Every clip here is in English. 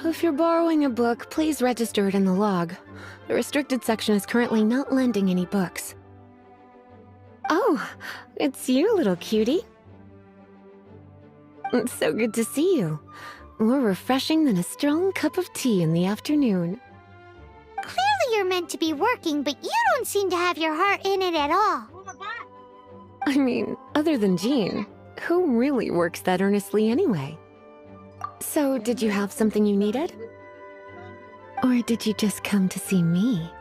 If you're borrowing a book, please register it in the log. The restricted section is currently not lending any books. Oh, it's you, little cutie. It's so good to see you. More refreshing than a strong cup of tea in the afternoon. Clearly you're meant to be working, but you don't seem to have your heart in it at all. I mean, other than Jean, who really works that earnestly anyway? So, did you have something you needed? Or did you just come to see me?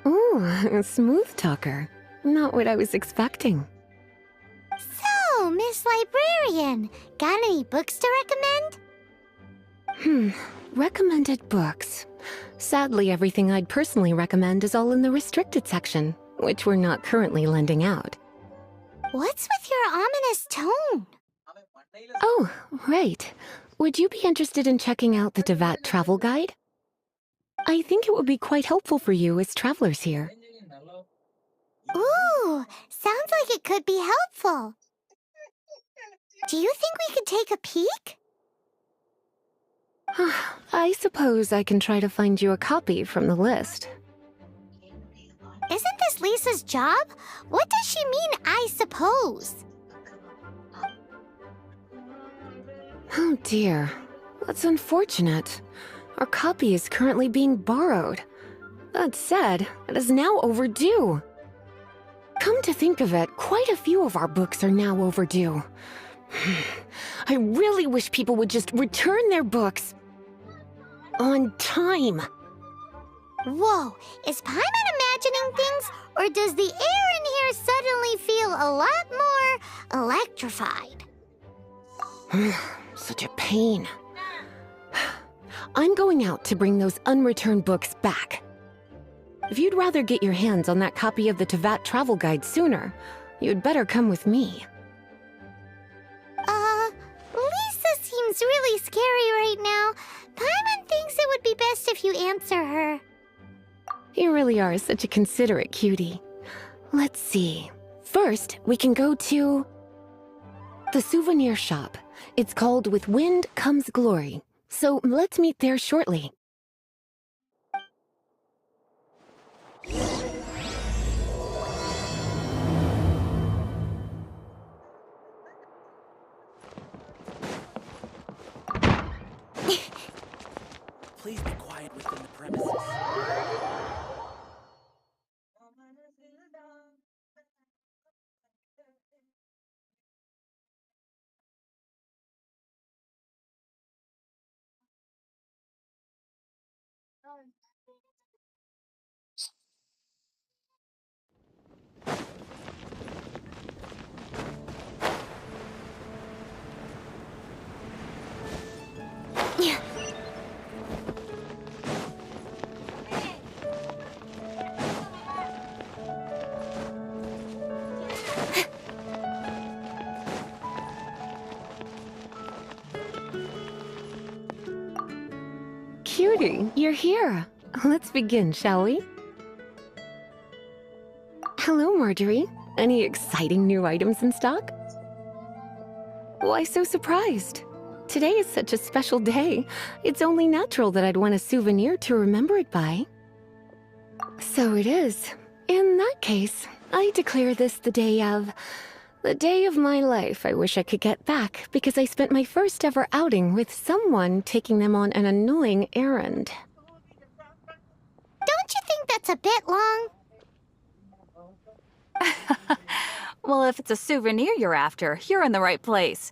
Ooh, a smooth talker. Not what I was expecting. So, Miss Librarian, got any books to recommend? Recommended books. Sadly, everything I'd personally recommend is all in the restricted section, which we're not currently lending out. What's with your ominous tone? Oh, right. Would you be interested in checking out the Devat travel guide? I think it would be quite helpful for you as travelers here. Ooh, sounds like it could be helpful. Do you think we could take a peek? I suppose I can try to find you a copy from the list. Isn't this Lisa's job? What does she mean, I suppose? Oh dear, that's unfortunate. Our copy is currently being borrowed. That said, it is now overdue. Come to think of it, quite a few of our books are now overdue. I really wish people would just return their books on time. Whoa, is Paimon imagining things, or does the air in here suddenly feel a lot more electrified? Such a pain. I'm going out to bring those unreturned books back. If you'd rather get your hands on that copy of the Tevat travel guide sooner, you'd better come with me. Lisa seems really scary right now. Paimon thinks it would be best if you answer her. You really are such a considerate cutie. Let's see. First, we can go to the souvenir shop. It's called With Wind Comes Glory. So let's meet there shortly. Please be quiet within the premises. Cutie, you're here. Let's begin, shall we? Hello, Marjorie. Any exciting new items in stock? Why so surprised? Today is such a special day. It's only natural that I'd want a souvenir to remember it by. So it is. In that case, I declare this the day of my life I wish I could get back because I spent my first ever outing with someone taking them on an annoying errand. Don't you think that's a bit long? Well, if it's a souvenir you're after, you're in the right place.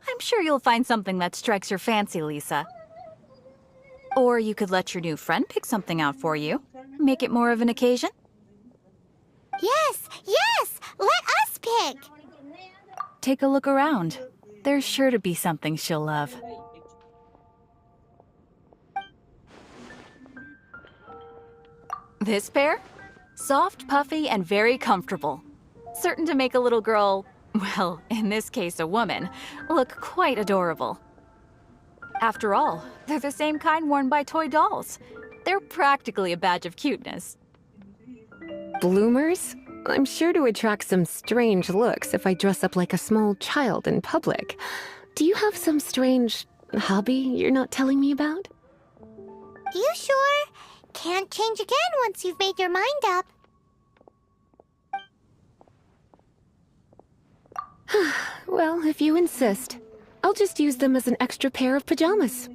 I'm sure you'll find something that strikes your fancy, Lisa. Or you could let your new friend pick something out for you. Make it more of an occasion. Yes, yes! Let us pick! Take a look around. There's sure to be something she'll love. This pair? Soft, puffy, and very comfortable. Certain to make a little girl, well, in this case a woman, look quite adorable. After all, they're the same kind worn by toy dolls. They're practically a badge of cuteness. Bloomers? I'm sure to attract some strange looks if I dress up like a small child in public. Do you have some strange hobby you're not telling me about? You sure? Can't change again once you've made your mind up. Well, if you insist, I'll just use them as an extra pair of pajamas.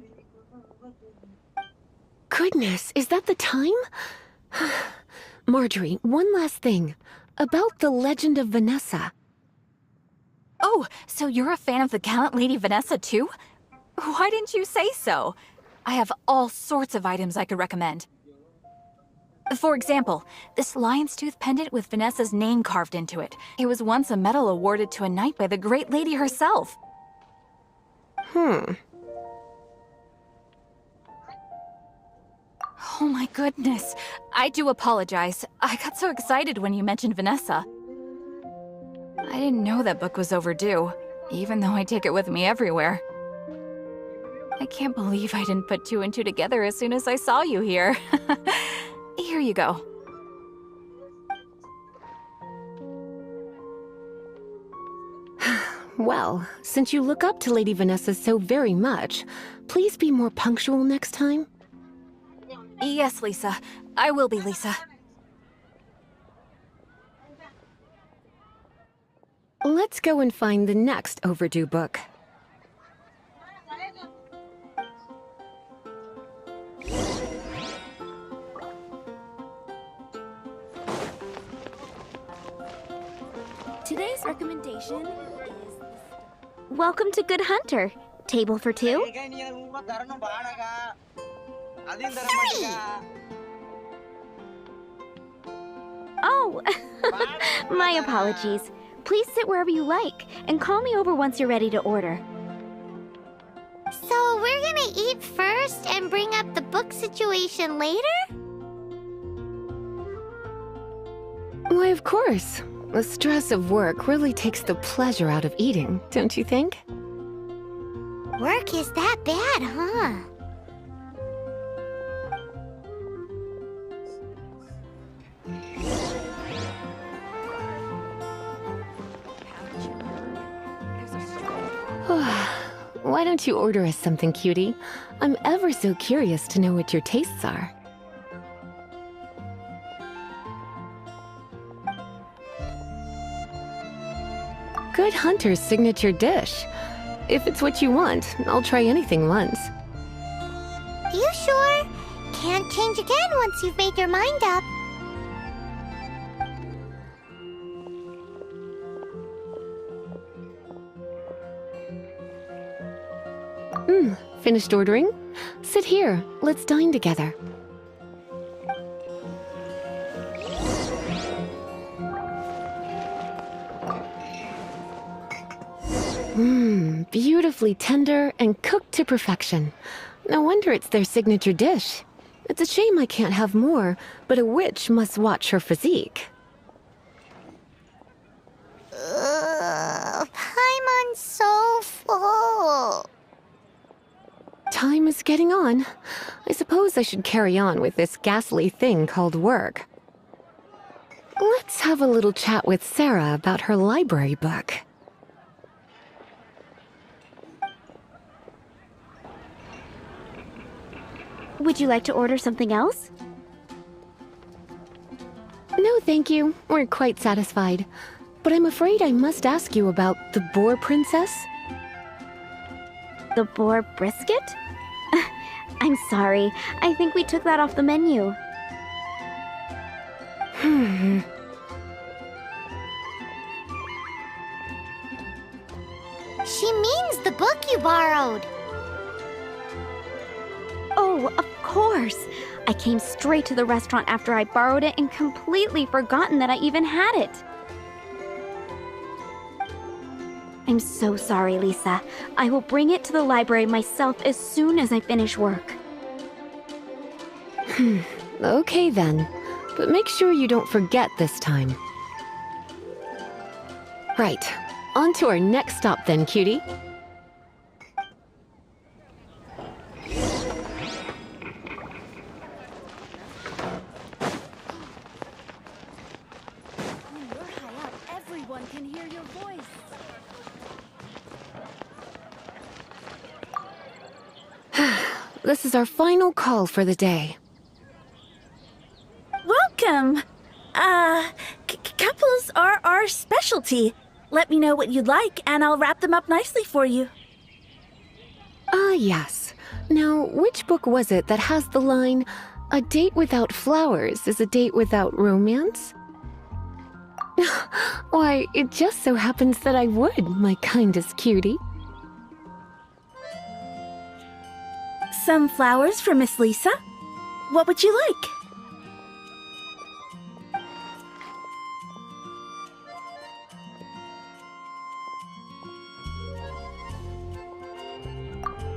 Goodness, is that the time? Marjorie, one last thing. About the legend of Vanessa. Oh, so you're a fan of the gallant Lady Vanessa too? Why didn't you say so? I have all sorts of items I could recommend. For example, this lion's tooth pendant with Vanessa's name carved into it. It was once a medal awarded to a knight by the great lady herself. Oh my goodness. I do apologize. I got so excited when you mentioned Vanessa. I didn't know that book was overdue, even though I take it with me everywhere. I can't believe I didn't put two and two together as soon as I saw you here. Here you go. Well, since you look up to Lady Vanessa so very much, please be more punctual next time. Yes, Lisa. I will be, Lisa. Let's go and find the next overdue book. Today's recommendation is... Welcome to Good Hunter. Table for two? Oh, my apologies. Please sit wherever you like, and call me over once you're ready to order. So we're gonna eat first and bring up the book situation later? Why, of course. The stress of work really takes the pleasure out of eating, don't you think? Work is that bad, huh? Why don't you order us something, cutie? I'm ever so curious to know what your tastes are. Good Hunter's signature dish. If it's what you want, I'll try anything once. You sure? Can't change again once you've made your mind up. Finished ordering? Sit here. Let's dine together. Beautifully tender and cooked to perfection. No wonder it's their signature dish. It's a shame I can't have more, but a witch must watch her physique. Paimon's so full. Time is getting on. I suppose I should carry on with this ghastly thing called work. Let's have a little chat with Sarah about her library book. Would you like to order something else? No, thank you. We're quite satisfied. But I'm afraid I must ask you about the boar princess. The boar brisket? I'm sorry. I think we took that off the menu. She means the book you borrowed. Oh, of course. I came straight to the restaurant after I borrowed it and completely forgotten that I even had it. I'm so sorry, Lisa. I will bring it to the library myself as soon as I finish work. Okay then. But make sure you don't forget this time. Right. On to our next stop then, cutie. Everyone can hear your voice. This is our final call for the day. Welcome! Couples are our specialty. Let me know what you'd like, and I'll wrap them up nicely for you. Yes. Now, which book was it that has the line, "A date without flowers is a date without romance"? Why, it just so happens that I would, my kindest cutie. Some flowers for Miss Lisa? What would you like?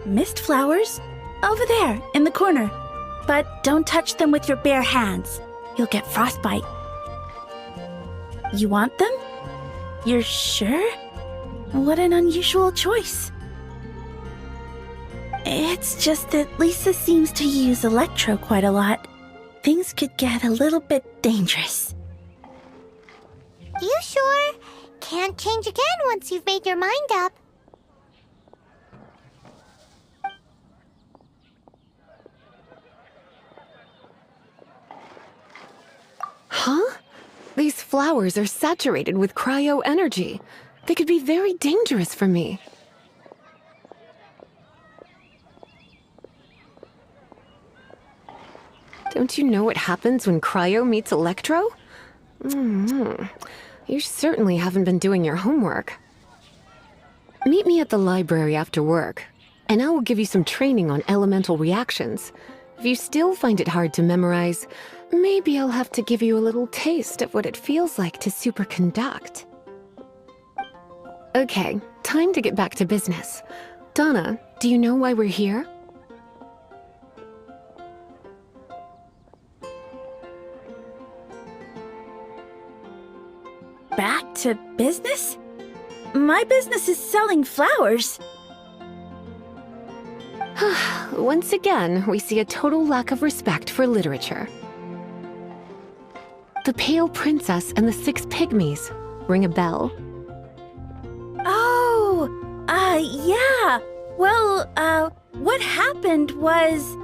Mist flowers? Over there, in the corner. But don't touch them with your bare hands. You'll get frostbite. You want them? You're sure? What an unusual choice. It's just that Lisa seems to use Electro quite a lot. Things could get a little bit dangerous. You sure? Can't change again once you've made your mind up. Huh? These flowers are saturated with cryo energy. They could be very dangerous for me. Don't you know what happens when cryo meets electro? You certainly haven't been doing your homework. Meet me at the library after work, and I will give you some training on elemental reactions. If you still find it hard to memorize, maybe I'll have to give you a little taste of what it feels like to superconduct. Okay, time to get back to business. Donna, do you know why we're here? back to business? My business is selling flowers. Once again, we see a total lack of respect for literature. The Pale Princess and the Six Pygmies. Ring a bell? Oh, yeah. Well, what happened was...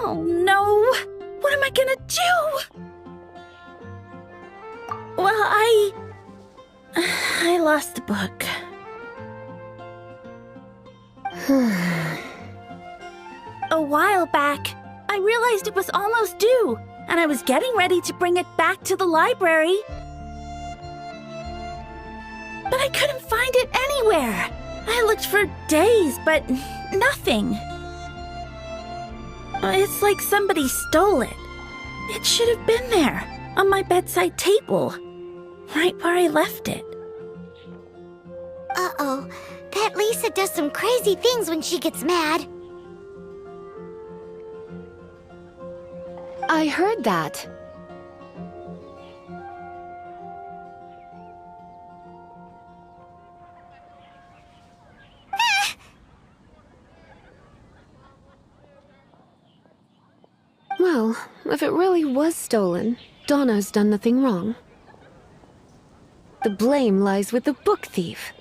Oh no! What am I gonna do? Well, I lost the book. A while back, I realized it was almost due, and I was getting ready to bring it back to the library. But I couldn't find it anywhere. I looked for days, but nothing. It's like somebody stole it. It should have been there, on my bedside table, right where I left it. Uh-oh. That Lisa does some crazy things when she gets mad. I heard that. Well, if it really was stolen, Donna's done nothing wrong. The blame lies with the book thief.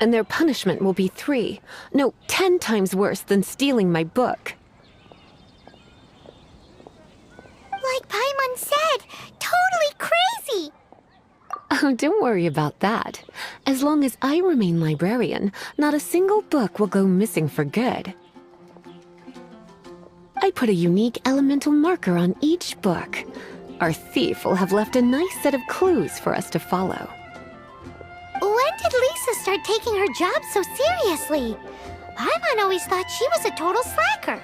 And their punishment will be 10 times worse than stealing my book. Like Paimon said, totally crazy! Oh, don't worry about that. As long as I remain librarian, not a single book will go missing for good. I put a unique elemental marker on each book. Our thief will have left a nice set of clues for us to follow. When did Lisa start taking her job so seriously? Paimon always thought she was a total slacker.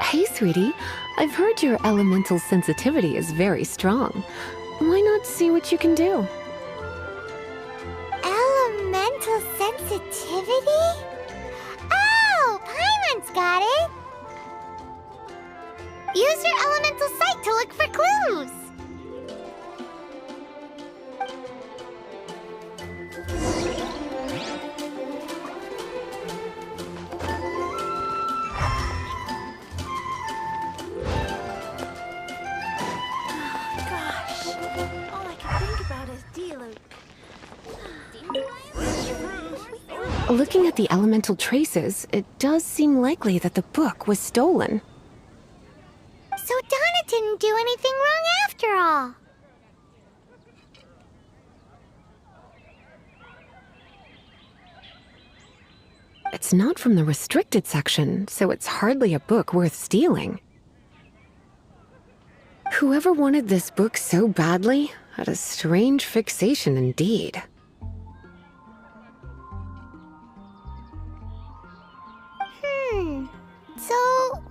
Hey, sweetie. I've heard your elemental sensitivity is very strong. Why not see what you can do? Elemental sensitivity? Oh, Paimon's got it! Use your elemental sight to look for clues! Looking at the elemental traces, it does seem likely that the book was stolen. So Donna didn't do anything wrong after all. It's not from the restricted section, so it's hardly a book worth stealing. Whoever wanted this book so badly had a strange fixation indeed. So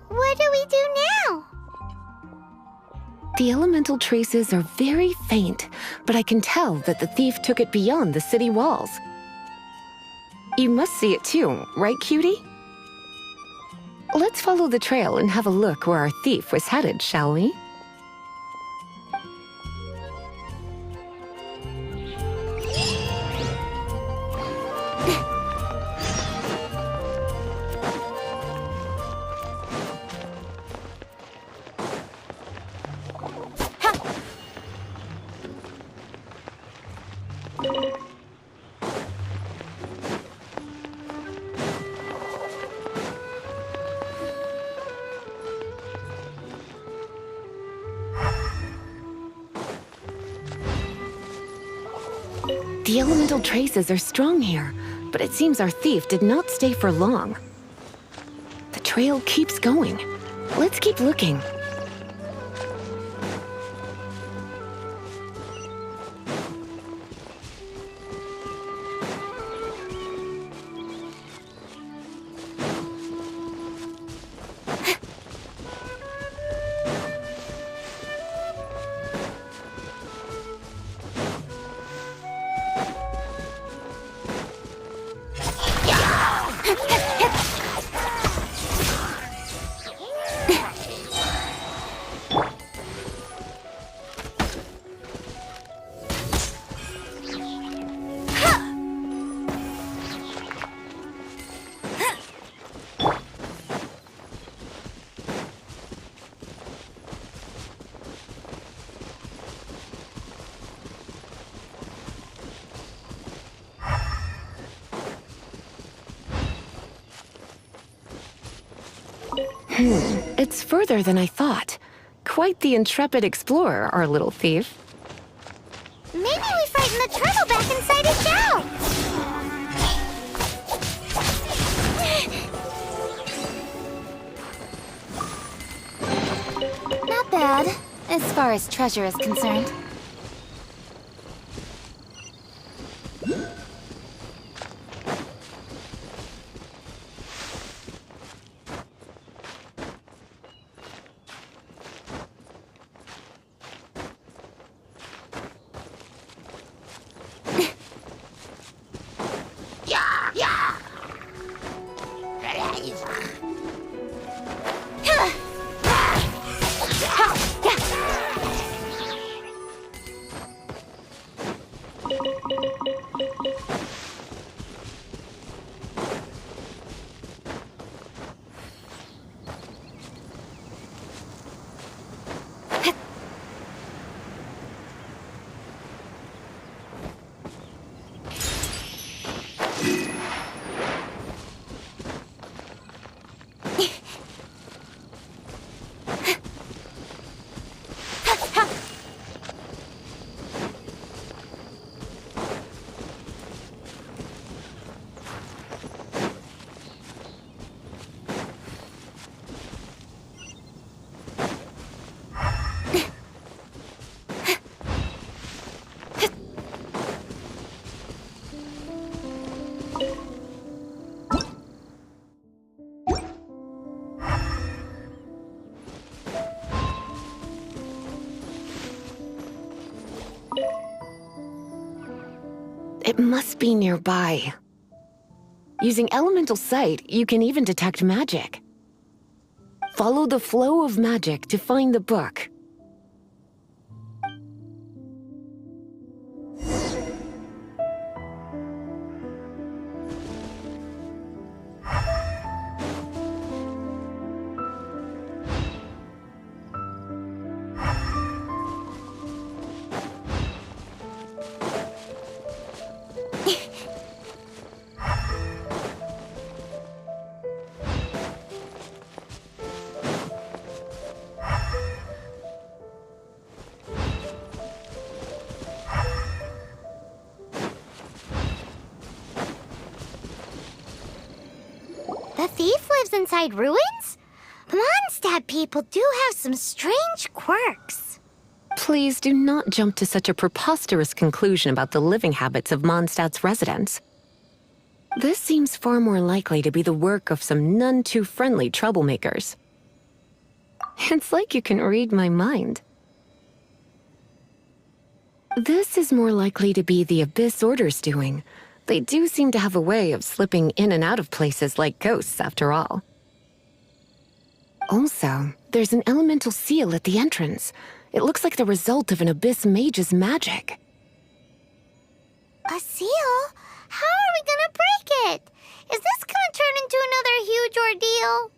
what do we do now? The elemental traces are very faint, but I can tell that the thief took it beyond the city walls. You must see it too, right, cutie? Let's follow the trail and have a look where our thief was headed, shall we? The elemental traces are strong here, but it seems our thief did not stay for long. The trail keeps going. Let's keep looking. It's further than I thought. Quite the intrepid explorer, our little thief. Maybe we frighten the turtle back inside his shell. Not bad, as far as treasure is concerned. It must be nearby. Using elemental sight, you can even detect magic. Follow the flow of magic to find the book. The thief lives inside ruins? Mondstadt people do have some strange quirks. Please do not jump to such a preposterous conclusion about the living habits of Mondstadt's residents. This seems far more likely to be the work of some none too friendly troublemakers. It's like you can read my mind. This is more likely to be the Abyss Order's doing. They do seem to have a way of slipping in and out of places like ghosts, after all. Also, there's an elemental seal at the entrance. It looks like the result of an Abyss mage's magic. A seal? How are we gonna break it? Is this gonna turn into another huge ordeal?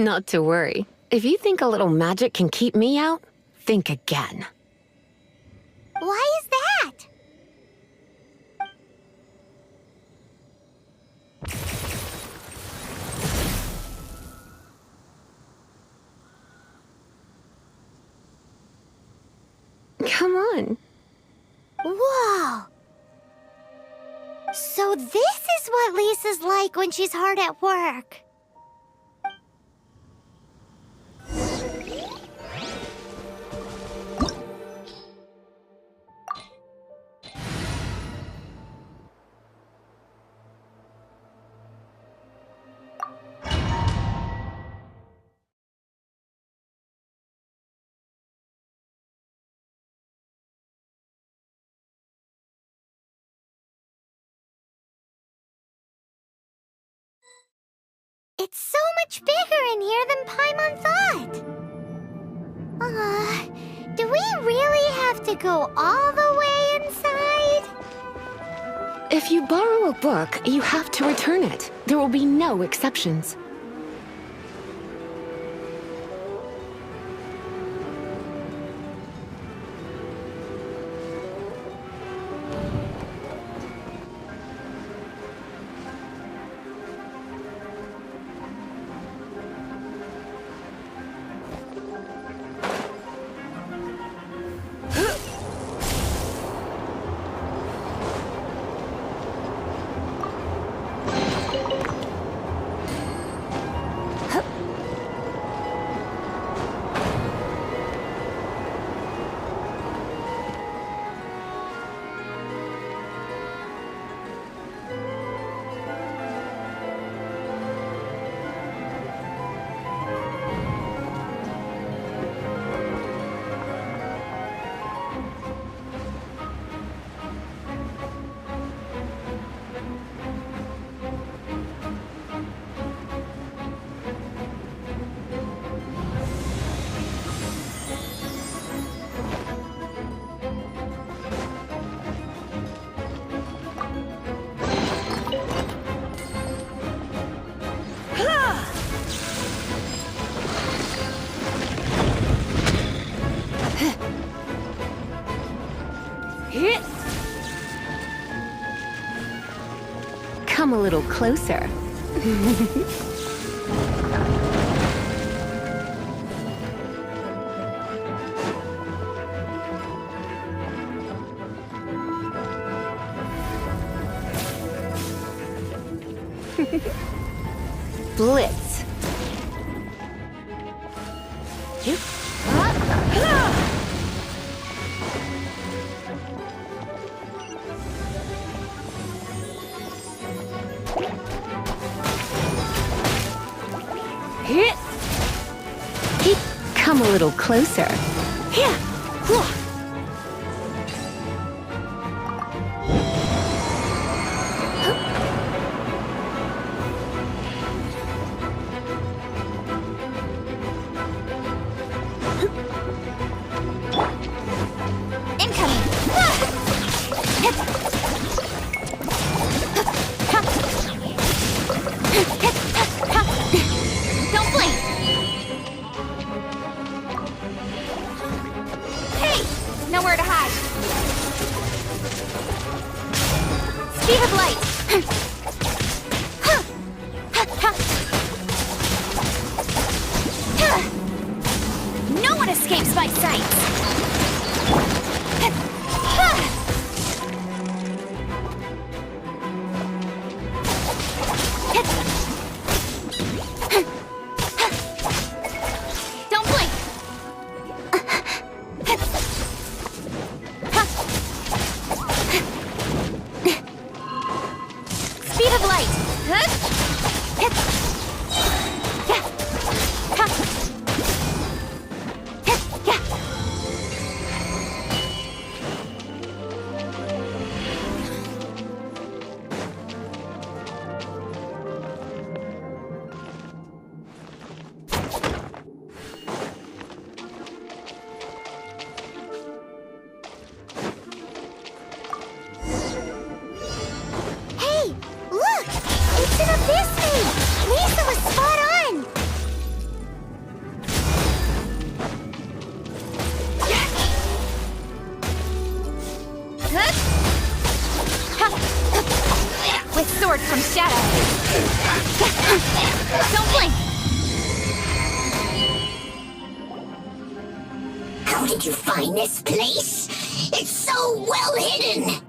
Not to worry. If you think a little magic can keep me out, think again. Why is that? Come on. Whoa! So this is what Lisa's like when she's hard at work. It's so much bigger in here than Paimon thought. Do we really have to go all the way inside? If you borrow a book, you have to return it. There will be no exceptions. come a little closer. Blitz. Come a little closer. Don't blink! Hey! Nowhere to hide. Speed of light! No one escapes my sight! Don't blink! Speed of light! Hey, look! It's an abyss thing! Lisa was spot on! With sword from shadow! Don't blink! How did you find this place? It's so well hidden!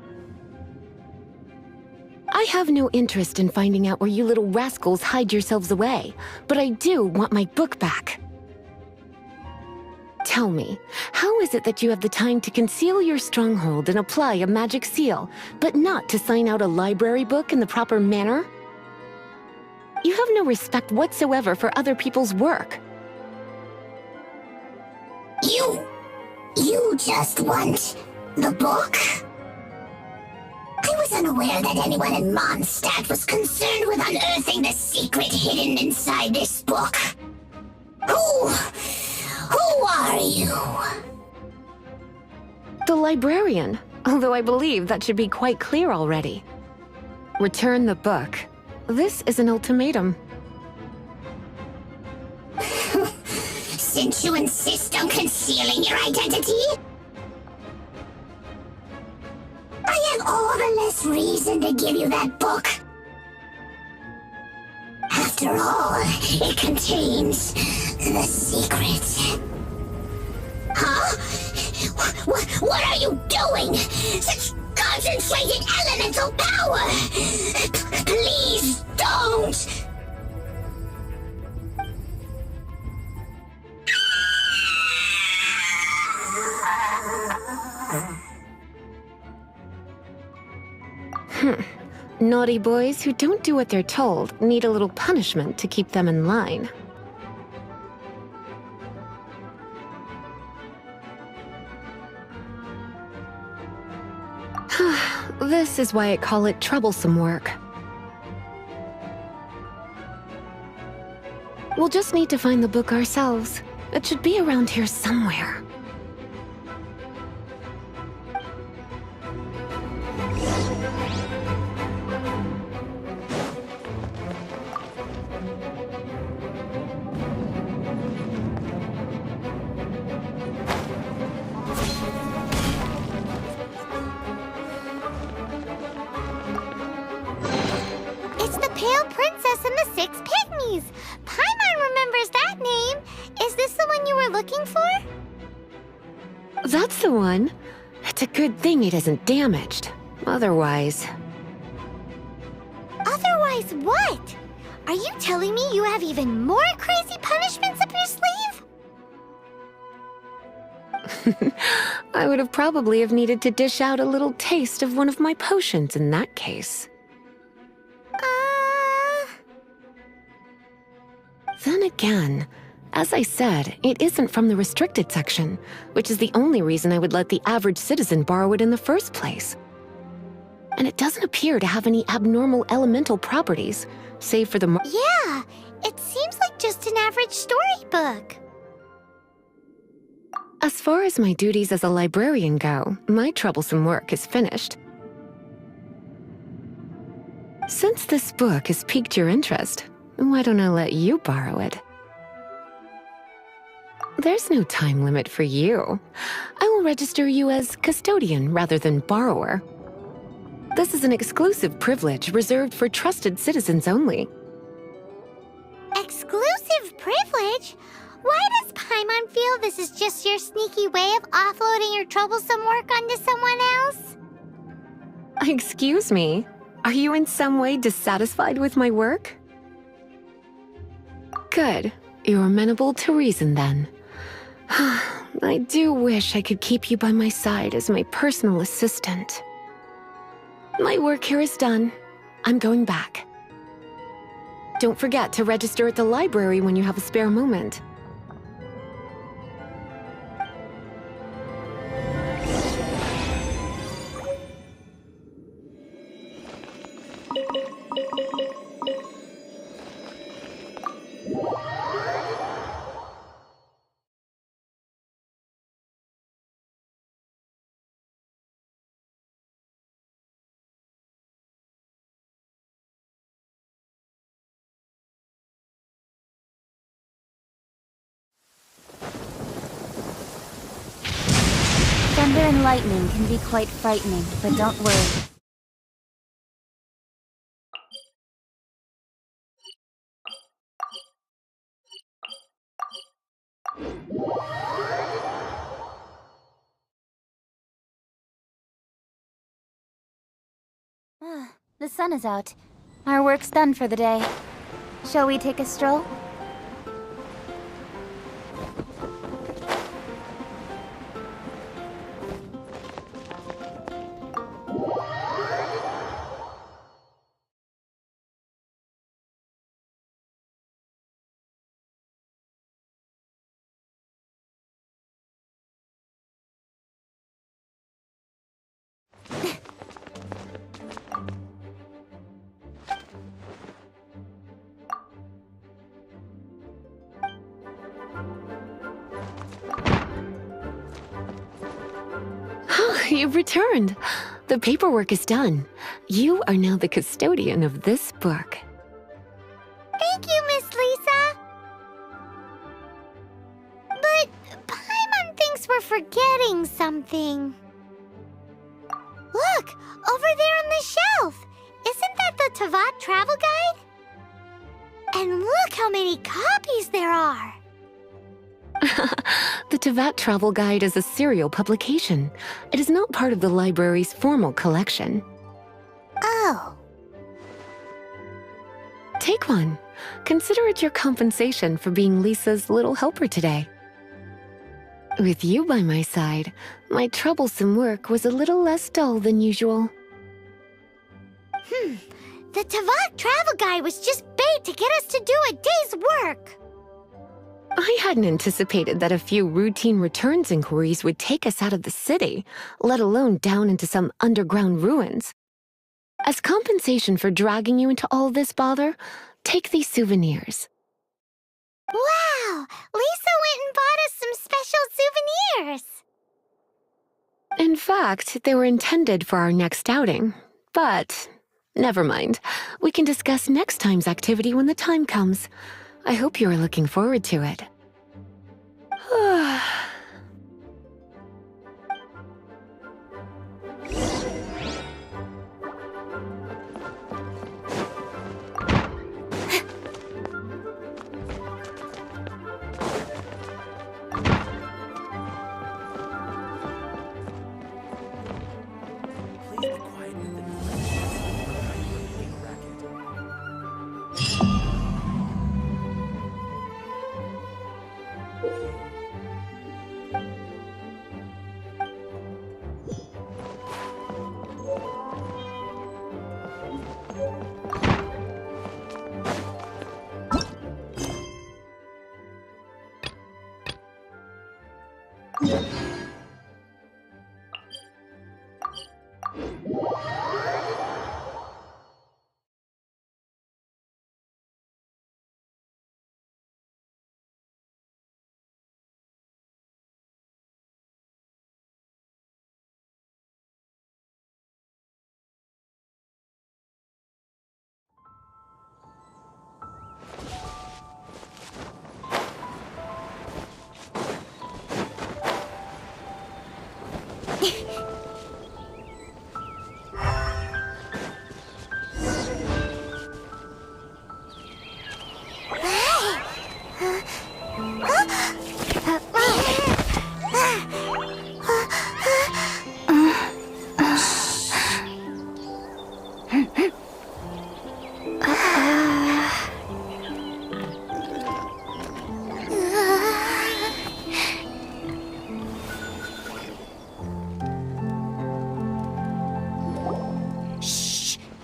I have no interest in finding out where you little rascals hide yourselves away, but I do want my book back. Tell me, how is it that you have the time to conceal your stronghold and apply a magic seal, but not to sign out a library book in the proper manner? You have no respect whatsoever for other people's work. You just want the book? I was unaware that anyone in Mondstadt was concerned with unearthing the secret hidden inside this book. Who are you? The librarian, although I believe that should be quite clear already. Return the book. This is an ultimatum. Since you insist on concealing your identity, I have all the less reason to give you that book. After all, it contains the secret. Huh? What are you doing? Such concentrated elemental power! Please don't! Naughty boys who don't do what they're told need a little punishment to keep them in line. This is why I call it troublesome work. We'll just need to find the book ourselves. It should be around here somewhere. 6 pygmies! Paimon remembers that name! Is this the one you were looking for? That's the one. It's a good thing it isn't damaged. Otherwise... Otherwise what? Are you telling me you have even more crazy punishments up your sleeve? I would have probably needed to dish out a little taste of one of my potions in that case. Then again, as I said, it isn't from the restricted section, which is the only reason I would let the average citizen borrow it in the first place. And it doesn't appear to have any abnormal elemental properties, save for the Yeah, it seems like just an average storybook. As far as my duties as a librarian go, my troublesome work is finished. Since this book has piqued your interest, why don't I let you borrow it? There's no time limit for you. I will register you as custodian rather than borrower. This is an exclusive privilege reserved for trusted citizens only. Exclusive privilege? Why does Paimon feel this is just your sneaky way of offloading your troublesome work onto someone else? Excuse me, are you in some way dissatisfied with my work? Good. You're amenable to reason then. I do wish I could keep you by my side as my personal assistant. My work here is done. I'm going back. Don't forget to register at the library when you have a spare moment. Thunder and lightning can be quite frightening, but don't worry. The sun is out. Our work's done for the day. Shall we take a stroll? You've returned. The paperwork is done. You are now the custodian of this book. Thank you, Miss Lisa. But Paimon thinks we're forgetting something. Look, over there on the shelf. Isn't that the Tavat travel guide? And look how many copies there are. The Tavat Travel Guide is a serial publication. It is not part of the library's formal collection. Oh. Take one. Consider it your compensation for being Lisa's little helper today. With you by my side, my troublesome work was a little less dull than usual. The Tavat travel guide was just bait to get us to do a day's work. I hadn't anticipated that a few routine returns inquiries would take us out of the city, let alone down into some underground ruins. As compensation for dragging you into all this bother, take these souvenirs. Wow! Lisa went and bought us some special souvenirs! In fact, they were intended for our next outing, but never mind. We can discuss next time's activity when the time comes. I hope you are looking forward to it.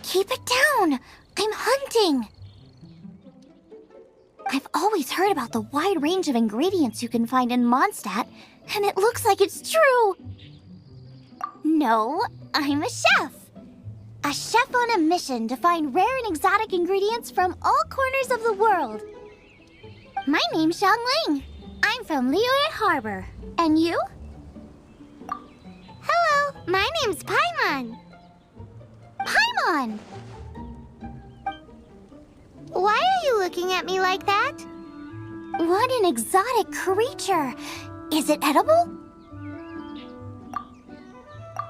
Keep it down! I'm hunting! I've always heard about the wide range of ingredients you can find in Mondstadt, and it looks like it's true! No, I'm a chef! A chef on a mission to find rare and exotic ingredients from all corners of the world. My name's Xiangling. I'm from Liyue Harbor. And you? Hello, my name's Paimon. Paimon! Why are you looking at me like that? What an exotic creature! Is it edible?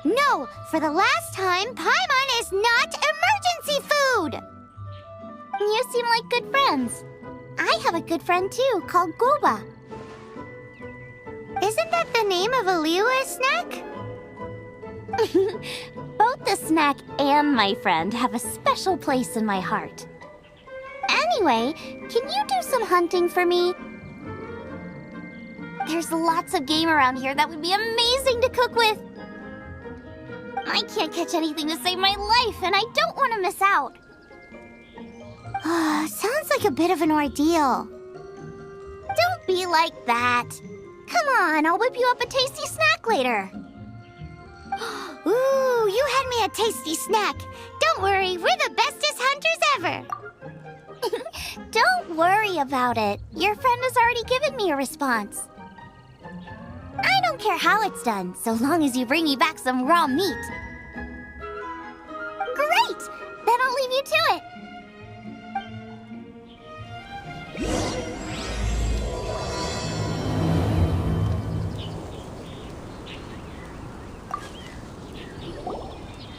No, for the last time, Paimon is not emergency food! You seem like good friends. I have a good friend too, called Goba. Isn't that the name of a Liyue snack? Both the snack and my friend have a special place in my heart. Anyway, can you do some hunting for me? There's lots of game around here that would be amazing to cook with. I can't catch anything to save my life, and I don't want to miss out. Sounds like a bit of an ordeal. Don't be like that. Come on, I'll whip you up a tasty snack later. Ooh, you had me a tasty snack. Don't worry, we're the bestest hunters ever. Don't worry about it. Your friend has already given me a response. I don't care how it's done, so long as you bring me back some raw meat. Great! Then I'll leave you to it.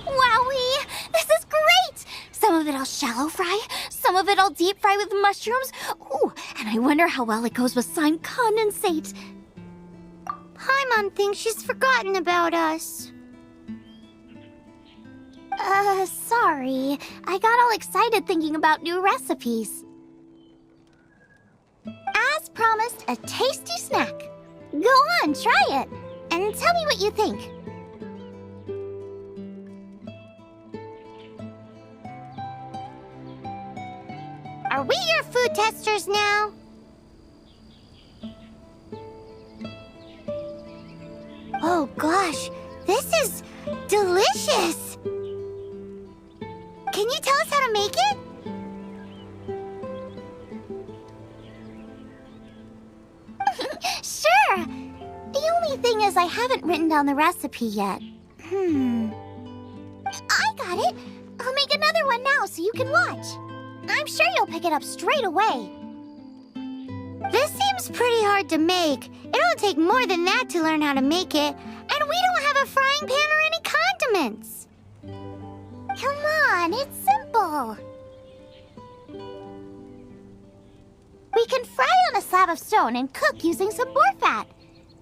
Wowee! This is great! Some of it I'll shallow fry, some of it I'll deep fry with mushrooms. Ooh, and I wonder how well it goes with slime condensate. Paimon thinks she's forgotten about us. Sorry. I got all excited thinking about new recipes. As promised, a tasty snack. Go on, try it, and tell me what you think. Are we your food testers now? Oh gosh, this is delicious! Can you tell us how to make it? Sure! The only thing is I haven't written down the recipe yet. I got it! I'll make another one now so you can watch. I'm sure you'll pick it up straight away. This seems pretty hard to make. It'll take more than that to learn how to make it. And we don't have a frying pan or any condiments. Come on, it's simple. We can fry on a slab of stone and cook using some boar fat.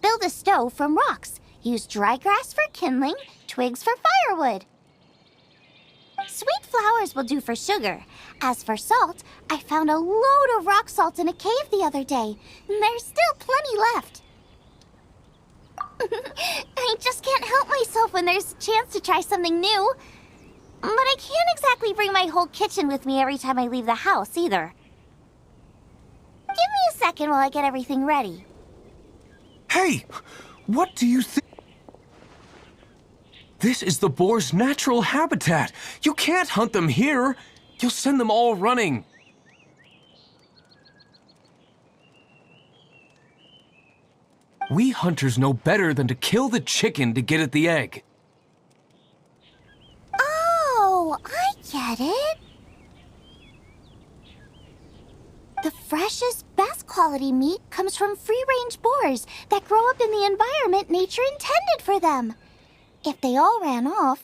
Build a stove from rocks. Use dry grass for kindling, twigs for firewood. Sweet flowers will do for sugar. As for salt, I found a load of rock salt in a cave the other day. There's still plenty left. I just can't help myself when there's a chance to try something new. But I can't exactly bring my whole kitchen with me every time I leave the house, either. Give me a second while I get everything ready. Hey! What do you think? This is the boar's natural habitat. You can't hunt them here. You'll send them all running. We hunters know better than to kill the chicken to get at the egg. Oh, I get it. The freshest, best quality meat comes from free-range boars that grow up in the environment nature intended for them. If they all ran off,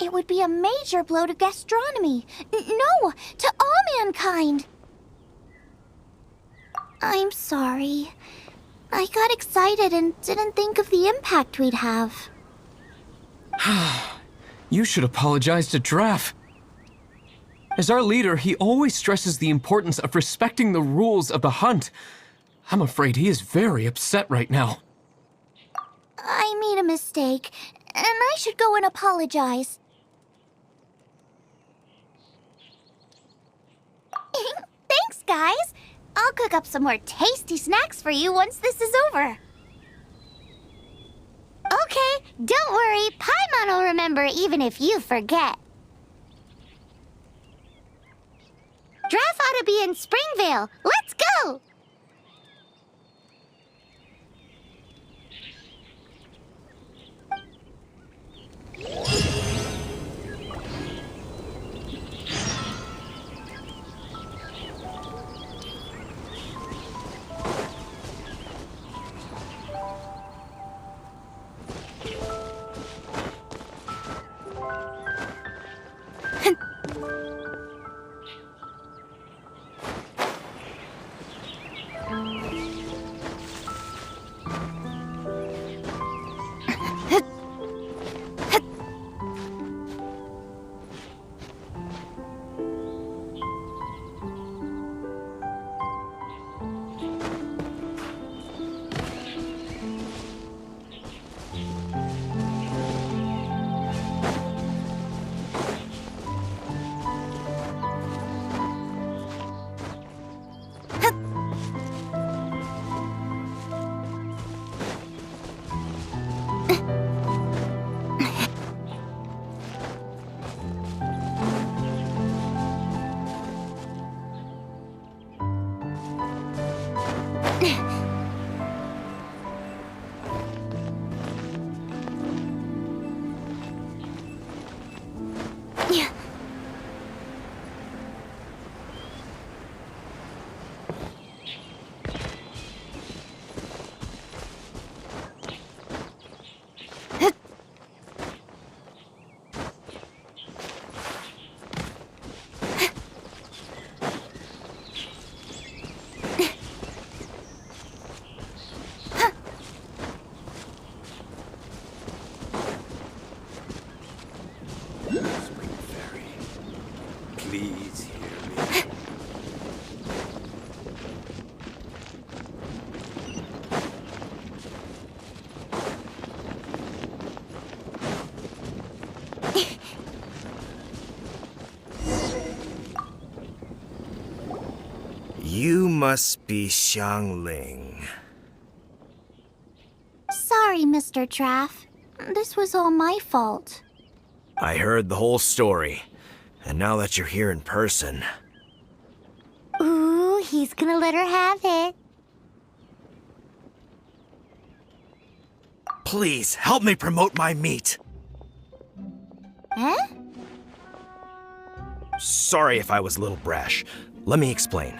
it would be a major blow to gastronomy. No, to all mankind. I'm sorry. I got excited and didn't think of the impact we'd have. You should apologize to Draff. As our leader, he always stresses the importance of respecting the rules of the hunt. I'm afraid he is very upset right now. I made a mistake, and I should go and apologize. Thanks, guys. I'll cook up some more tasty snacks for you once this is over. Okay, don't worry. Paimon will remember even if you forget. Draff ought to be in Springvale. Let's go! Please hear me. You must be Xiangling. Sorry, Mr. Draff. This was all my fault. I heard the whole story, and now that you're here in person... Ooh, he's gonna let her have it. Please, help me promote my meat. Huh? Sorry if I was a little brash. Let me explain.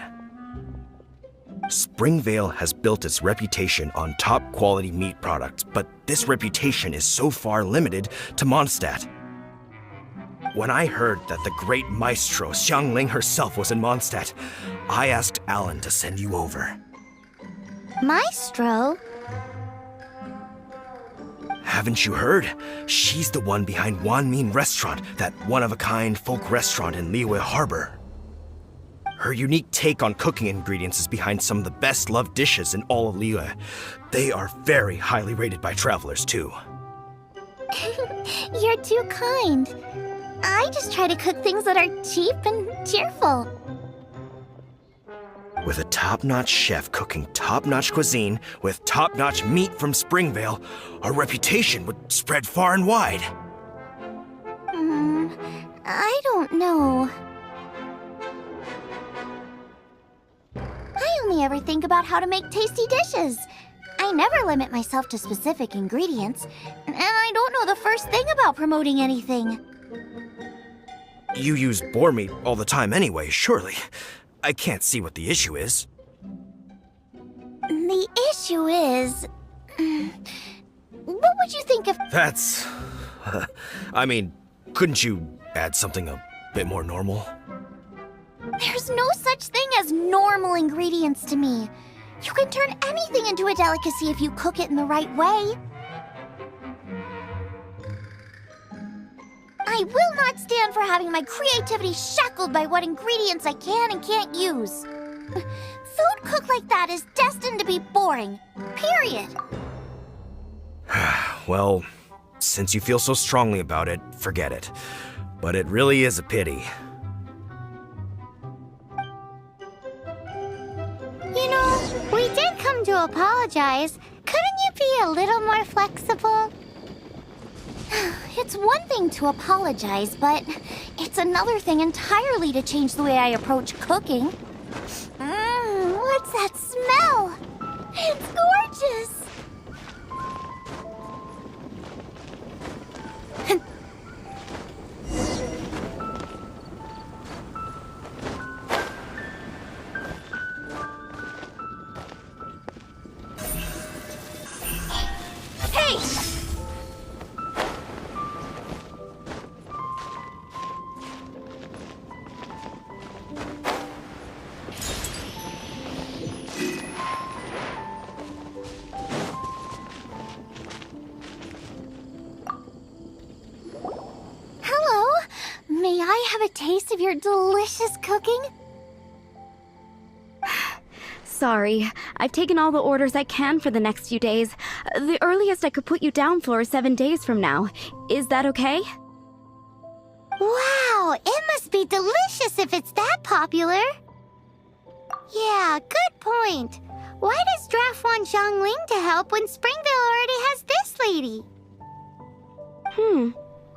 Springvale has built its reputation on top-quality meat products, but this reputation is so far limited to Mondstadt. When I heard that the great maestro Xiangling herself was in Mondstadt, I asked Alan to send you over. Maestro? Haven't you heard? She's the one behind Wanmin Restaurant, that one-of-a-kind folk restaurant in Liyue Harbor. Her unique take on cooking ingredients is behind some of the best-loved dishes in all of Liyue. They are very highly rated by travelers, too. You're too kind. I just try to cook things that are cheap and cheerful. With a top-notch chef cooking top-notch cuisine with top-notch meat from Springvale, our reputation would spread far and wide. I don't know. I only ever think about how to make tasty dishes. I never limit myself to specific ingredients, and I don't know the first thing about promoting anything. You use boar meat all the time anyway, surely. I can't see what the issue is. The issue is... What would you think if... That's... I mean, couldn't you add something a bit more normal? There's no such thing as normal ingredients to me. You can turn anything into a delicacy if you cook it in the right way. I will not stand for having my creativity shackled by what ingredients I can and can't use. Food cooked like that is destined to be boring. Period. Well, since you feel so strongly about it, forget it. But it really is a pity. You know, we did come to apologize. Couldn't you be a little more flexible? It's one thing to apologize, but it's another thing entirely to change the way I approach cooking. What's that smell? It's gorgeous! Hey! May I have a taste of your delicious cooking? Sorry, I've taken all the orders I can for the next few days. The earliest I could put you down for is 7 days from now. Is that okay? Wow, it must be delicious if it's that popular. Yeah, good point. Why does Draft want Xiangling to help when Springvale already has this lady?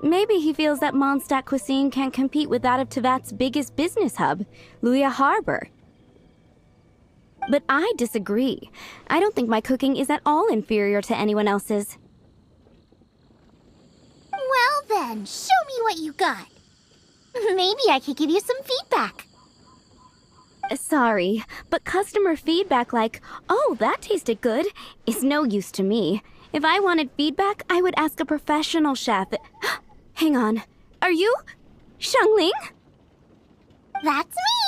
Maybe he feels that Mondstadt cuisine can't compete with that of Tevat's biggest business hub, Luya Harbor. But I disagree. I don't think my cooking is at all inferior to anyone else's. Well then, show me what you got. Maybe I could give you some feedback. Sorry, but customer feedback like, "Oh, that tasted good," is no use to me. If I wanted feedback, I would ask a professional chef. Hang on. Are you Xiangling? That's me!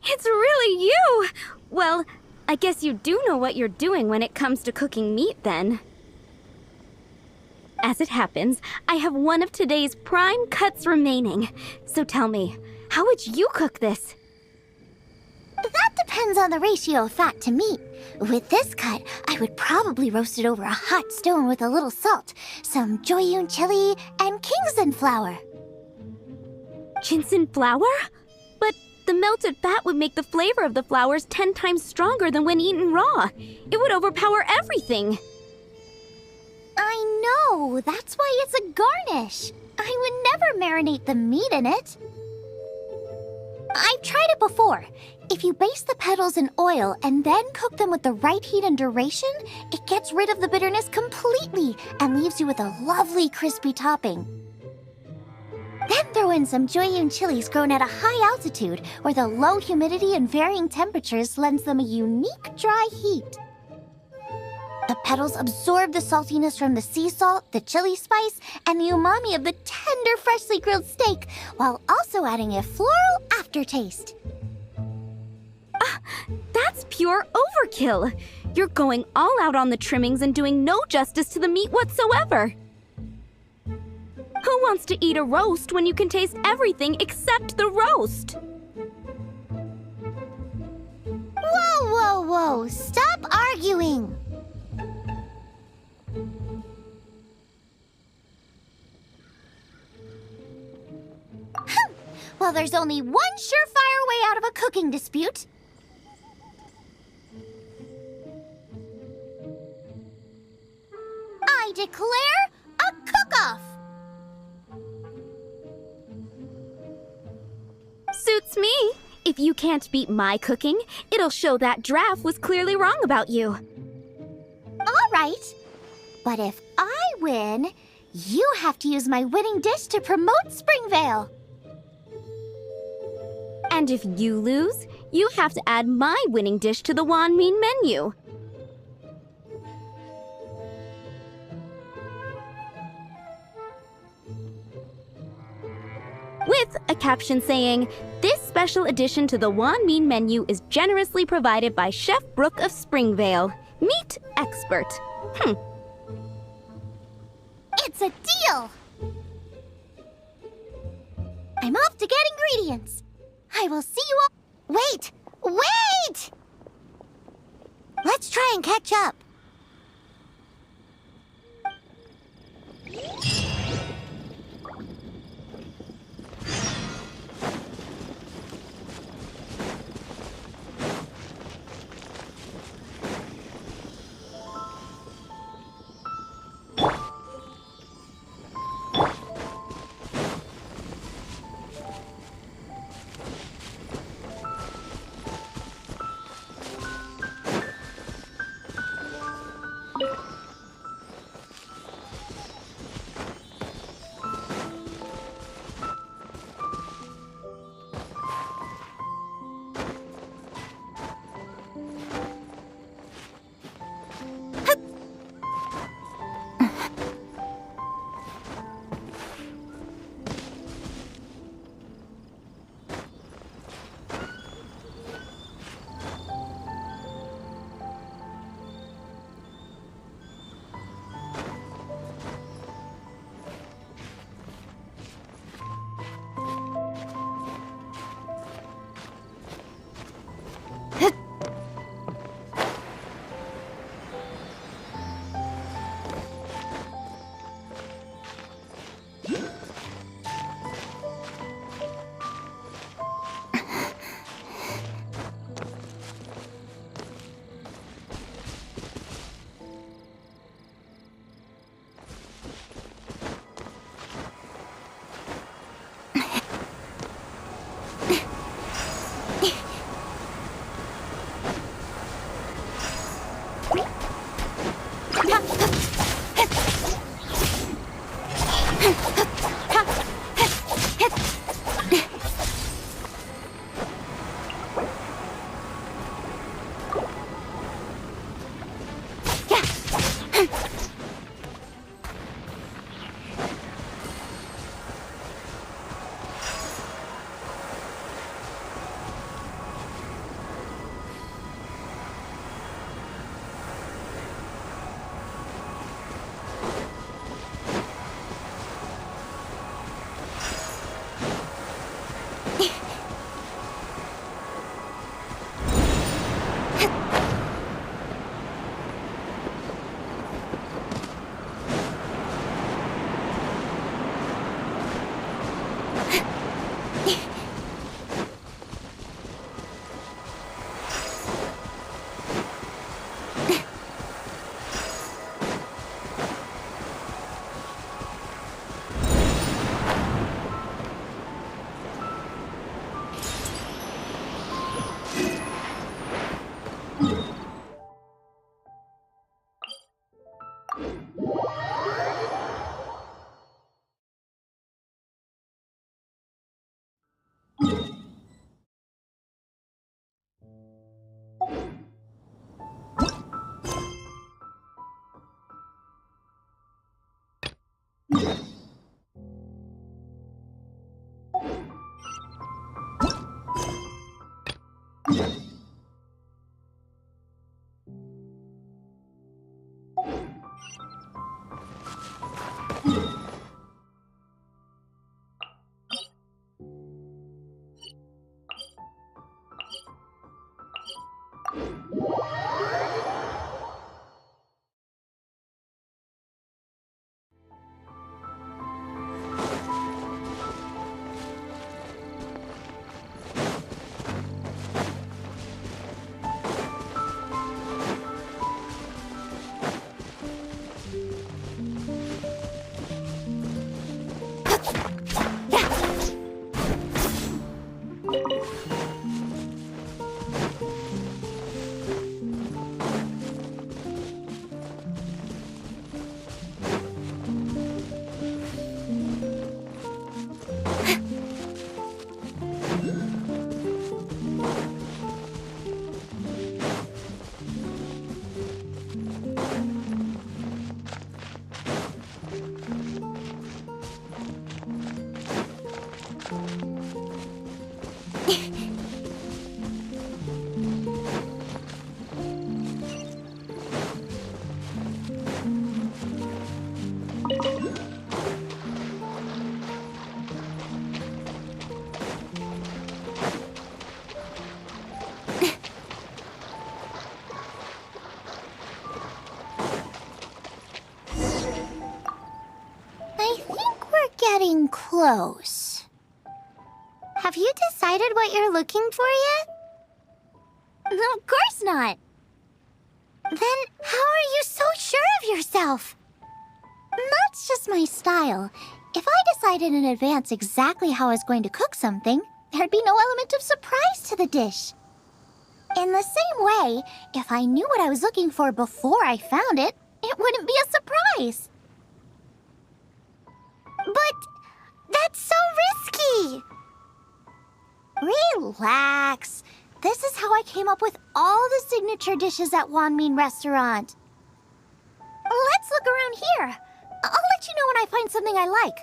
It's really you! Well, I guess you do know what you're doing when it comes to cooking meat, then. As it happens, I have one of today's prime cuts remaining. So tell me, how would you cook this? That depends on the ratio of fat to meat. With this cut, I would probably roast it over a hot stone with a little salt, some Joyun chili, and Kingston flour. Ginseng flour? But the melted fat would make the flavor of the flowers 10 times stronger than when eaten raw. It would overpower everything. I know, that's why it's a garnish. I would never marinate the meat in it. I've tried it before. If you baste the petals in oil and then cook them with the right heat and duration, it gets rid of the bitterness completely and leaves you with a lovely crispy topping. Then throw in some Joyun chilies grown at a high altitude where the low humidity and varying temperatures lends them a unique dry heat. The petals absorb the saltiness from the sea salt, the chili spice, and the umami of the tender, freshly grilled steak, while also adding a floral aftertaste. That's pure overkill. You're going all out on the trimmings and doing no justice to the meat whatsoever. Who wants to eat a roast when you can taste everything except the roast? Whoa, whoa, whoa! Stop arguing! Well, there's only one surefire way out of a cooking dispute. I declare a cook-off! Suits me. If you can't beat my cooking, it'll show that Draft was clearly wrong about you. All right. But if I win, you have to use my winning dish to promote Springvale. And if you lose, you have to add my winning dish to the Wan Min menu. With a caption saying, "This special addition to the Wan Min menu is generously provided by Chef Brooke of Springvale, meat expert." It's a deal! I'm off to get ingredients. I will see you all. Wait! Wait! Let's try and catch up. getting close. Have you decided what you're looking for yet? Of course not. Then how are you so sure of yourself? That's just my style. If I decided in advance exactly how I was going to cook something, there'd be no element of surprise to the dish. In the same way, if I knew what I was looking for before I found it, it wouldn't be a surprise. But that's so risky! Relax. This is how I came up with all the signature dishes at Wanmin Restaurant. Let's look around here. I'll let you know when I find something I like.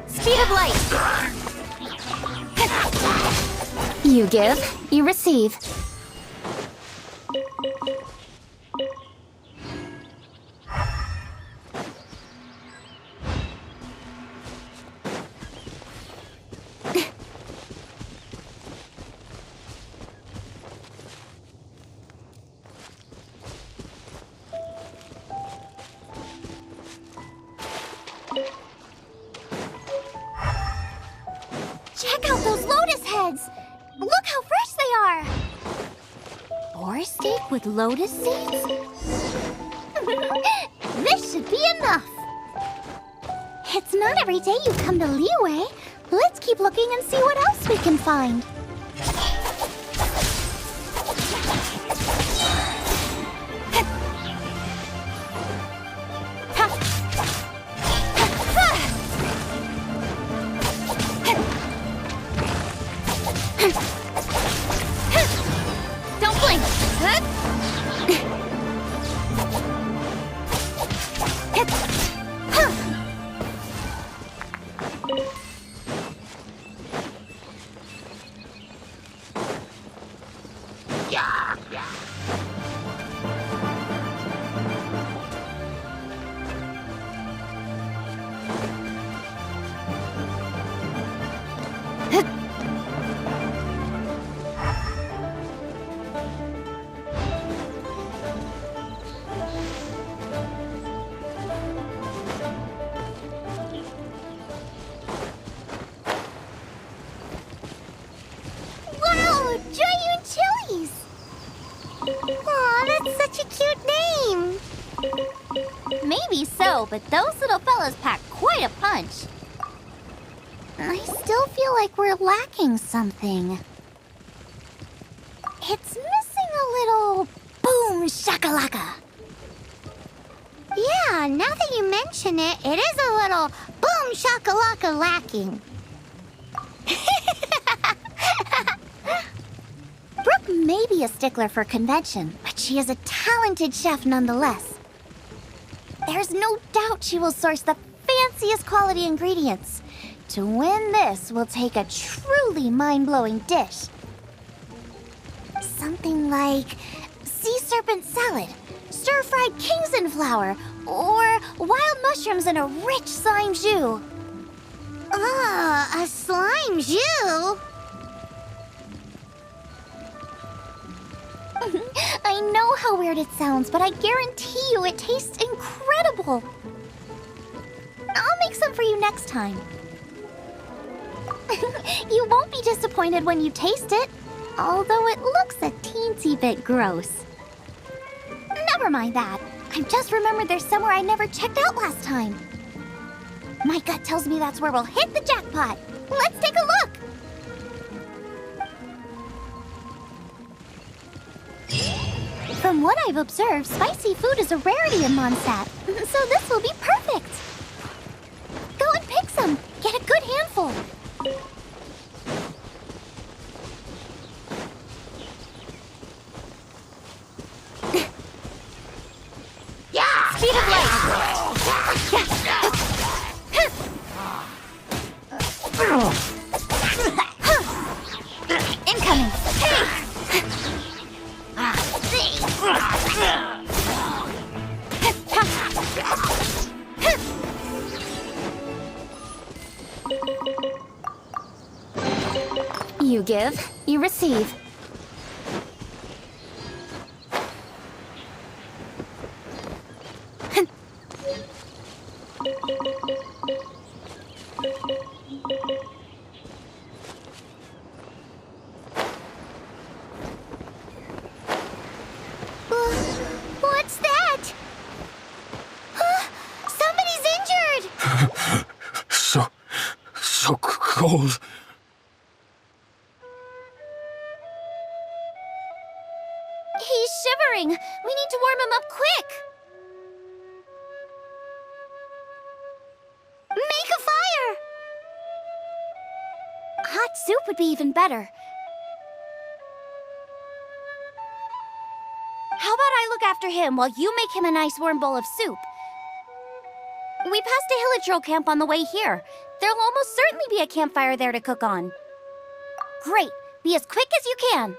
Speed of light. You give, you receive. Check out those lotus heads! Look how fresh they are! Boar steak with lotus seeds? This should be enough! It's not every day you come to Liyue. Let's keep looking and see what else we can find. Don't blink! Wow, Giant Chilies! Aw, that's such a cute name! Maybe so, but those little fellas pack quite a punch. I still feel like we're lacking something. It's missing a little boom shakalaka. Yeah, now that you mention it, it is a little boom shakalaka lacking. Brooke may be a stickler for convention, but she is a talented chef nonetheless. There's no doubt she will source the fanciest quality ingredients. To win this will take a truly mind-blowing dish. Something like sea serpent salad, stir-fried Kingston flour, or wild mushrooms in a rich slime jus. A slime jus? I know how weird it sounds, but I guarantee you it tastes incredible. I'll make some for you next time. You won't be disappointed when you taste it, although it looks a teensy bit gross. Never mind that. I just remembered there's somewhere I never checked out last time. My gut tells me that's where we'll hit the jackpot. Let's take a look. From what I've observed, spicy food is a rarity in Mondstadt, so this will be perfect. Go and pick some. Get a good handful. Speed of light. Incoming. You give, you receive. What's that? Somebody's injured! So cold. He's shivering. We need to warm him up quick. Make a fire! Hot soup would be even better. How about I look after him while you make him a nice warm bowl of soup? We passed a Hillitro camp on the way here. There'll almost certainly be a campfire there to cook on. Great. Be as quick as you can.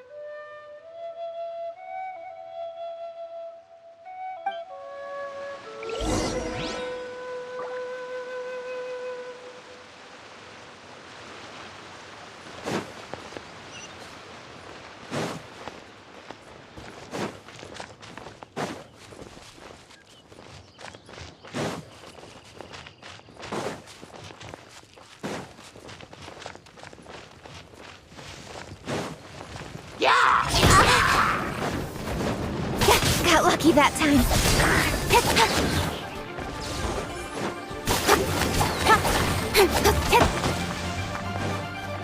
Got lucky that time.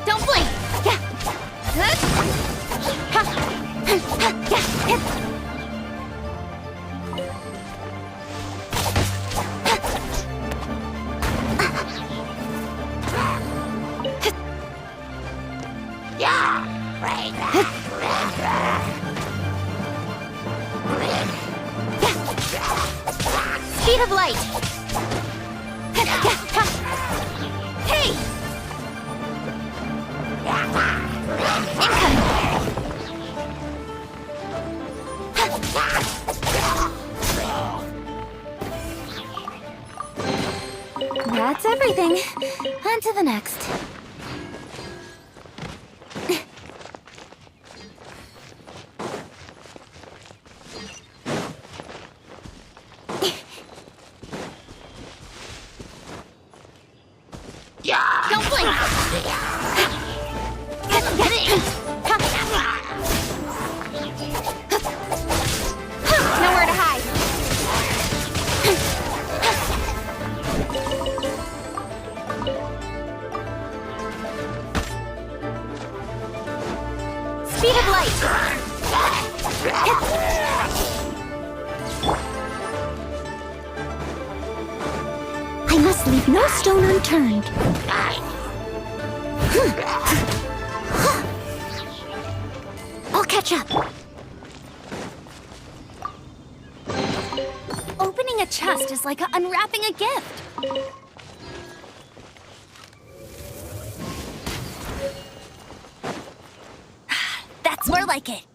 Don't blink! Speed of light! Hey! Incoming! That's everything. On to the next. Don't blink! Nowhere to hide. Speed of light! I must leave no stone unturned. I'll catch up. Opening a chest is like unwrapping a gift. That's more like it.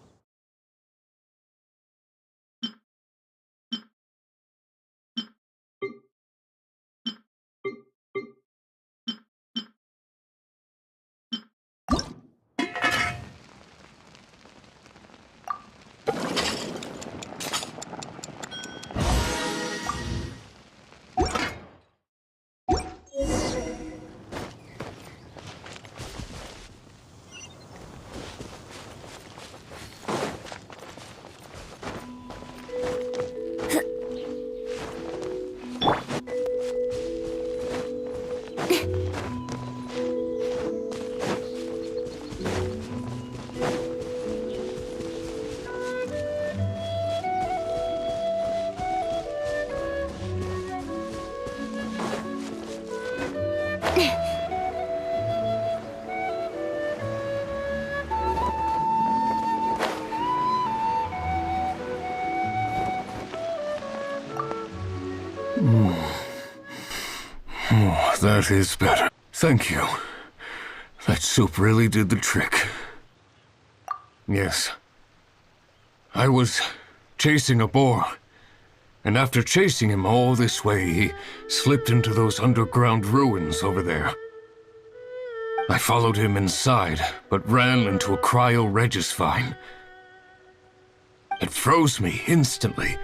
Oh, that is better. Thank you. That soup really did the trick. Yes. I was chasing a boar, and after chasing him all this way, he slipped into those underground ruins over there. I followed him inside, but ran into a cryo-regis vine. It froze me instantly.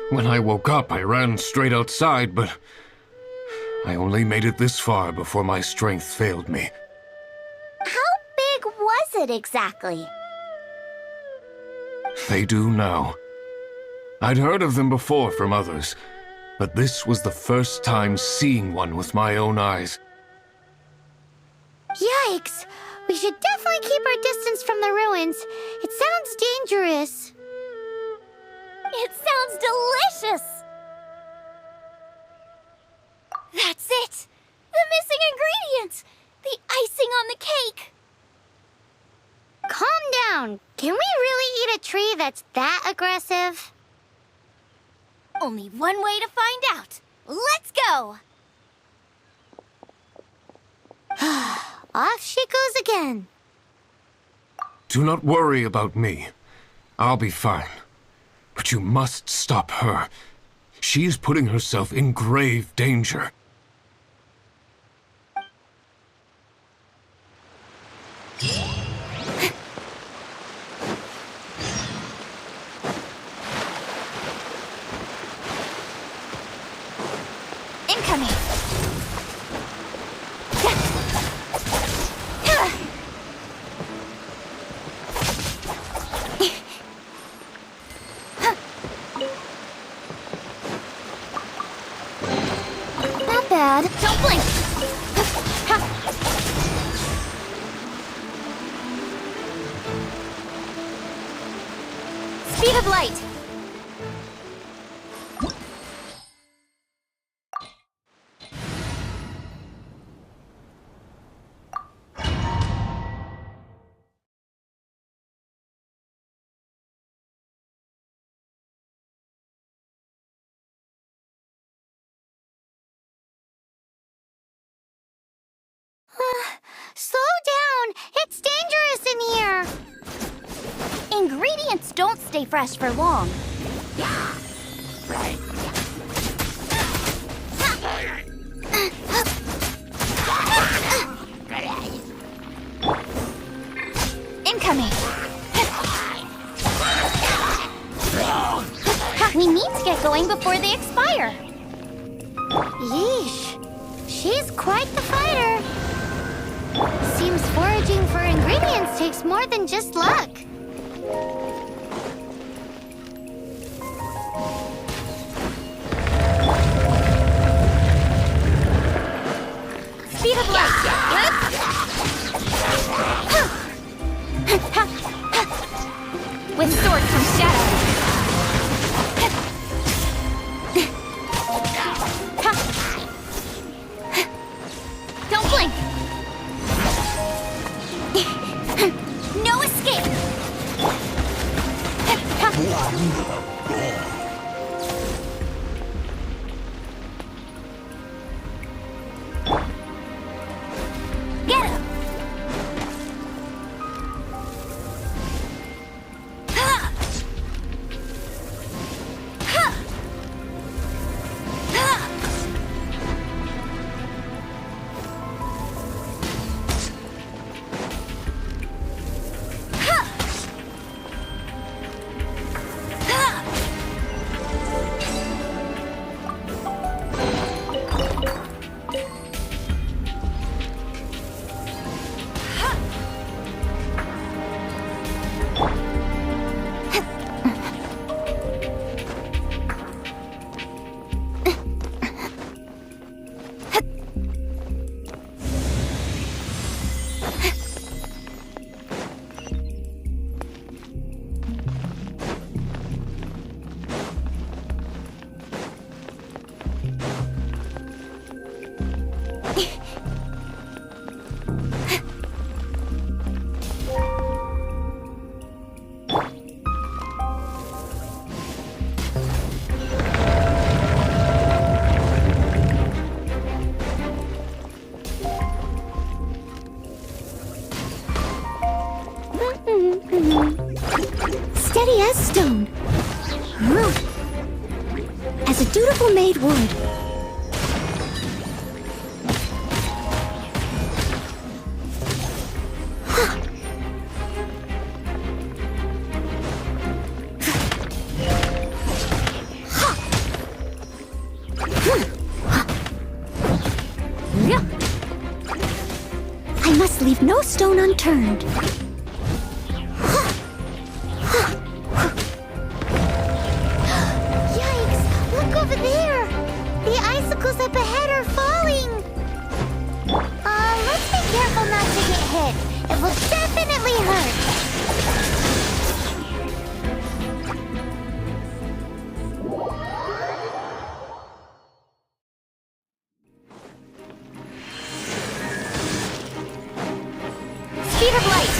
When I woke up, I ran straight outside, but I only made it this far before my strength failed me. How big was it exactly? They do now. I'd heard of them before from others, but this was the first time seeing one with my own eyes. Yikes! We should definitely keep our distance from the ruins. It sounds dangerous. It sounds delicious! That's it! The missing ingredients! The icing on the cake! Calm down. Can we really eat a tree that's that aggressive? Only one way to find out. Let's go! Off she goes again. Do not worry about me. I'll be fine. But you must stop her. She is putting herself in grave danger. Incoming! Not bad. Don't blink! Speed of light! Slow down! It's dangerous in here! Ingredients don't stay fresh for long. Incoming! We need to get going before they expire. Yeesh. She's quite the fighter. Seems foraging for ingredients takes more than just luck. Speed of light. With sword comes shadow. Don't blink. No escape! Get him! Steady as stone. As a dutiful maid would. I must leave no stone unturned. Yikes! Look over there! The icicles up ahead are falling! Let's be careful not to get hit. It will definitely hurt. Speed of light!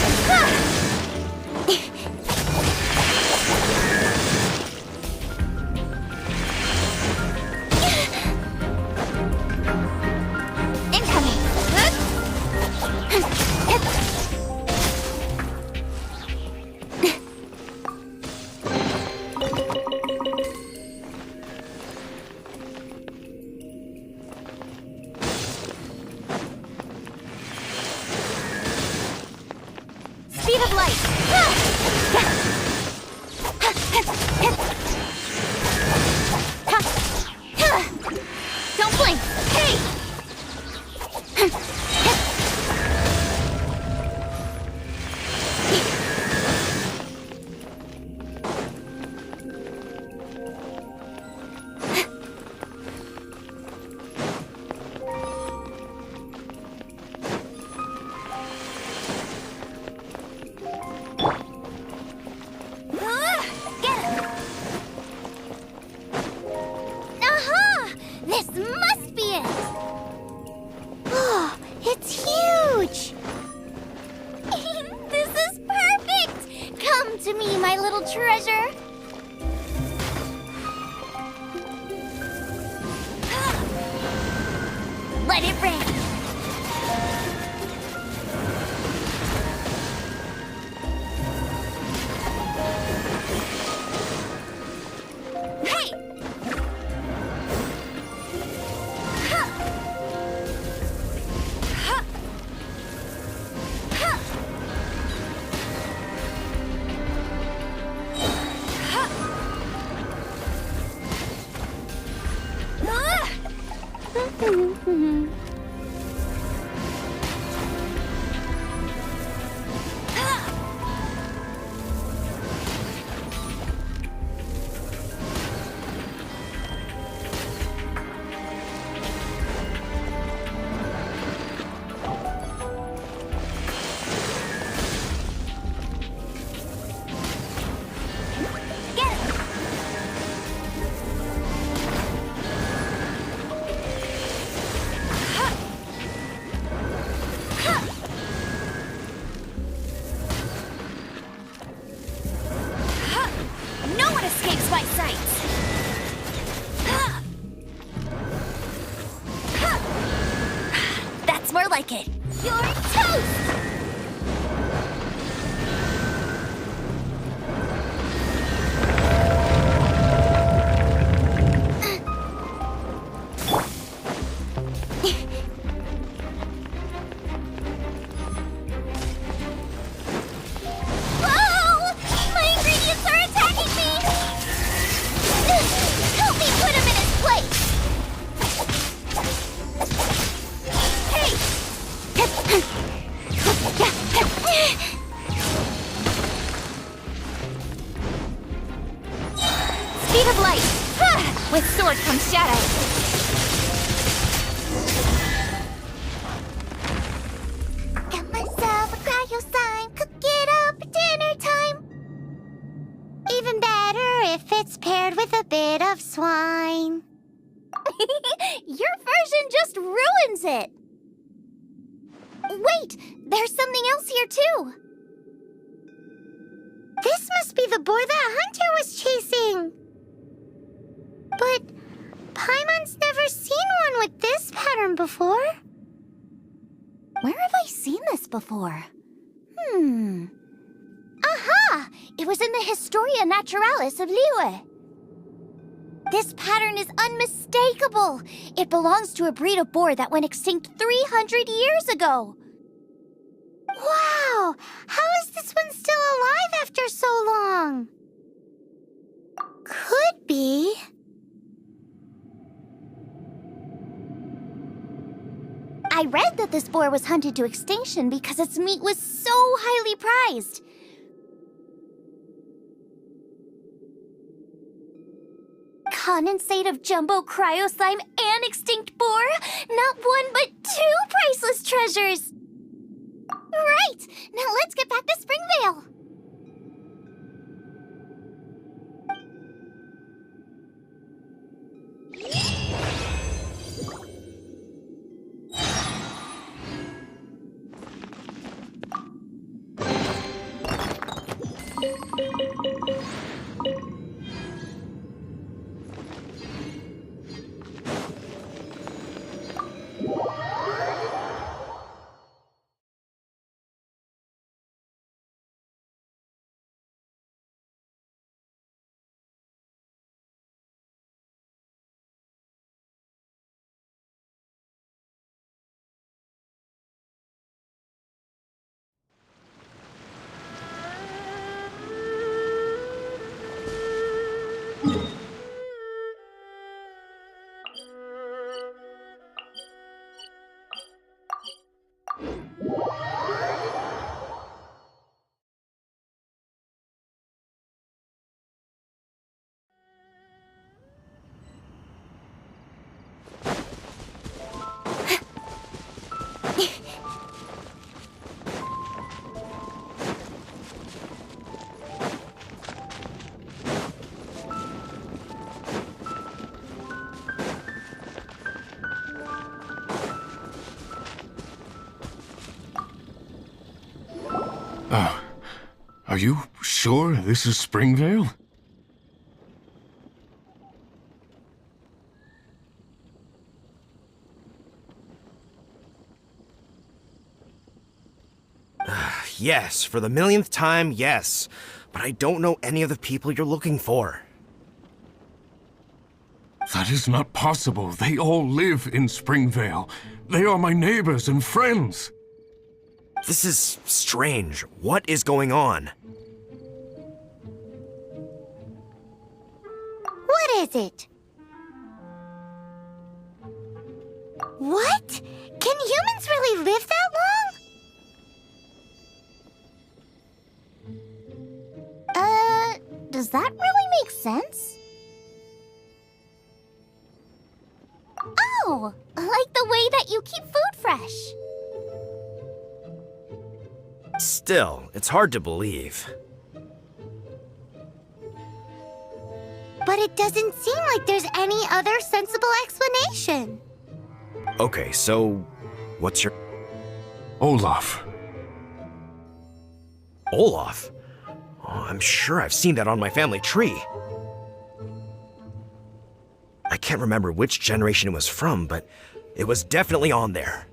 Incoming! Speed of light! Don't blink! Hey! Get him! Aha! This must be it! Oh, it's huge! This is perfect! Come to me, my little treasure! Let it rain! Hey! Ha! Ha! Ha! Ha! Get it! Ha! Ha! Ha! No one escapes my sight! Ha! Ha! That's more like it! You're toast! Whoa! My ingredients are attacking me! Help me put him in his place! Speed of light! With sword comes shadow! Got myself a cryo sign, cook it up at dinner time. Even better if it's paired with a bit of swine. Your version just ruins it. Wait, there's something else here too. This must be the boar that Hunter was chasing. But Paimon's never seen one with this pattern before. Where have I seen this before? It was in the Historia Naturalis of Liyue. This pattern is unmistakable. It belongs to a breed of boar that went extinct 300 years ago. Wow! How is this one still alive after so long? Could be. I read that this boar was hunted to extinction because its meat was so highly prized. Condensate of jumbo cryo slime and extinct boar? Not one but two priceless treasures! Right! Now let's get back to Springvale! Are you sure this is Springvale? Yes, for the millionth time, yes. But I don't know any of the people you're looking for. That is not possible. They all live in Springvale. They are my neighbors and friends. This is strange. What is going on? What is it? What? Can humans really live that long? Does that really make sense? Oh, like the way that you keep food fresh. Still, it's hard to believe. But it doesn't seem like there's any other sensible explanation. Okay, so what's your... Olaf. Olaf? Oh, I'm sure I've seen that on my family tree. I can't remember which generation it was from, but it was definitely on there.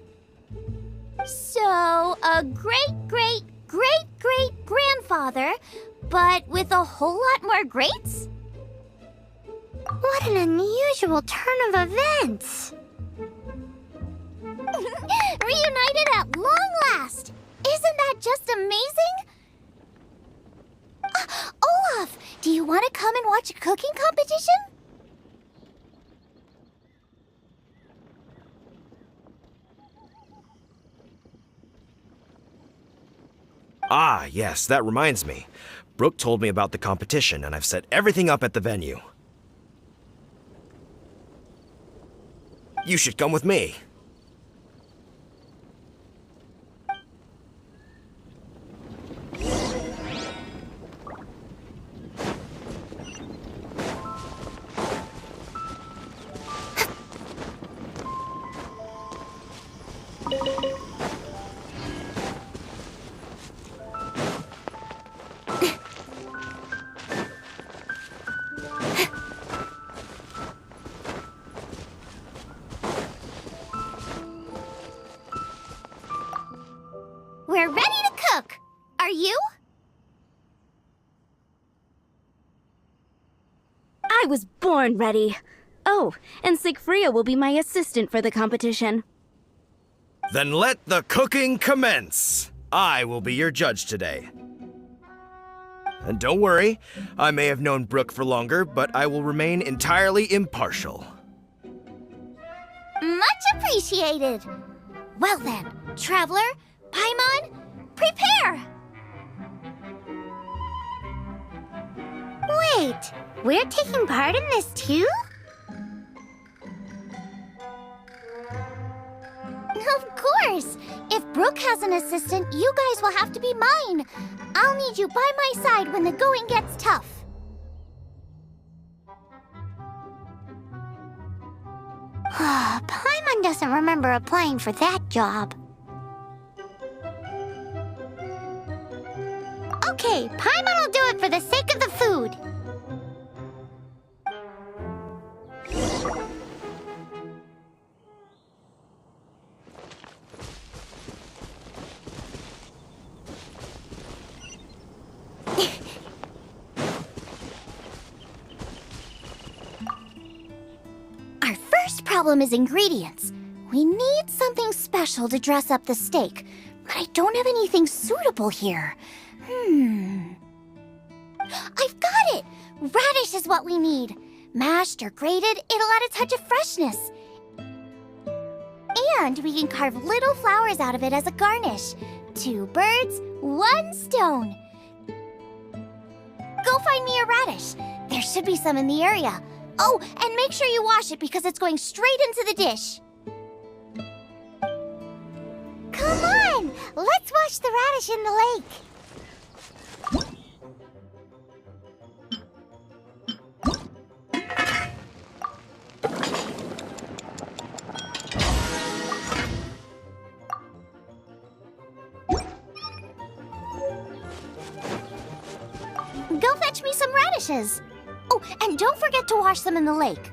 So, a great-great-great-great-grandfather, but with a whole lot more greats? What an unusual turn of events! Reunited at long last! Isn't that just amazing? Olaf, do you want to come and watch a cooking competition? Ah, yes, that reminds me. Brooke told me about the competition, and I've set everything up at the venue. You should come with me. I was born ready. Oh, and Sigfria will be my assistant for the competition. Then let the cooking commence. I will be your judge today. And don't worry, I may have known Brooke for longer, but I will remain entirely impartial. Much appreciated. Well then, Traveler, Paimon, prepare! Wait, we're taking part in this too? Of course! If Brooke has an assistant, you guys will have to be mine. I'll need you by my side when the going gets tough. Paimon doesn't remember applying for that job. Okay, Paimon will do it for the sake of the food. Our first problem is ingredients. We need something special to dress up the steak, but I don't have anything suitable here. I've got it! Radish is what we need. Mashed or grated, it'll add a touch of freshness. And we can carve little flowers out of it as a garnish. 2 birds, 1 stone. Go find me a radish. There should be some in the area. Oh, and make sure you wash it because it's going straight into the dish. Come on! Let's wash the radish in the lake. Go fetch me some radishes. Oh, and don't forget to wash them in the lake.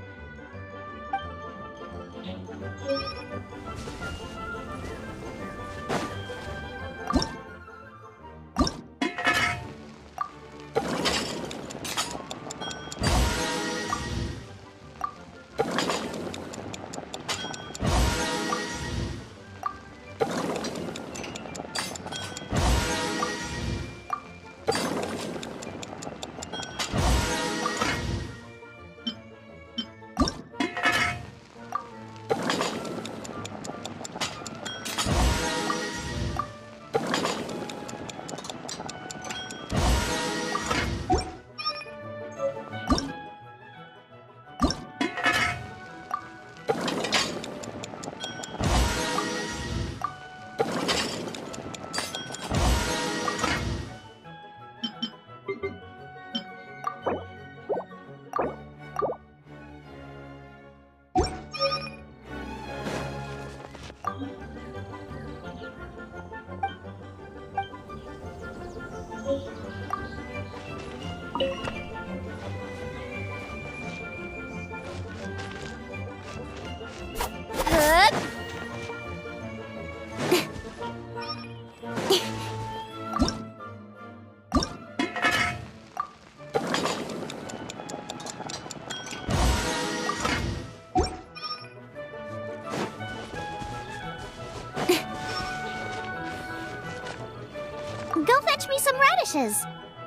Go fetch me some radishes.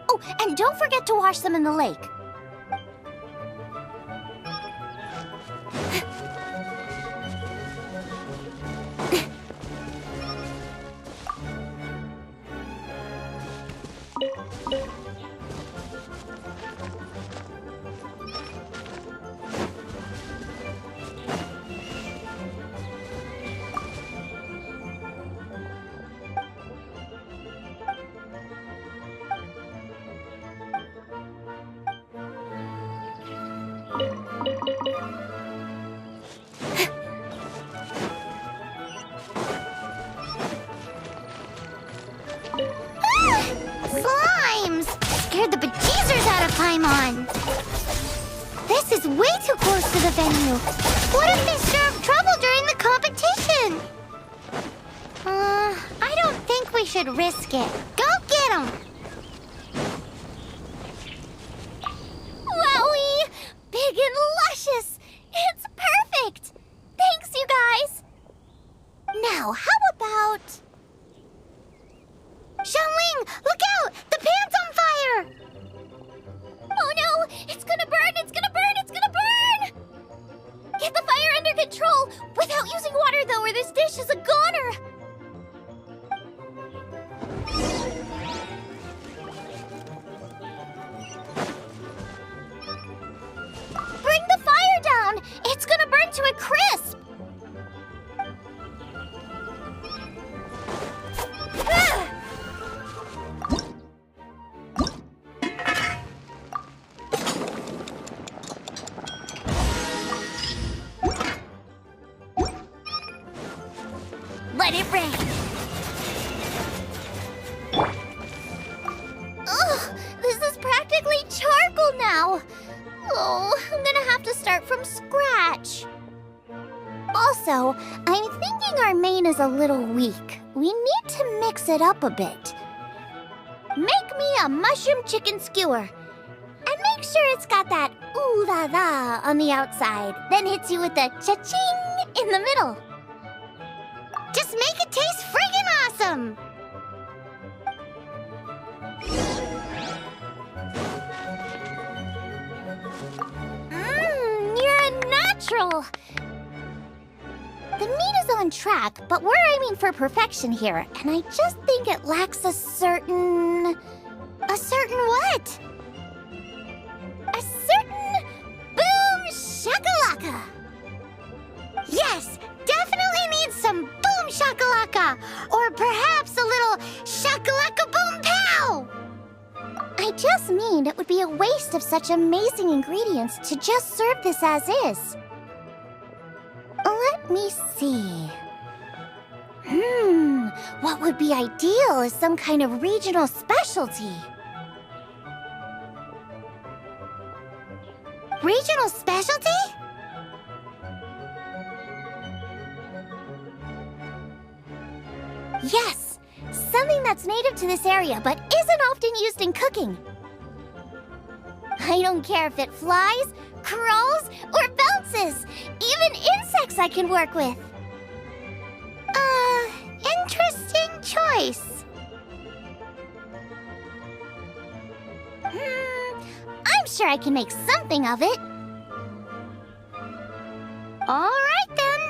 Oh, and don't forget to wash them in the lake. Slimes! Scared the bejesus out of Paimon. This is way too close to the venue. What if they stir up trouble during the competition? I don't think we should risk it. Go get them! Wowie! Ugh, this is practically charcoal now. Oh, I'm gonna have to start from scratch. Also, I'm thinking our main is a little weak. We need to mix it up a bit. Make me a mushroom chicken skewer. And make sure it's got that ooh la la on the outside, then hits you with the cha-ching in the middle. Just make it taste friggin' awesome! You're a natural! The meat is on track, but we're aiming for perfection here, and I just think it lacks a certain... A certain what? A certain... boom shakalaka! Yes, definitely needs some boom shakalaka! Or perhaps a little shakalaka boom pow! I just mean it would be a waste of such amazing ingredients to just serve this as is. Let me see. What would be ideal is some kind of regional specialty. Regional specialty? Yes, something that's native to this area but isn't often used in cooking. I don't care if it flies, crawls, or bounces. Even insects I can work with. Interesting choice. I'm sure I can make something of it. All right, then.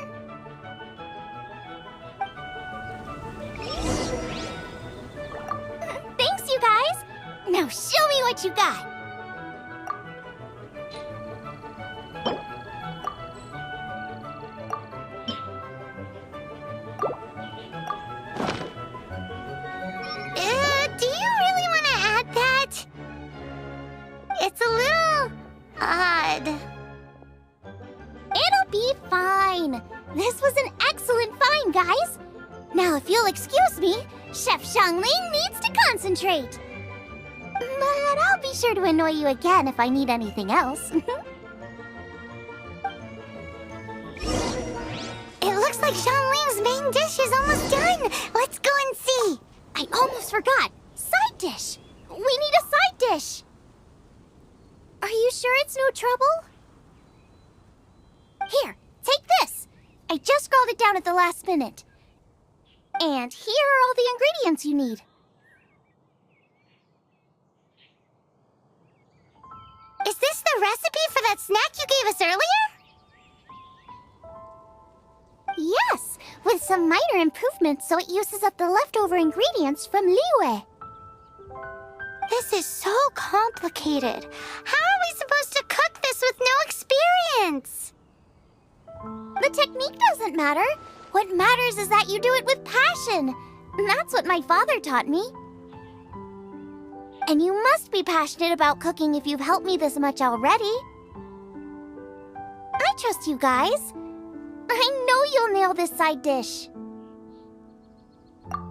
Thanks, you guys. Now show me what you got. Do you really want to add that? It's a little odd. It'll be fine. This was an excellent find, guys. Now, if you'll excuse me, Chef Xiangling needs to concentrate. But I'll be sure to annoy you again if I need anything else. It looks like Xiangling's main dish is almost done. Let's go and see. I almost forgot. Side dish. We need a side dish. Are you sure it's no trouble? Here, take this. I just scrawled it down at the last minute. And here are all the ingredients you need. Is this the recipe for that snack you gave us earlier? Yes, with some minor improvements so it uses up the leftover ingredients from Liyue. This is so complicated. How are we supposed to cook this with no experience? The technique doesn't matter. What matters is that you do it with passion. That's what my father taught me. And you must be passionate about cooking if you've helped me this much already. I trust you guys. I know you'll nail this side dish.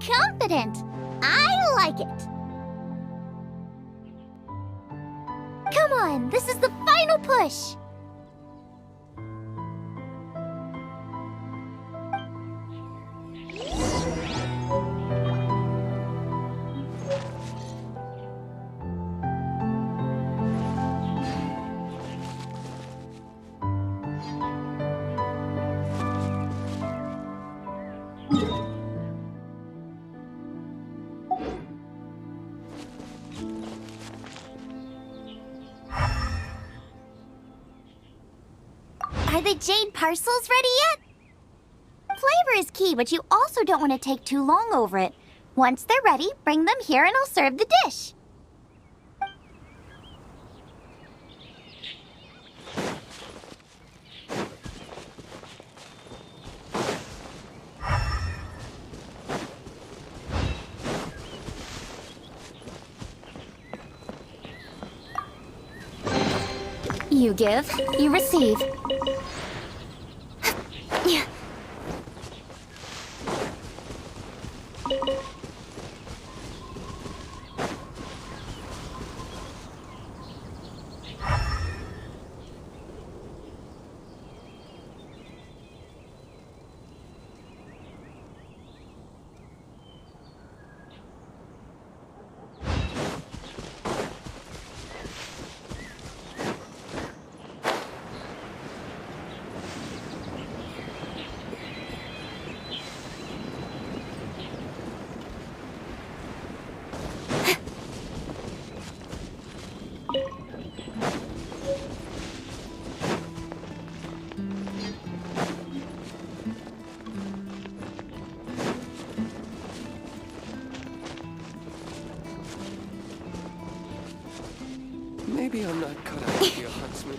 Confident. I like it. Come on, this is the final push. Are the jade parcels ready yet? Flavor is key, but you also don't want to take too long over it. Once they're ready, bring them here and I'll serve the dish. You give, you receive. Maybe I'm not cut out to be a huntsman.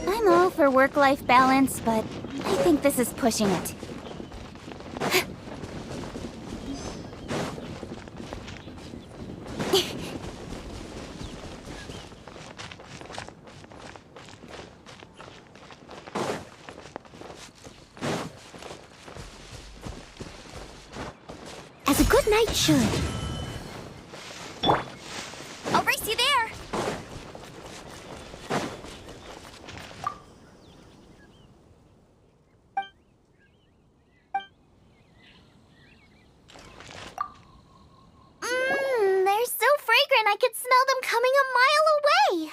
I'm all for work-life balance, but I think this is pushing it. As a good knight should. I'll race you there! They're so fragrant I could smell them coming a mile away!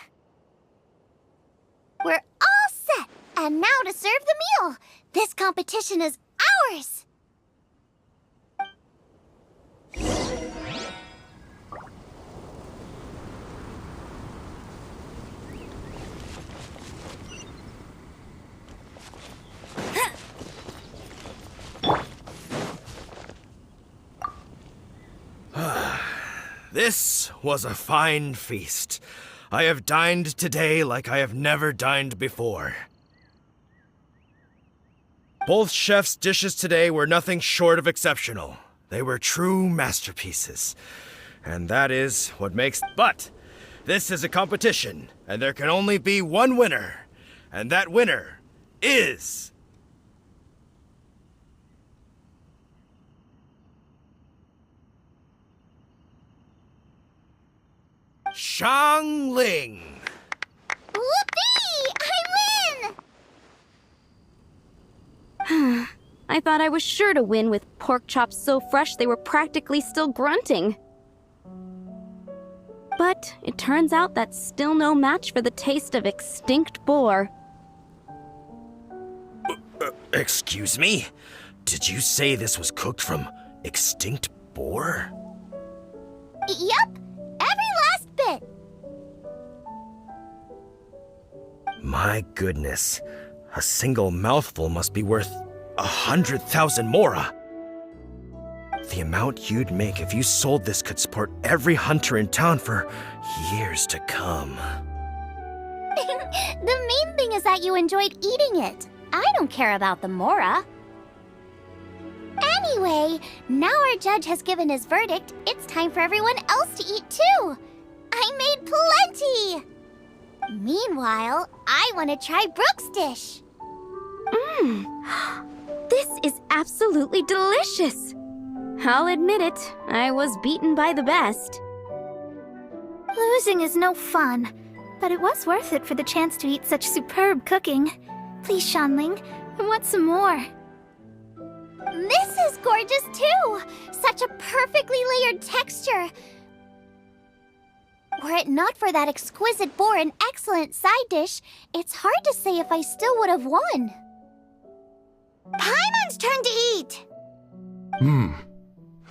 We're all set! And now to serve the meal! This competition is ours! This was a fine feast. I have dined today like I have never dined before. Both chefs' dishes today were nothing short of exceptional. They were true masterpieces. And that is what makes... But this is a competition, and there can only be one winner. And that winner is... Xiangling! Whoopee! I win! I thought I was sure to win with pork chops so fresh they were practically still grunting. But it turns out that's still no match for the taste of extinct boar. Excuse me? Did you say this was cooked from extinct boar? Yep, every last bit. My goodness. A single mouthful must be worth 100,000 mora. The amount you'd make if you sold this could support every hunter in town for years to come. The main thing is that you enjoyed eating it. I don't care about the mora. Anyway, now our judge has given his verdict, it's time for everyone else to eat too. I made plenty! Meanwhile, I want to try Brooke's dish. This is absolutely delicious. I'll admit it, I was beaten by the best. Losing is no fun, but it was worth it for the chance to eat such superb cooking. Please, Shanling, I want some more. This is gorgeous too! Such a perfectly layered texture. Were it not for that exquisite boar and excellent side dish, it's hard to say if I still would have won. Paimon's turn to eat!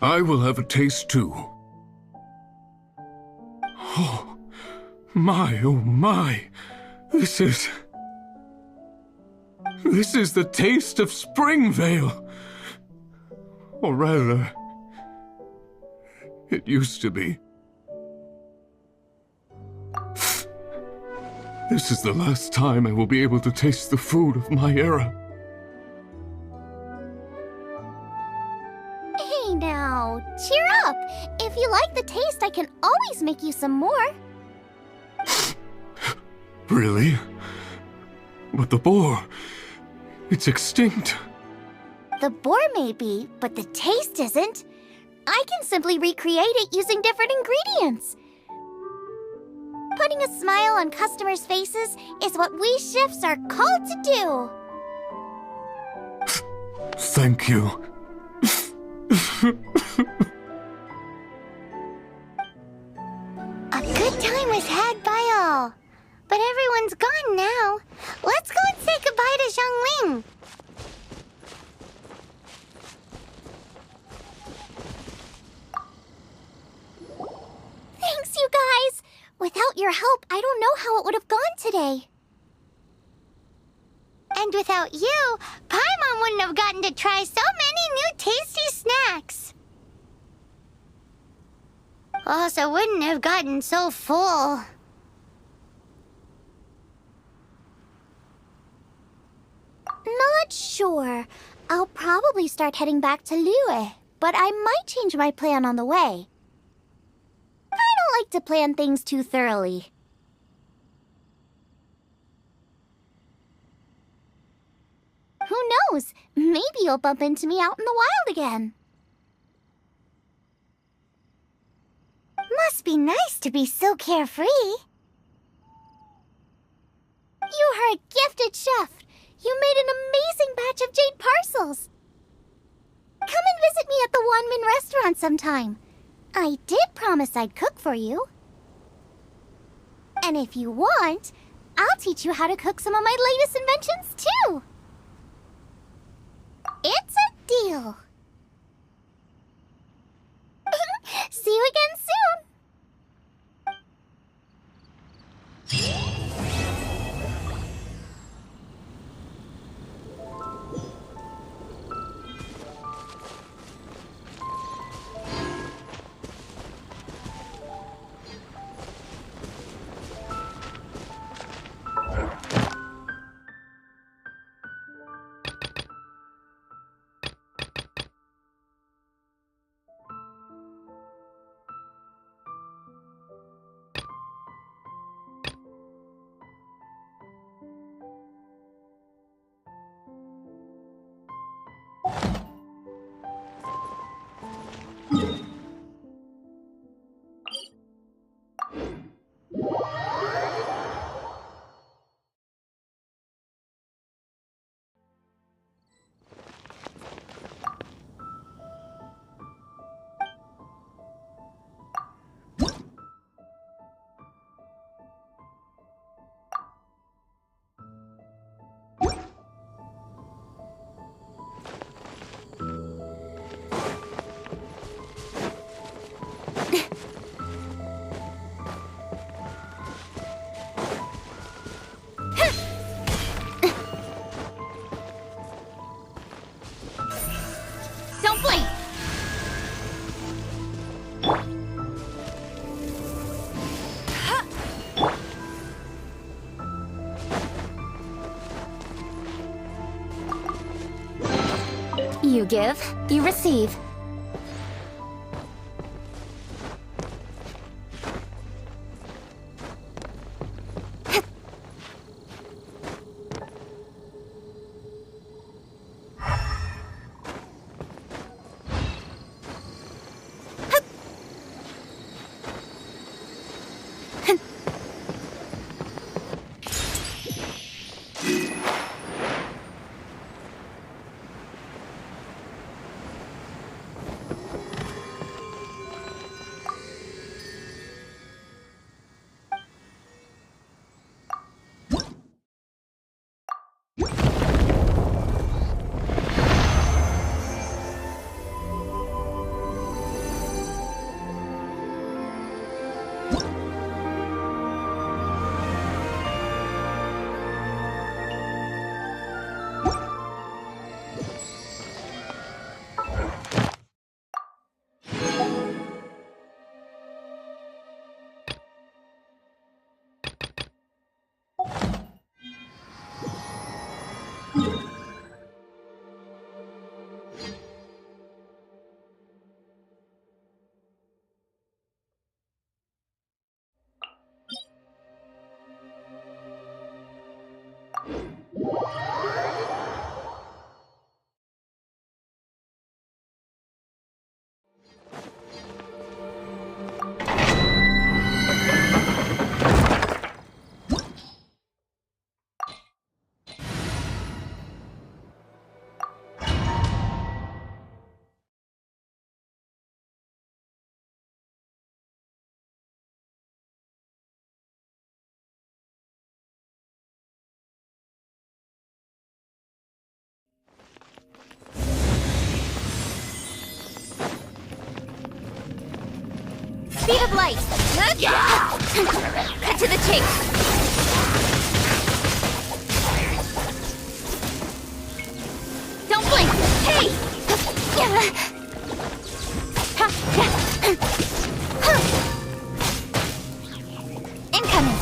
I will have a taste too. Oh my. This is the taste of Springvale. Or rather, it used to be. This is the last time I will be able to taste the food of my era. Hey now, cheer up! If you like the taste, I can always make you some more. Really? But the boar, it's extinct. The boar may be, but the taste isn't. I can simply recreate it using different ingredients. Putting a smile on customers' faces is what we chefs are called to do. Thank you. A good time was had by all. But everyone's gone now. Let's go and say goodbye to Xiangling. Thanks, you guys. Without your help, I don't know how it would have gone today. And without you, Paimon wouldn't have gotten to try so many new tasty snacks. Also wouldn't have gotten so full. Not sure. I'll probably start heading back to Liyue, but I might change my plan on the way. I don't like to plan things too thoroughly. Who knows? Maybe you'll bump into me out in the wild again. Must be nice to be so carefree. You are a gifted chef. You made an amazing batch of jade parcels. Come and visit me at the Wanmin restaurant sometime. I did promise I'd cook for you. And if you want, I'll teach you how to cook some of my latest inventions too. It's a deal. See you again soon. Don't blink! You give, you receive. Speed of light! Cut to the chase! Don't blink! Hey! Incoming!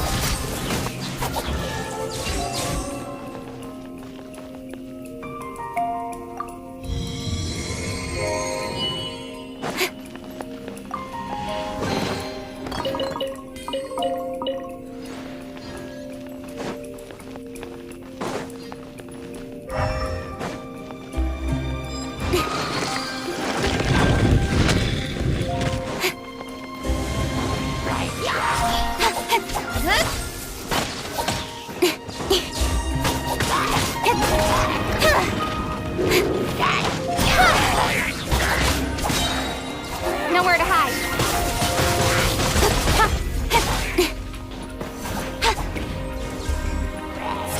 Nowhere to hide.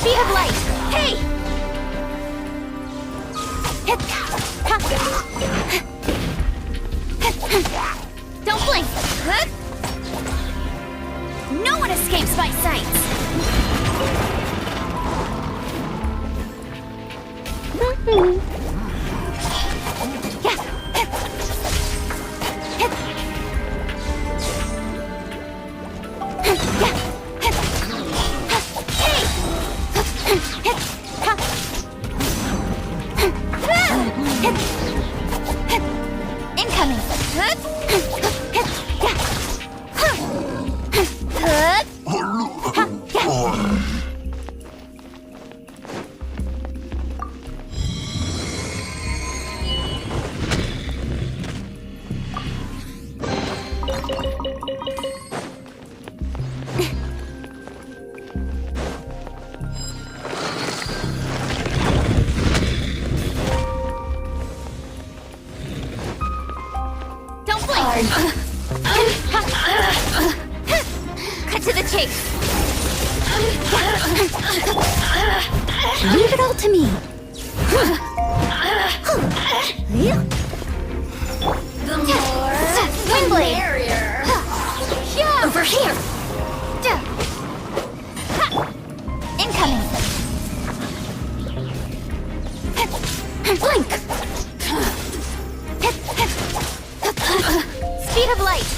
Speed of light. Hey! Don't blink. No one escapes my sights. Incoming! Don't blink! Cut to the chase! Leave it all to me! The more Windblade! Barrier. Over here! Incoming! Blink! Speed of light!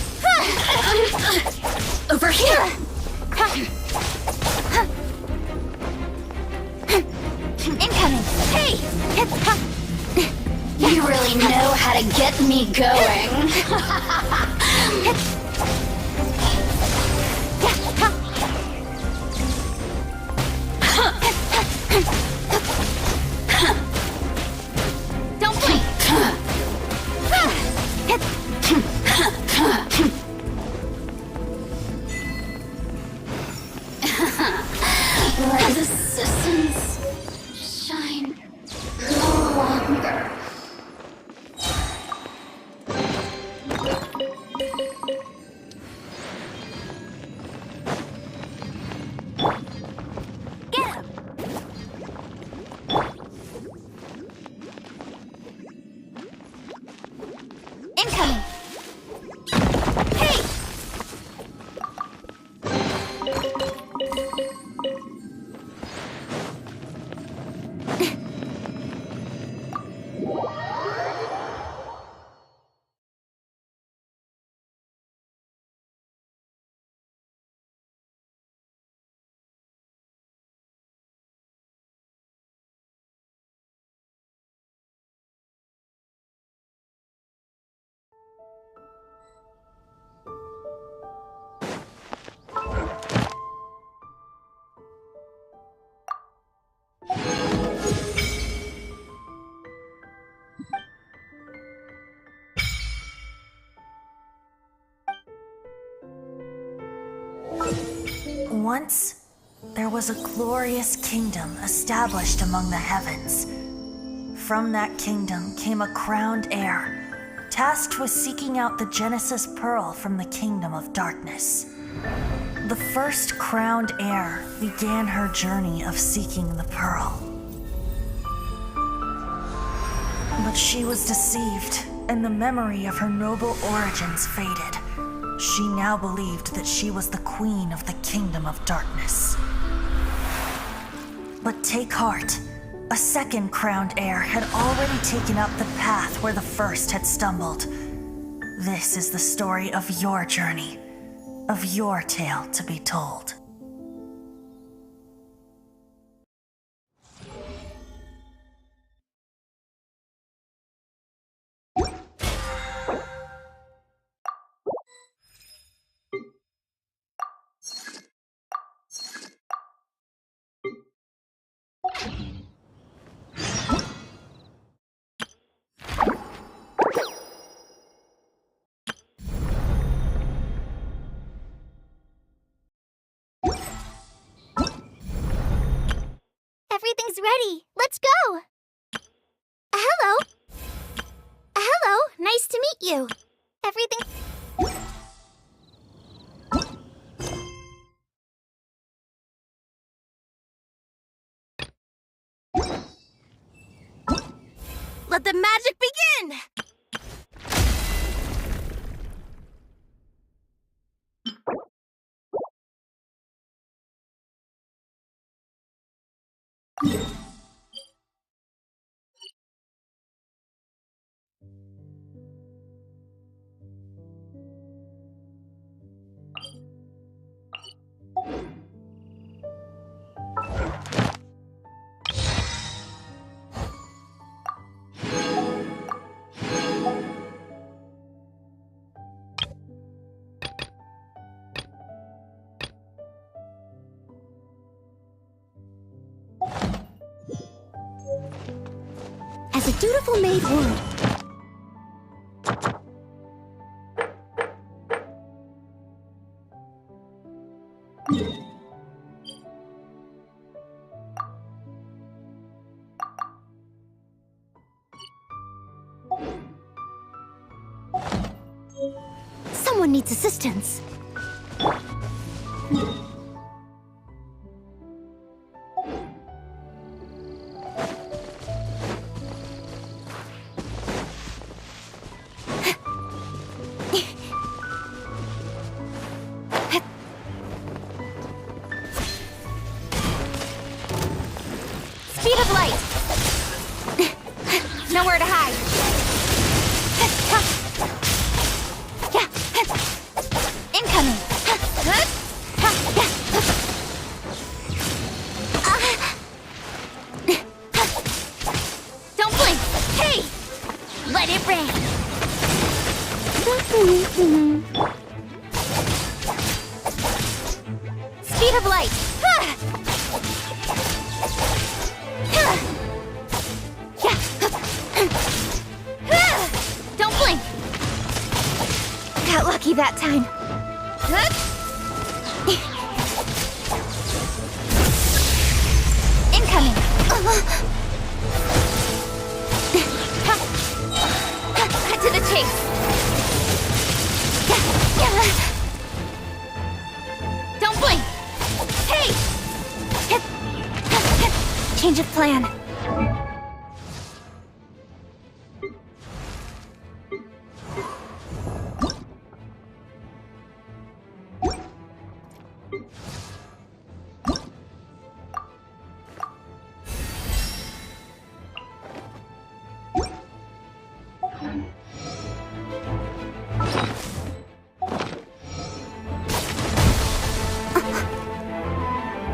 Over here! Incoming! Hey! You really know how to get me going. Don't blink! Let the systems shine no longer. Once, there was a glorious kingdom established among the heavens. From that kingdom came a crowned heir, tasked with seeking out the Genesis Pearl from the kingdom of darkness. The first crowned heir began her journey of seeking the pearl. But she was deceived, and the memory of her noble origins faded. She now believed that she was the queen of the kingdom of darkness. But take heart. A second crowned heir had already taken up the path where the first had stumbled. This is the story of your journey, of your tale to be told. Everything's ready. Let's go! Hello! Hello! Nice to meet you. Everything... Let the magic begin! As a dutiful maid would. Someone needs assistance. Speed of light! Nowhere to hide. Incoming! Don't blink! Hey! Let it rain! Speed of light! Don't blink! Got lucky that time. Incoming! Cut to the chase! Don't blink! Hey! Change of plan.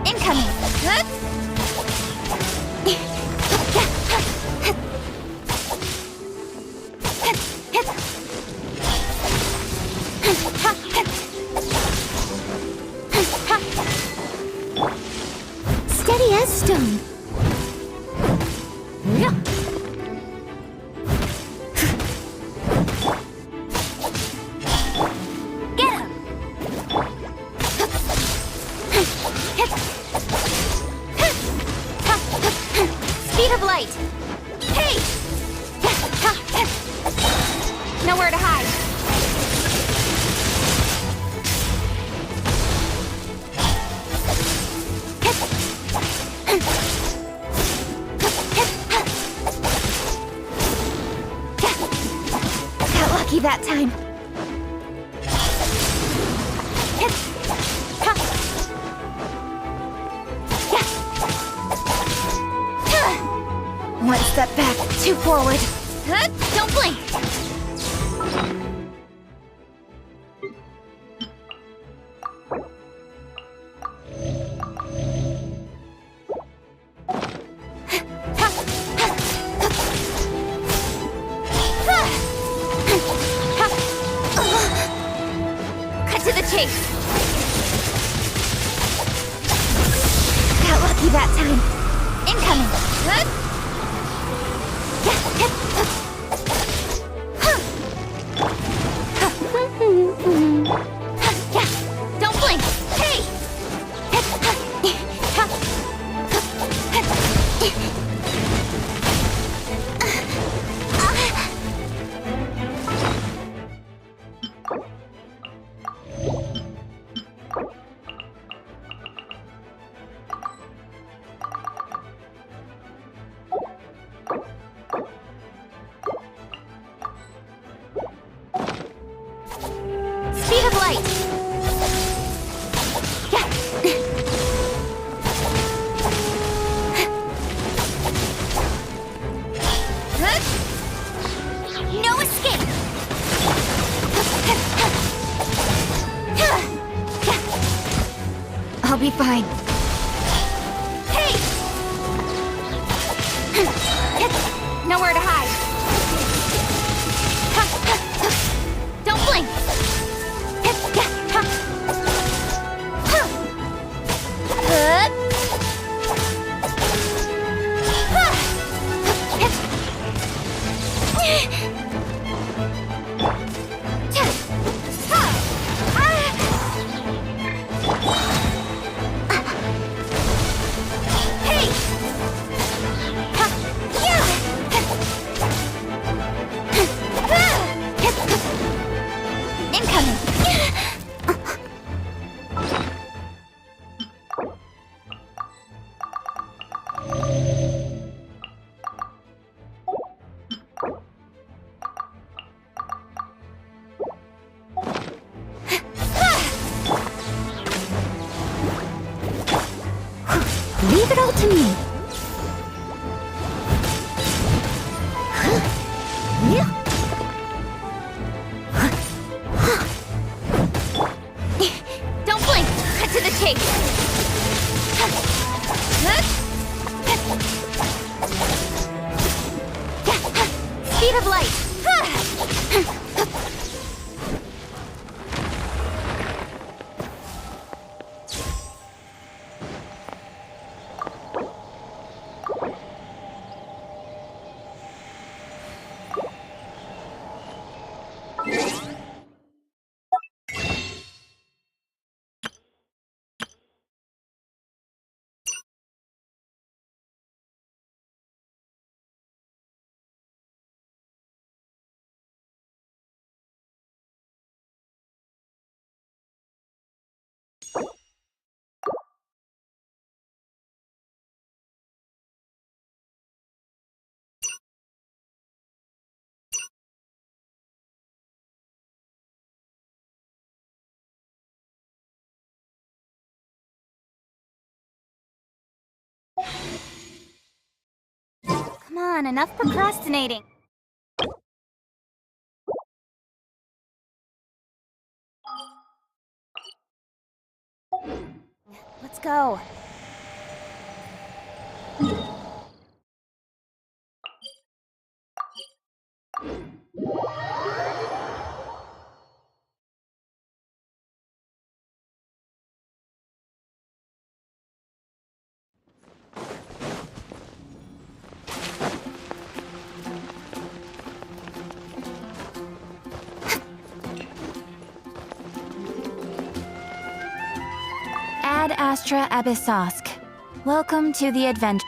Incoming! Steady as stone. Get him! of light! Hey! Nowhere to hide. Got lucky that time. One step back, two forward. Don't blink! Cut to the chase! Got lucky that time. Incoming! Don't blink! Hey! Speed of light! No escape! I'll be fine. Hey! Nowhere to hide. Don't blink! Leave it all to me. Don't blink. Cut to the chase. Speed of light. Come on, enough procrastinating. Let's go. Ad Astra Abyssosk. Welcome to the adventure.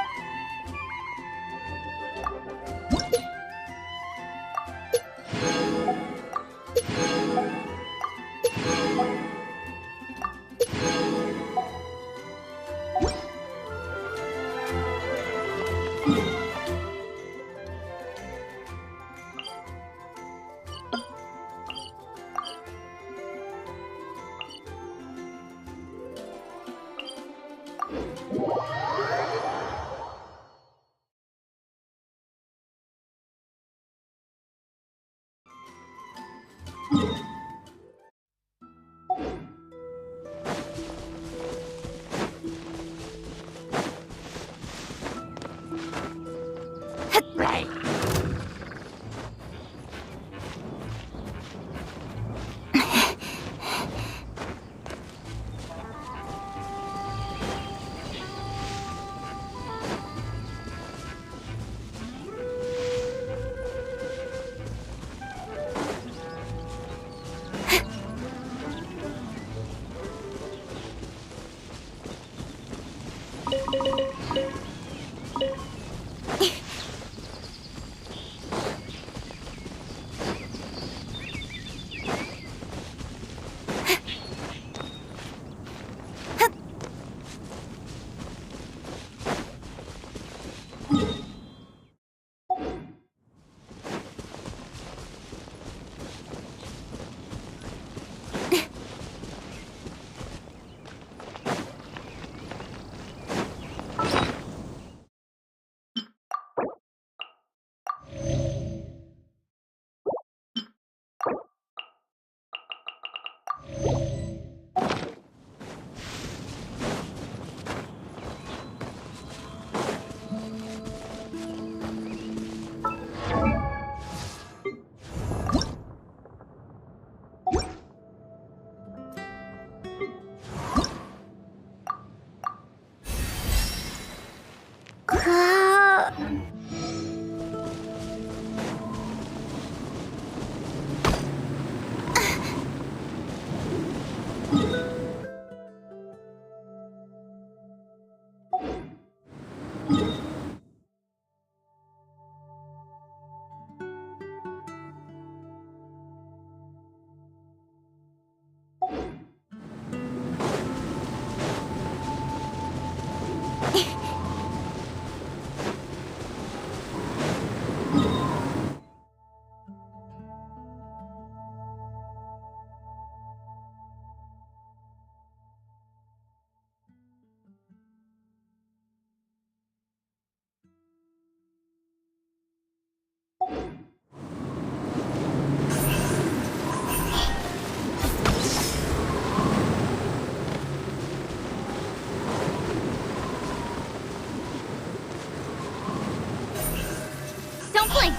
Right. Don't blink!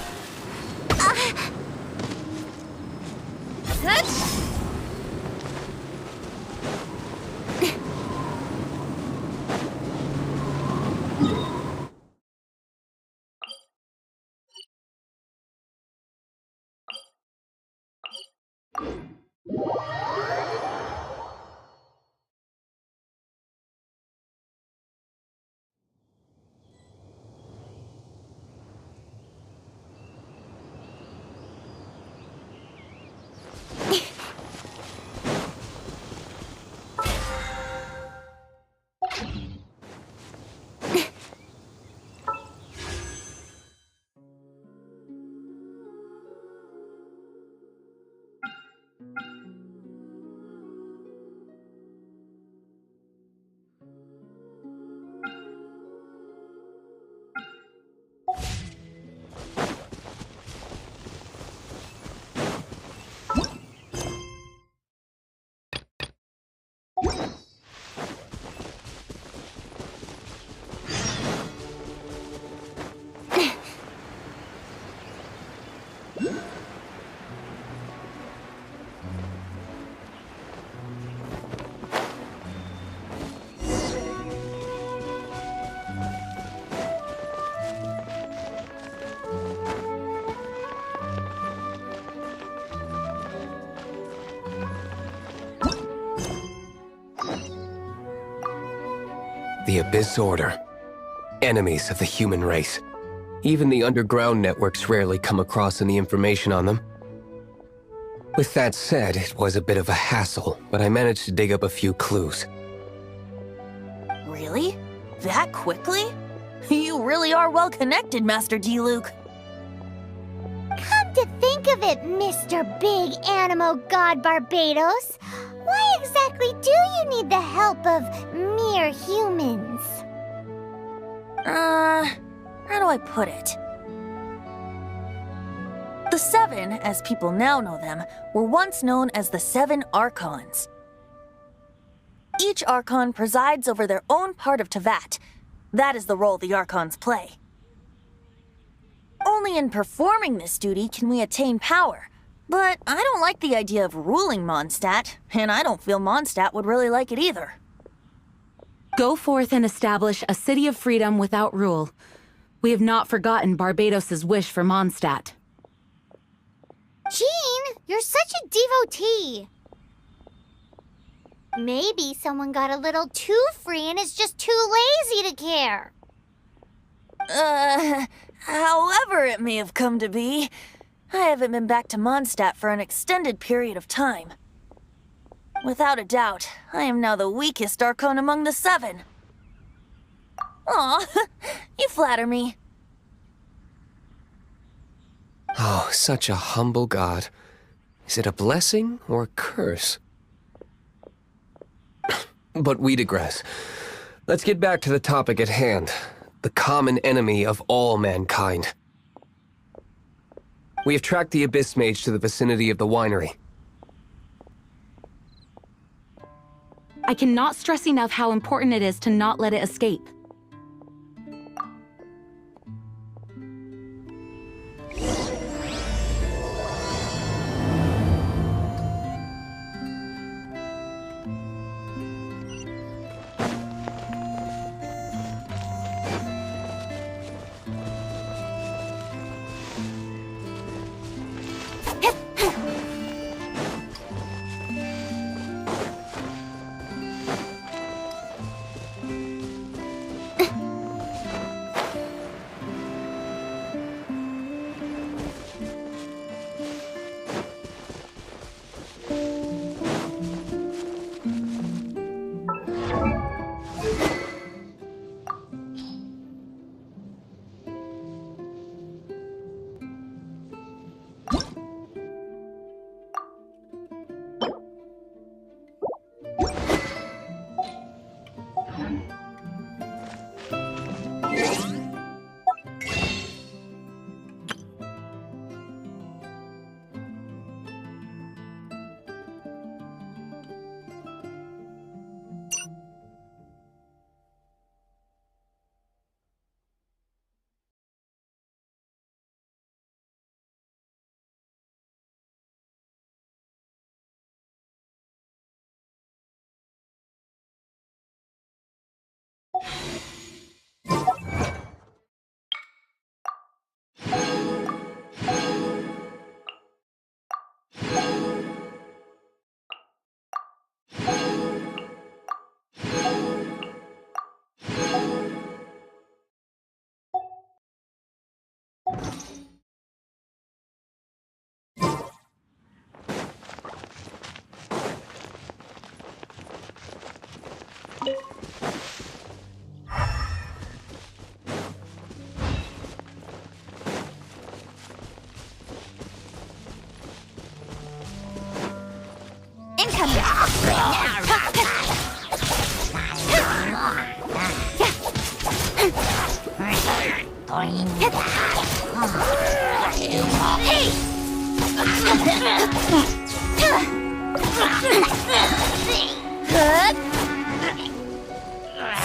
The Abyss Order. Enemies of the human race. Even the underground networks rarely come across any information on them. With that said, it was a bit of a hassle, but I managed to dig up a few clues. Really? That quickly? You really are well connected, Master D-Luke. Come to think of it, Mr. Big Animo God Barbados, why exactly do you need the help of mere humans? How do I put it? The Seven, as people now know them, were once known as the Seven Archons. Each Archon presides over their own part of Teyvat. That is the role the Archons play. only in performing this duty can we attain power. But I don't like the idea of ruling Mondstadt, and I don't feel Mondstadt would really like it either. Go forth and establish a city of freedom without rule. We have not forgotten Barbados's wish for Mondstadt. Jean, you're such a devotee. Maybe someone got a little too free and is just too lazy to care. However it may have come to be, I haven't been back to Mondstadt for an extended period of time. Without a doubt, I am now the weakest Archon among the 7. Aw, you flatter me. Oh, such a humble god. Is it a blessing or a curse? But we digress. Let's get back to the topic at hand. The common enemy of all mankind. We have tracked the Abyss Mage to the vicinity of the winery. I cannot stress enough how important it is to not let it escape.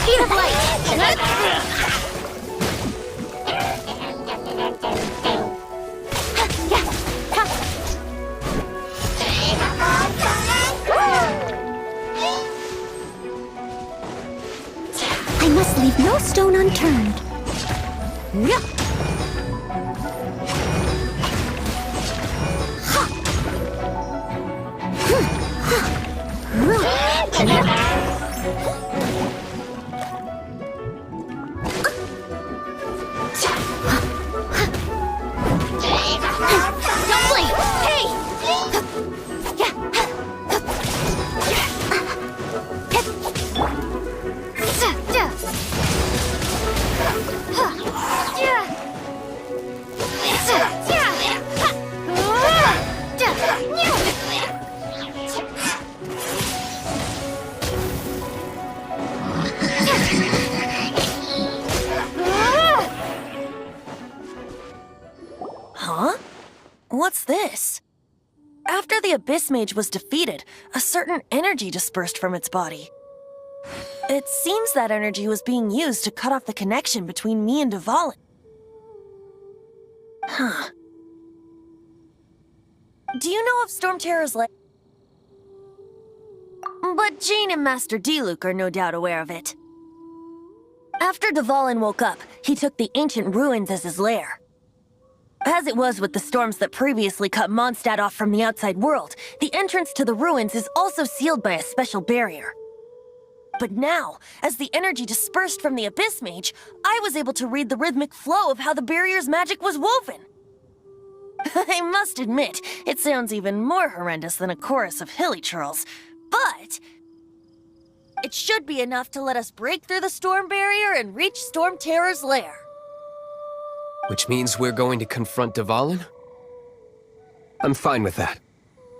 Speed of light! I must leave no stone unturned. Don't blink! Hey! Huh? What's this? After the Abyss Mage was defeated, a certain energy dispersed from its body. It seems that energy was being used to cut off the connection between me and Dvalin. Do you know of Storm Terror's lair? But Jane and Master Diluc are no doubt aware of it. After Dvalin woke up, he took the ancient ruins as his lair. As it was with the storms that previously cut Mondstadt off from the outside world, the entrance to the ruins is also sealed by a special barrier. But now, as the energy dispersed from the Abyss Mage, I was able to read the rhythmic flow of how the barrier's magic was woven. I must admit, it sounds even more horrendous than a chorus of hilly churls, but it should be enough to let us break through the storm barrier and reach Storm Terror's lair. Which means we're going to confront Dvalin? I'm fine with that.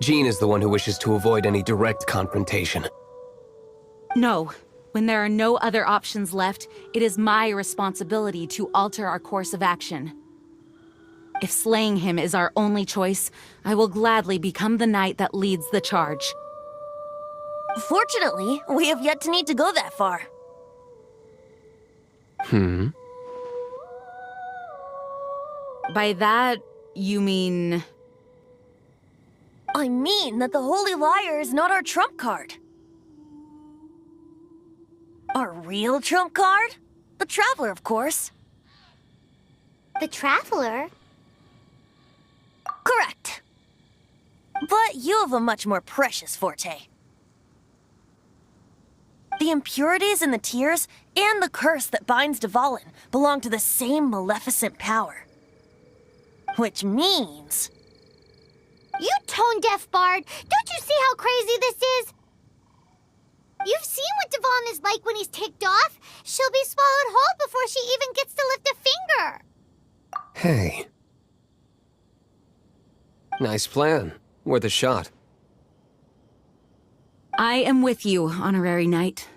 Jean is the one who wishes to avoid any direct confrontation. No. When there are no other options left, it is my responsibility to alter our course of action. If slaying him is our only choice, I will gladly become the knight that leads the charge. Fortunately, we have yet to need to go that far. By that, you mean... I mean that the Holy Liar is not our trump card. Our real trump card? The Traveler, of course. The Traveler? Correct. But you have a much more precious forte. The impurities in the tears and the curse that binds Dvalin belong to the same maleficent power. Which means... You tone-deaf bard! Don't you see how crazy this is? You've seen what Dvalin is like when he's ticked off. She'll be swallowed whole before she even gets to lift a finger. Hey. Nice plan. Worth a shot. I am with you, Honorary Knight.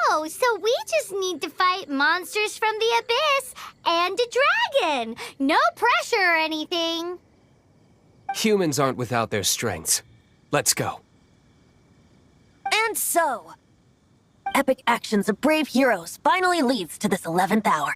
Oh, so we just need to fight monsters from the Abyss and a dragon. No pressure or anything. Humans aren't without their strengths. Let's go. And so, epic actions of brave heroes finally leads to this 11th hour.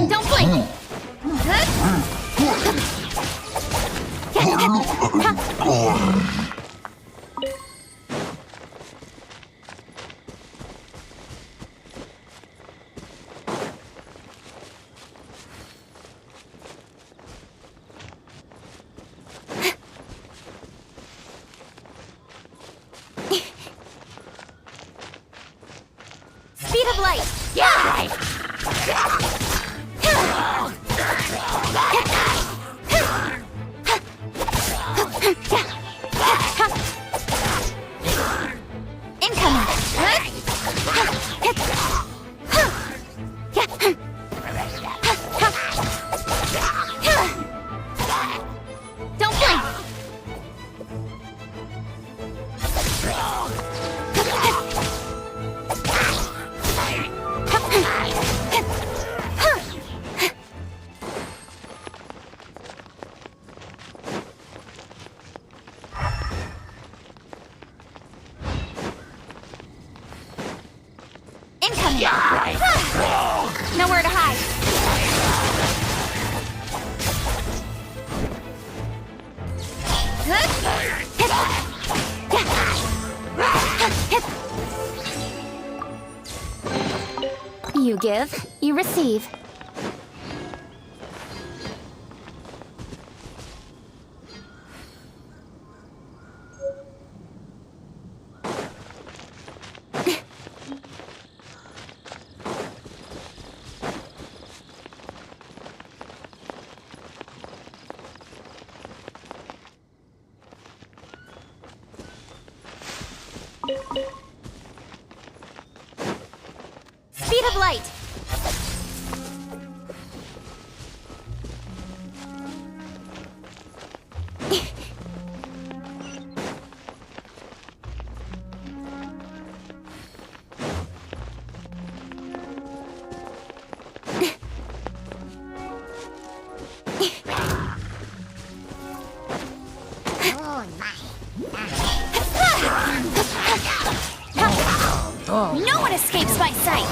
Don't blink! Speed of light! Don't blink! Incoming! Nowhere to hide. You give, you receive. light! No one escapes my sight!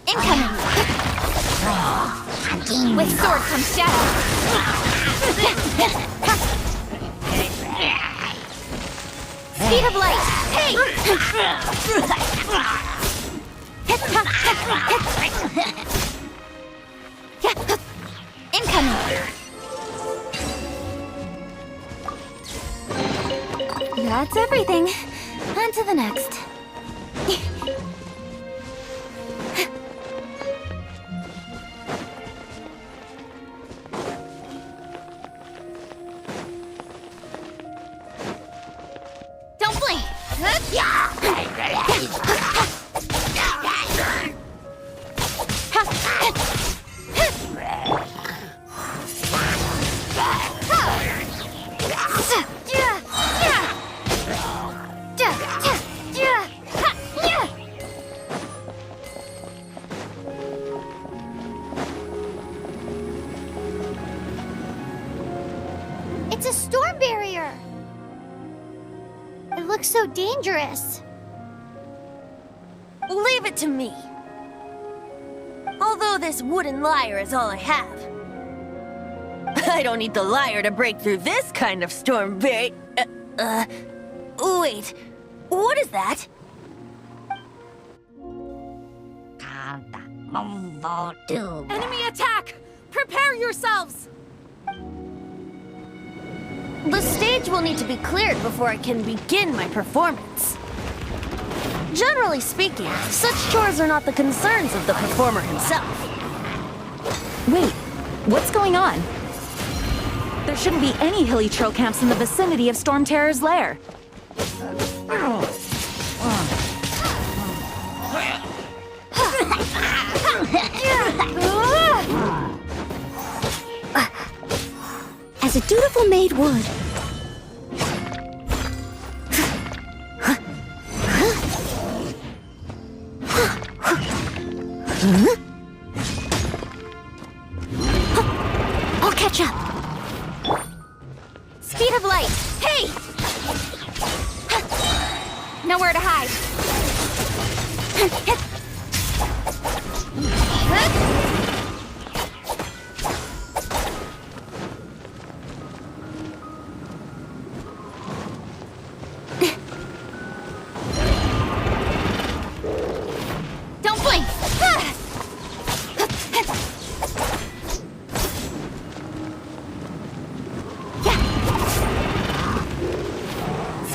Incoming! With sword comes shadow! Speed of light! Hey! Incoming! That's everything. On to the next. Don't blink! It's a storm barrier! It looks so dangerous. Leave it to me. Although this wooden lyre is all I have. I don't need the lyre to break through this kind of storm wait, what is that? Enemy attack! Prepare yourselves! The stage will need to be cleared before I can begin my performance. Generally speaking, such chores are not the concerns of the performer himself. Wait, what's going on? There shouldn't be any hilly trail camps in the vicinity of Storm Terror's lair. As a dutiful maid would. I'll catch up. Speed of light! Hey! Nowhere to hide. Don't blink!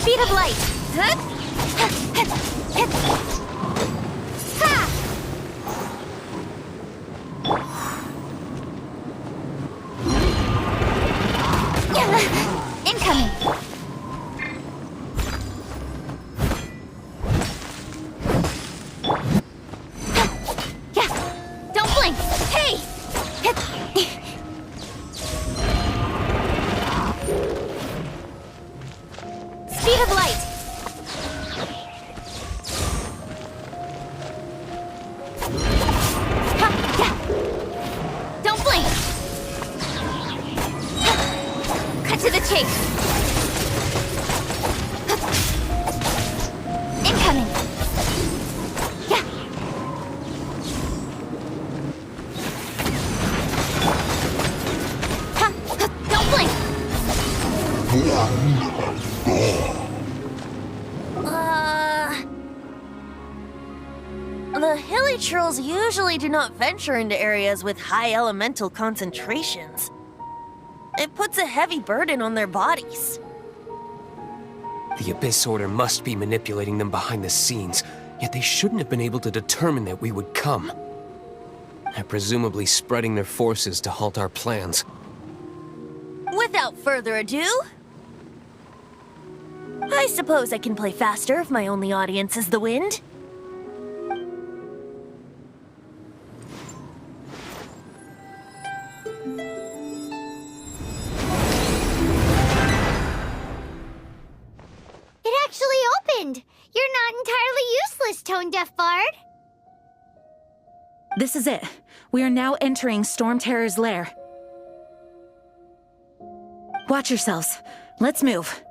Speed of light! Incoming! Don't blink! Hey! Speed of light! Don't blink! Cut to the chase! Incoming! Don't blink! The hilly trolls usually do not venture into areas with high elemental concentrations. It puts a heavy burden on their bodies. The Abyss Order must be manipulating them behind the scenes, yet they shouldn't have been able to determine that we would come. They're presumably spreading their forces to halt our plans. Without further ado, I suppose I can play faster if my only audience is the wind. actually opened! You're not entirely useless, tone-deaf bard! This is it. We are now entering Storm Terror's lair. Watch yourselves. Let's move.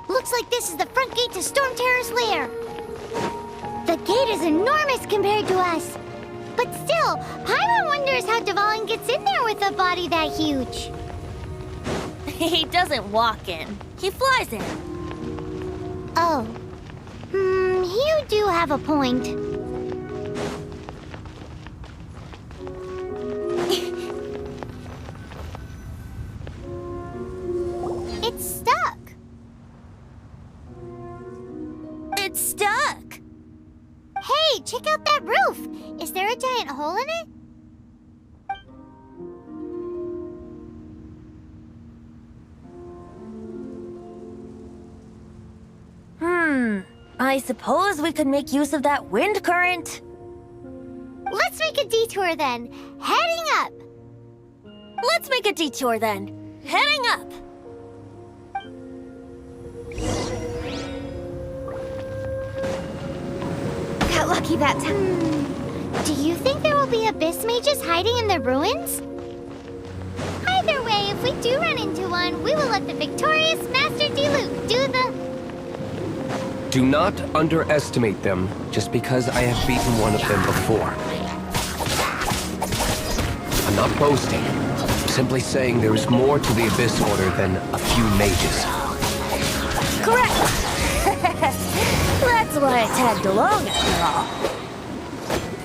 Looks like this is the front gate to Storm Terror's lair. The gate is enormous compared to us. But still, Paimon wonders how Dvalin gets in there with a body that huge. He doesn't walk in. He flies in. Oh. You do have a point. It's stuck. It's stuck. Hey, check out that roof. Is there a giant hole in it? I suppose we could make use of that wind current. Let's make a detour then. Heading up. Let's make a detour then. Heading up. Got lucky that time. Do you think there will be abyss mages hiding in the ruins? Either way, if we do run into one, we will let the victorious Master Diluc do the... Do not underestimate them just because I have beaten one of them before. I'm not boasting. I'm simply saying there is more to the Abyss Order than a few mages. Correct. That's why I tagged along after all.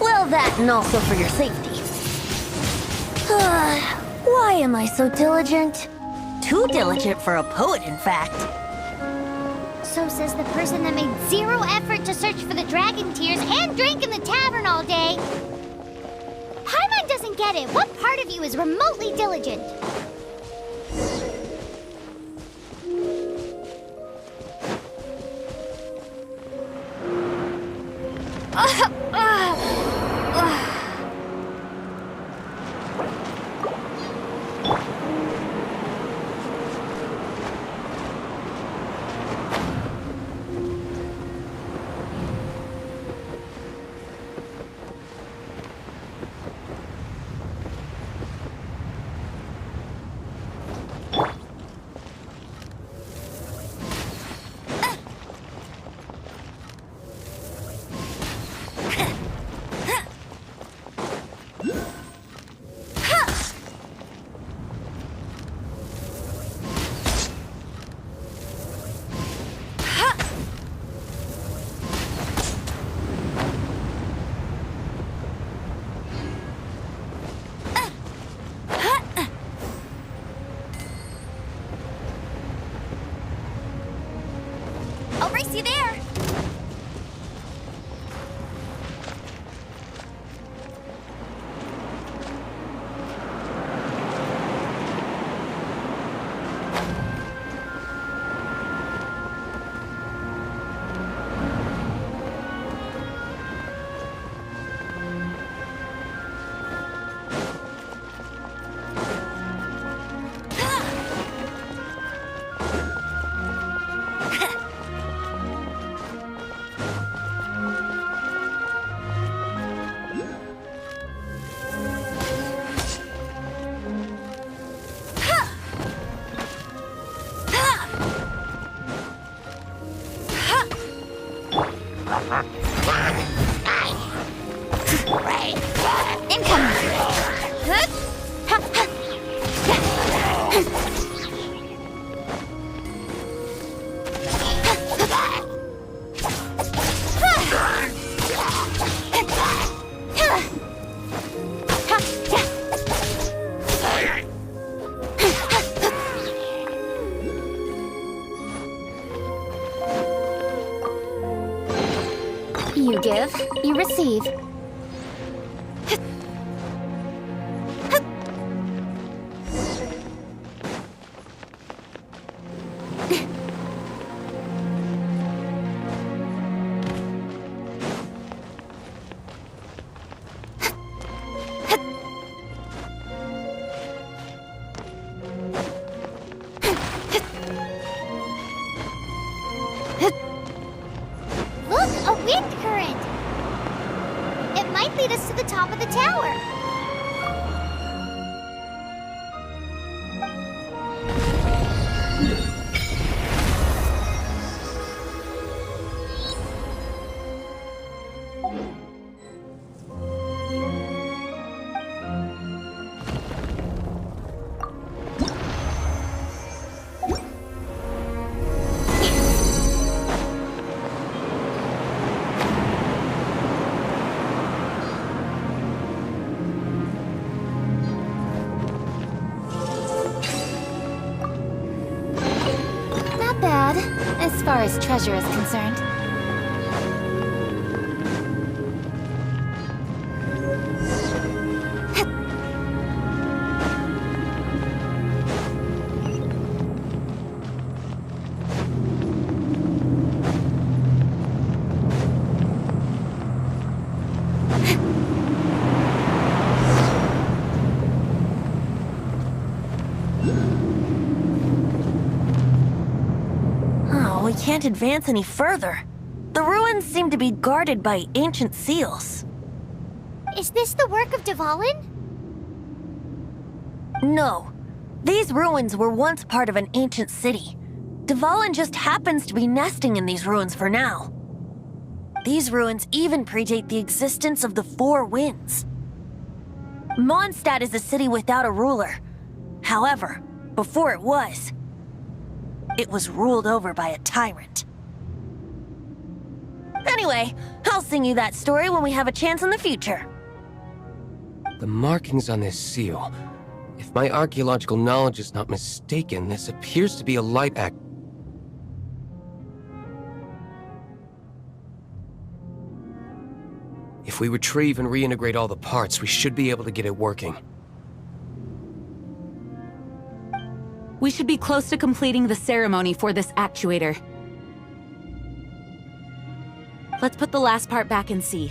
Well, that and also for your safety. Why am I so diligent? Too diligent for a poet, in fact. So says the person that made zero effort to search for the dragon tears and drank in the tavern all day. Paimon doesn't get it. What part of you is remotely diligent? I'll race you there. give, you receive. Look, a wind current! It might lead us to the top of the tower. Not bad, as far as treasure is concerned. Oh, we can't advance any further. The ruins seem to be guarded by ancient seals. Is this the work of Dvalin? No. These ruins were once part of an ancient city. Dvalin just happens to be nesting in these ruins for now. These ruins even predate the existence of the Four Winds. Mondstadt is a city without a ruler. However, before it was ruled over by a tyrant. Anyway, I'll sing you that story when we have a chance in the future. The markings on this seal. If my archaeological knowledge is not mistaken, this appears to be a light act. If we retrieve and reintegrate all the parts, we should be able to get it working. We should be close to completing the ceremony for this actuator. Let's put the last part back and see.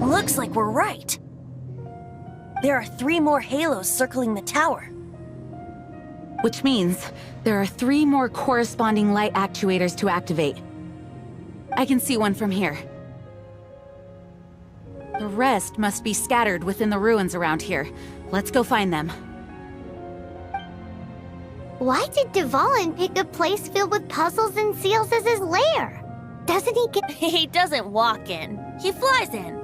Looks like we're right. There are 3 more halos circling the tower. Which means there are 3 more corresponding light actuators to activate. I can see one from here. The rest must be scattered within the ruins around here. Let's go find them. Why did Dvalin pick a place filled with puzzles and seals as his lair? Doesn't he get... He doesn't walk in. He flies in.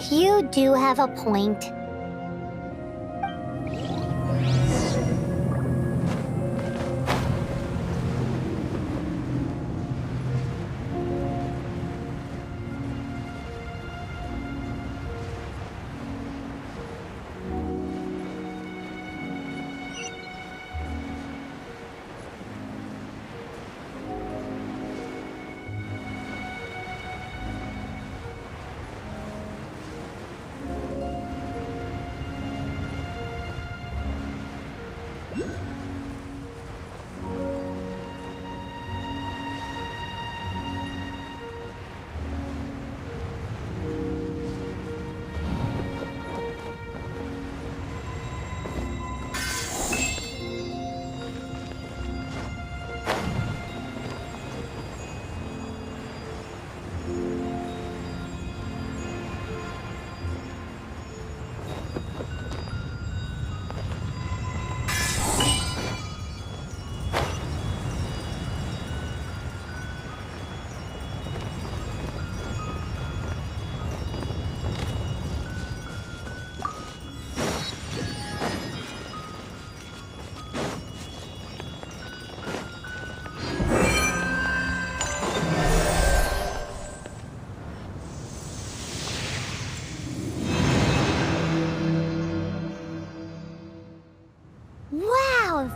You do have a point.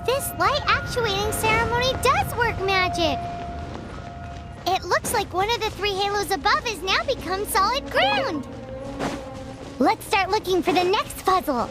This light actuating ceremony does work magic! It looks like one of the 3 halos above has now become solid ground! Let's start looking for the next puzzle!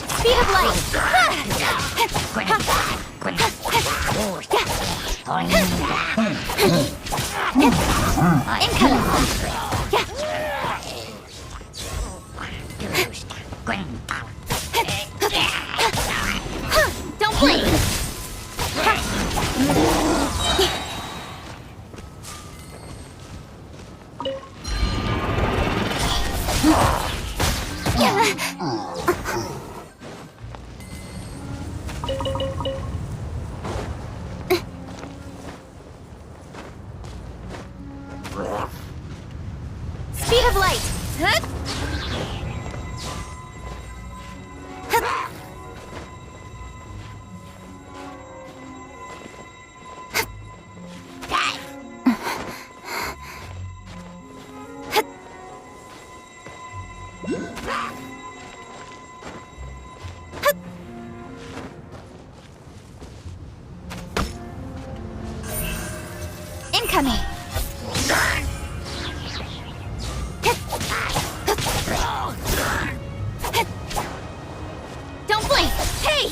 Speed of light! Don't blink! Speed of light! Incoming! Don't blink! Hey!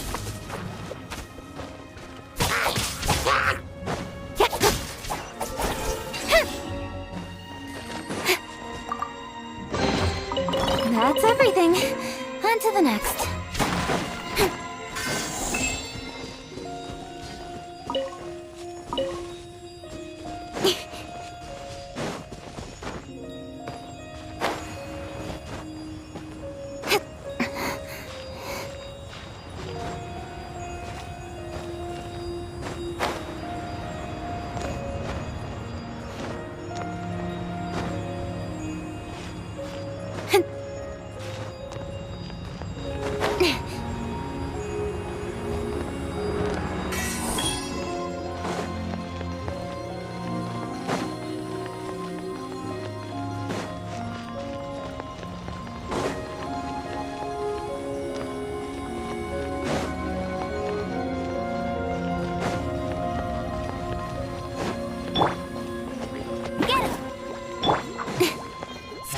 That's everything. On to the next.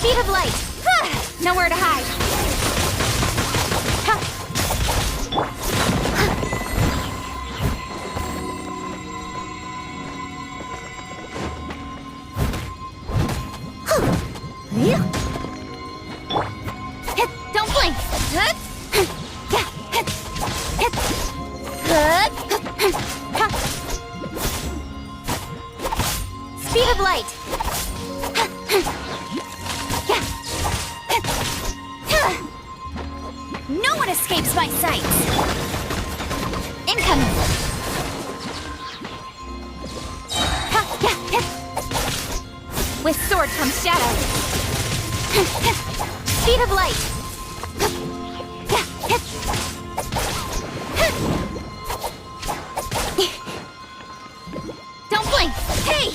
Speed of light! Nowhere to hide! Don't blink! Speed of light! No one escapes my sight! Incoming! With sword comes shadow! Speed of light! Don't blink! Hey!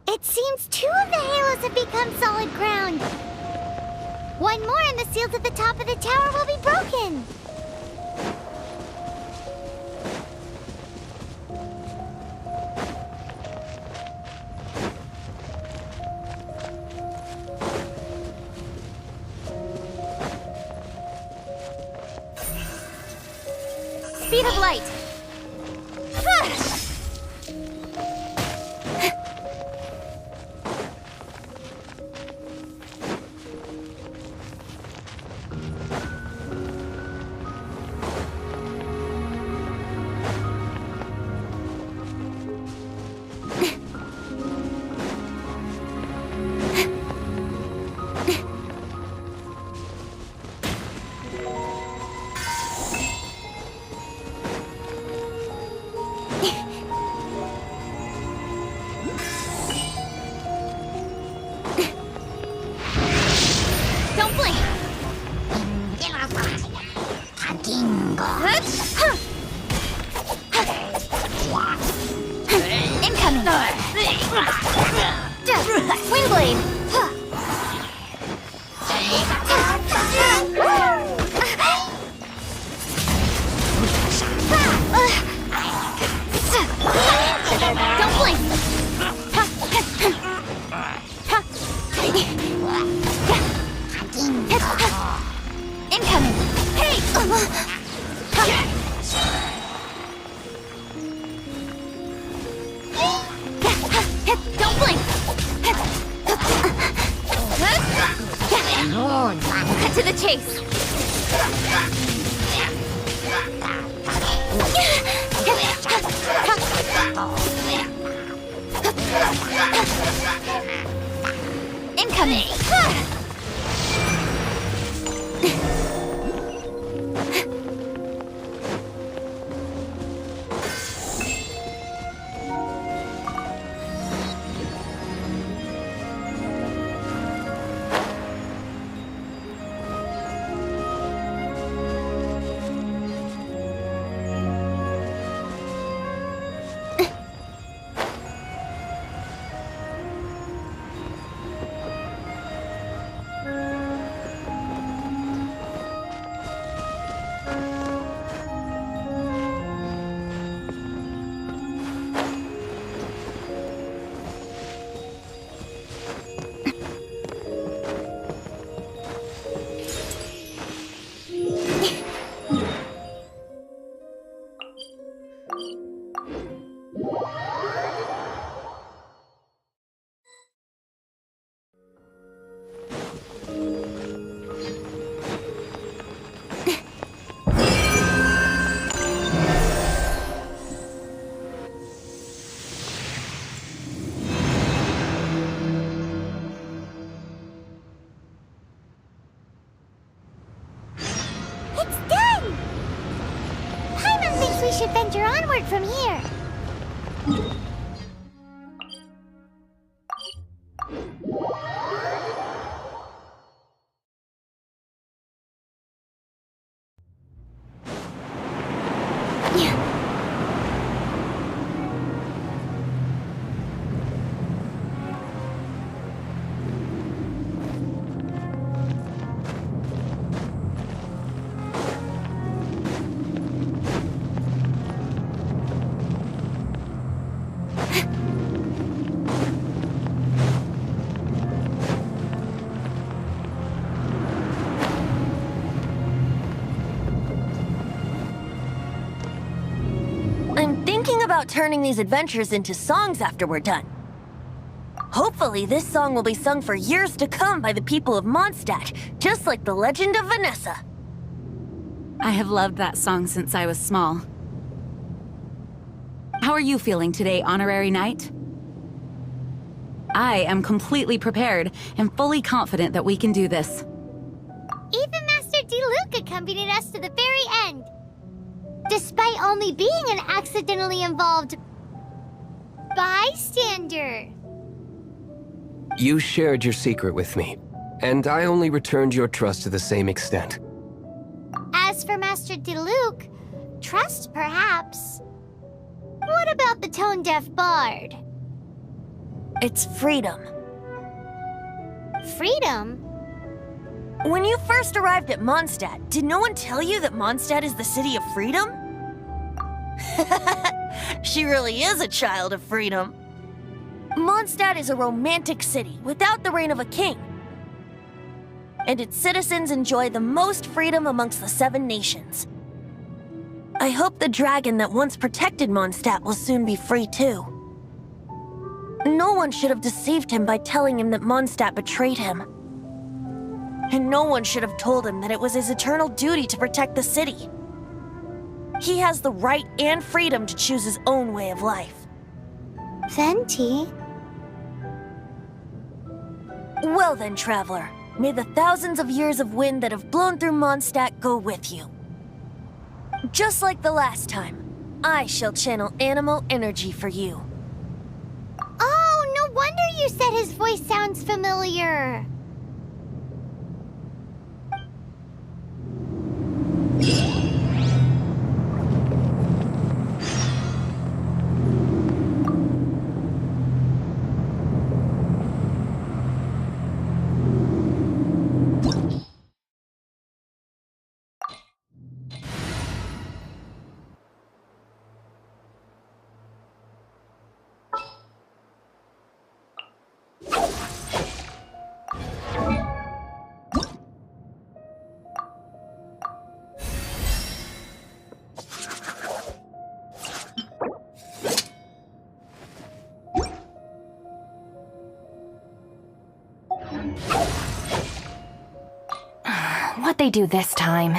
It seems 2 of the halos have become solid ground. 1 more and the seals at the top of the tower will be broken. Speed of light! Don't blink! Incoming! Windblade! Don't blink! Incoming! Hey! Don't blink! Cut to the chase! Incoming! should venture onward from here. I'm thinking about turning these adventures into songs after we're done. Hopefully, this song will be sung for years to come by the people of Mondstadt, just like the legend of Vanessa. I have loved that song since I was small. How are you feeling today, Honorary Knight? I am completely prepared and fully confident that we can do this. Even Master Diluc accompanied us to the very end. Despite only being an accidentally involved bystander. You shared your secret with me, and I only returned your trust to the same extent. As for Master Diluc, trust perhaps. What about the tone-deaf bard? It's freedom. Freedom? When you first arrived at Mondstadt, did no one tell you that Mondstadt is the city of freedom? She really is a child of freedom. Mondstadt is a romantic city without the reign of a king. And its citizens enjoy the most freedom amongst the 7 nations. I hope the dragon that once protected Mondstadt will soon be free too. No one should have deceived him by telling him that Mondstadt betrayed him. And no one should have told him that it was his eternal duty to protect the city. He has the right and freedom to choose his own way of life. Venti? Well then, traveler, may the thousands of years of wind that have blown through Mondstadt go with you. Just like the last time, I shall channel animal energy for you. Oh, no wonder you said his voice sounds familiar. What'd they do this time?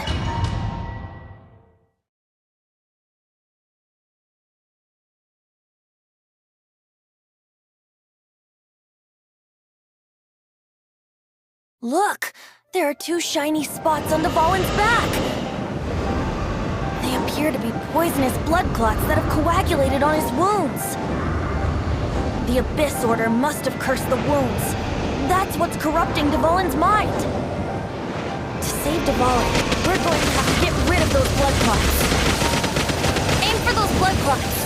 Look! There are 2 shiny spots on Dvalin's back! They appear to be poisonous blood clots that have coagulated on his wounds. The Abyss Order must have cursed the wounds. That's what's corrupting Dvalin's mind. To save Dvalin, we're going to have to get rid of those blood clots. Aim for those blood clots!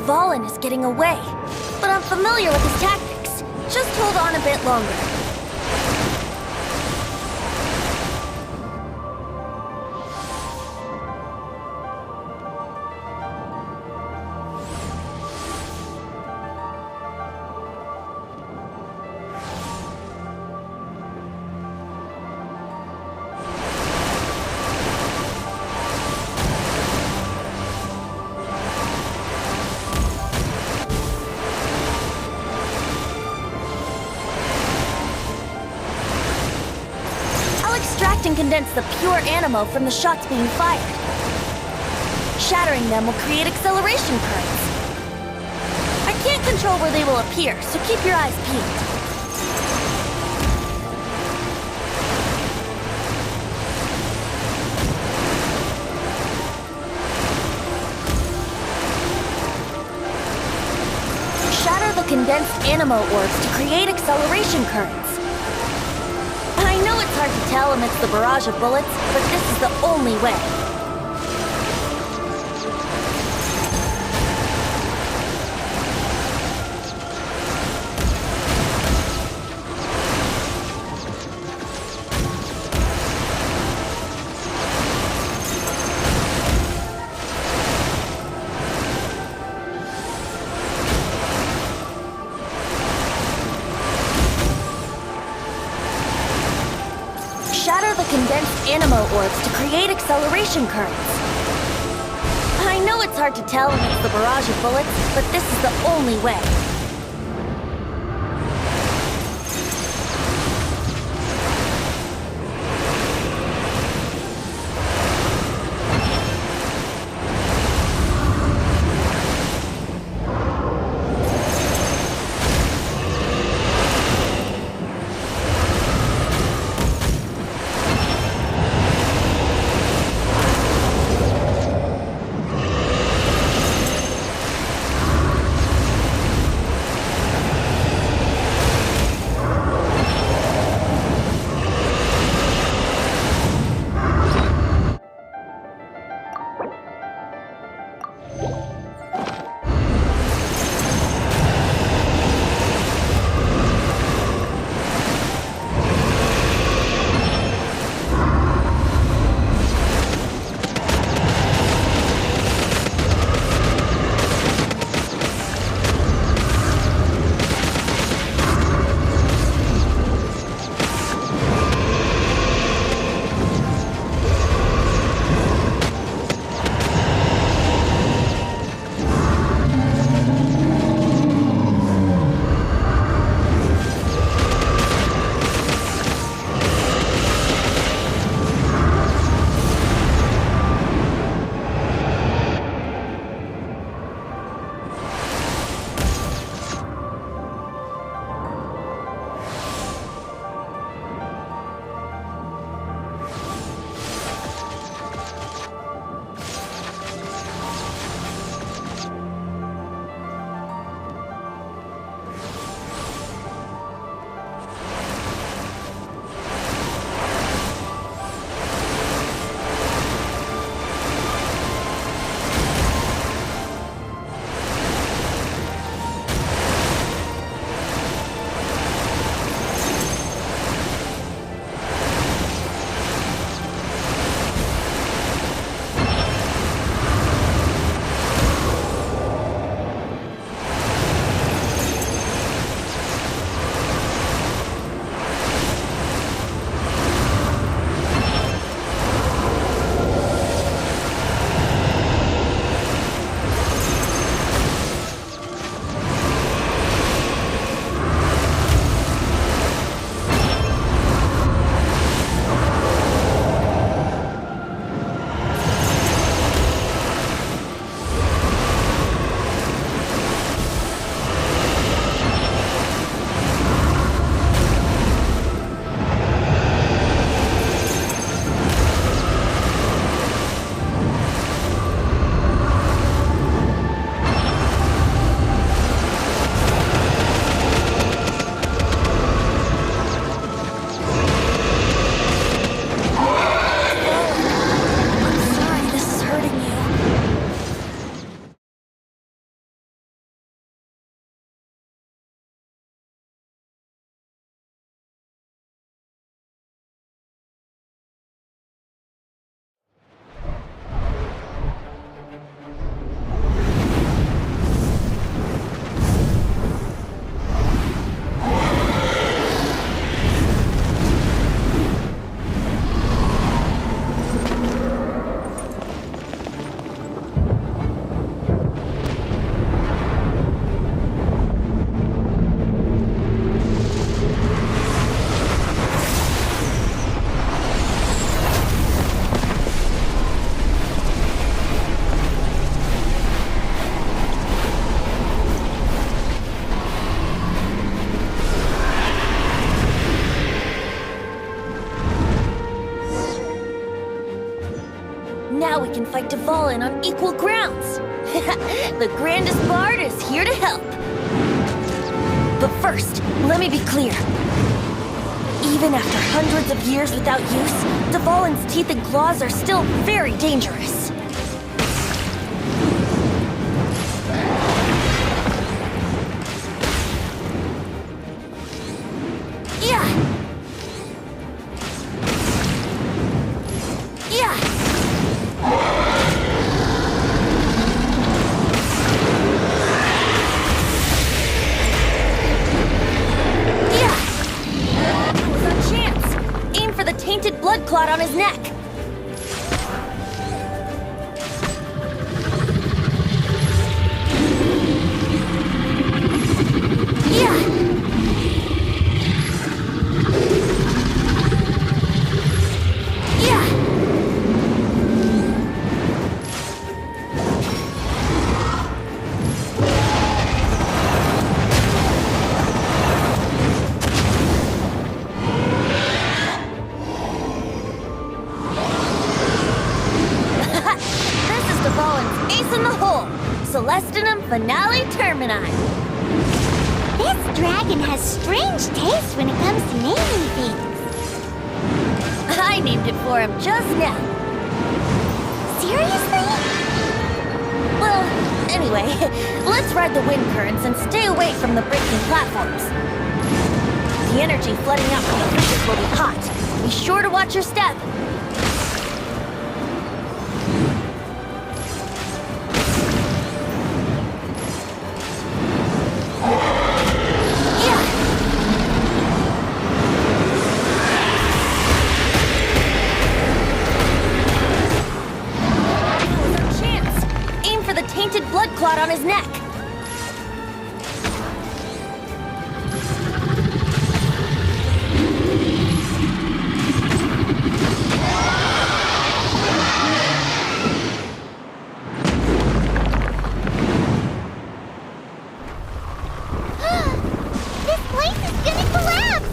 Dvalin is getting away, but I'm familiar with his tactics. Just hold on a bit longer. condense the pure animo from the shots being fired. Shattering them will create acceleration currents. I can't control where they will appear, so keep your eyes peeled. Shatter the condensed animo orbs to create acceleration currents. I know it's hard to tell amidst the barrage of bullets, but this is the only way. Shatter the condensed animo orbs to create acceleration currents. I know it's hard to tell amidst the barrage of bullets, but this is the only way. and fight Dvalin on equal grounds. The grandest bard is here to help. But first, let me be clear. Even after hundreds of years without use, Dvalin's teeth and claws are still very dangerous. Blood clot on his neck. Celestinum Finale Termini. This dragon has strange taste when it comes to naming things. I named it for him just now. Seriously? Well, anyway, let's ride the wind currents and stay away from the breaking platforms. The energy flooding out from the bridges will be hot. Be sure to watch your step. Blood clot on his neck. This place is gonna collapse.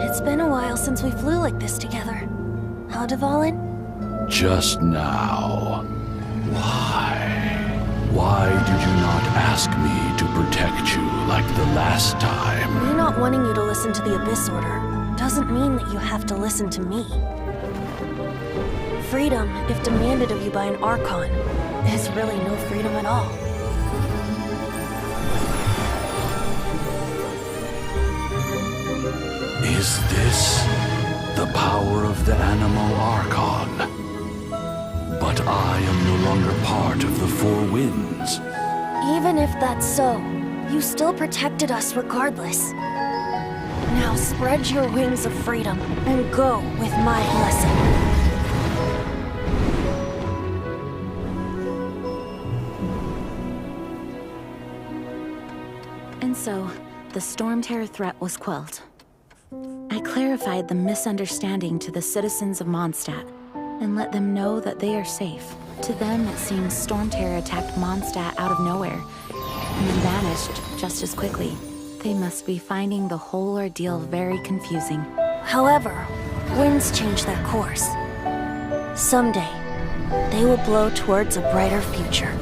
It's been a while since we flew like this together. Huh, Dvalin? Just now. Why? Why did you not ask me to protect you like the last time? Me not wanting you to listen to the Abyss Order doesn't mean that you have to listen to me. Freedom, if demanded of you by an Archon, is really no freedom at all. Is this the power of the Animal Archon? But I am no longer part of the Four Winds. Even if that's so, you still protected us regardless. Now spread your wings of freedom and go with my blessing. And so, the Storm Terror threat was quelled. I clarified the misunderstanding to the citizens of Mondstadt and let them know that they are safe. To them, it seems Storm Terror attacked Mondstadt out of nowhere and then vanished just as quickly. They must be finding the whole ordeal very confusing. However, winds change their course. Someday, they will blow towards a brighter future.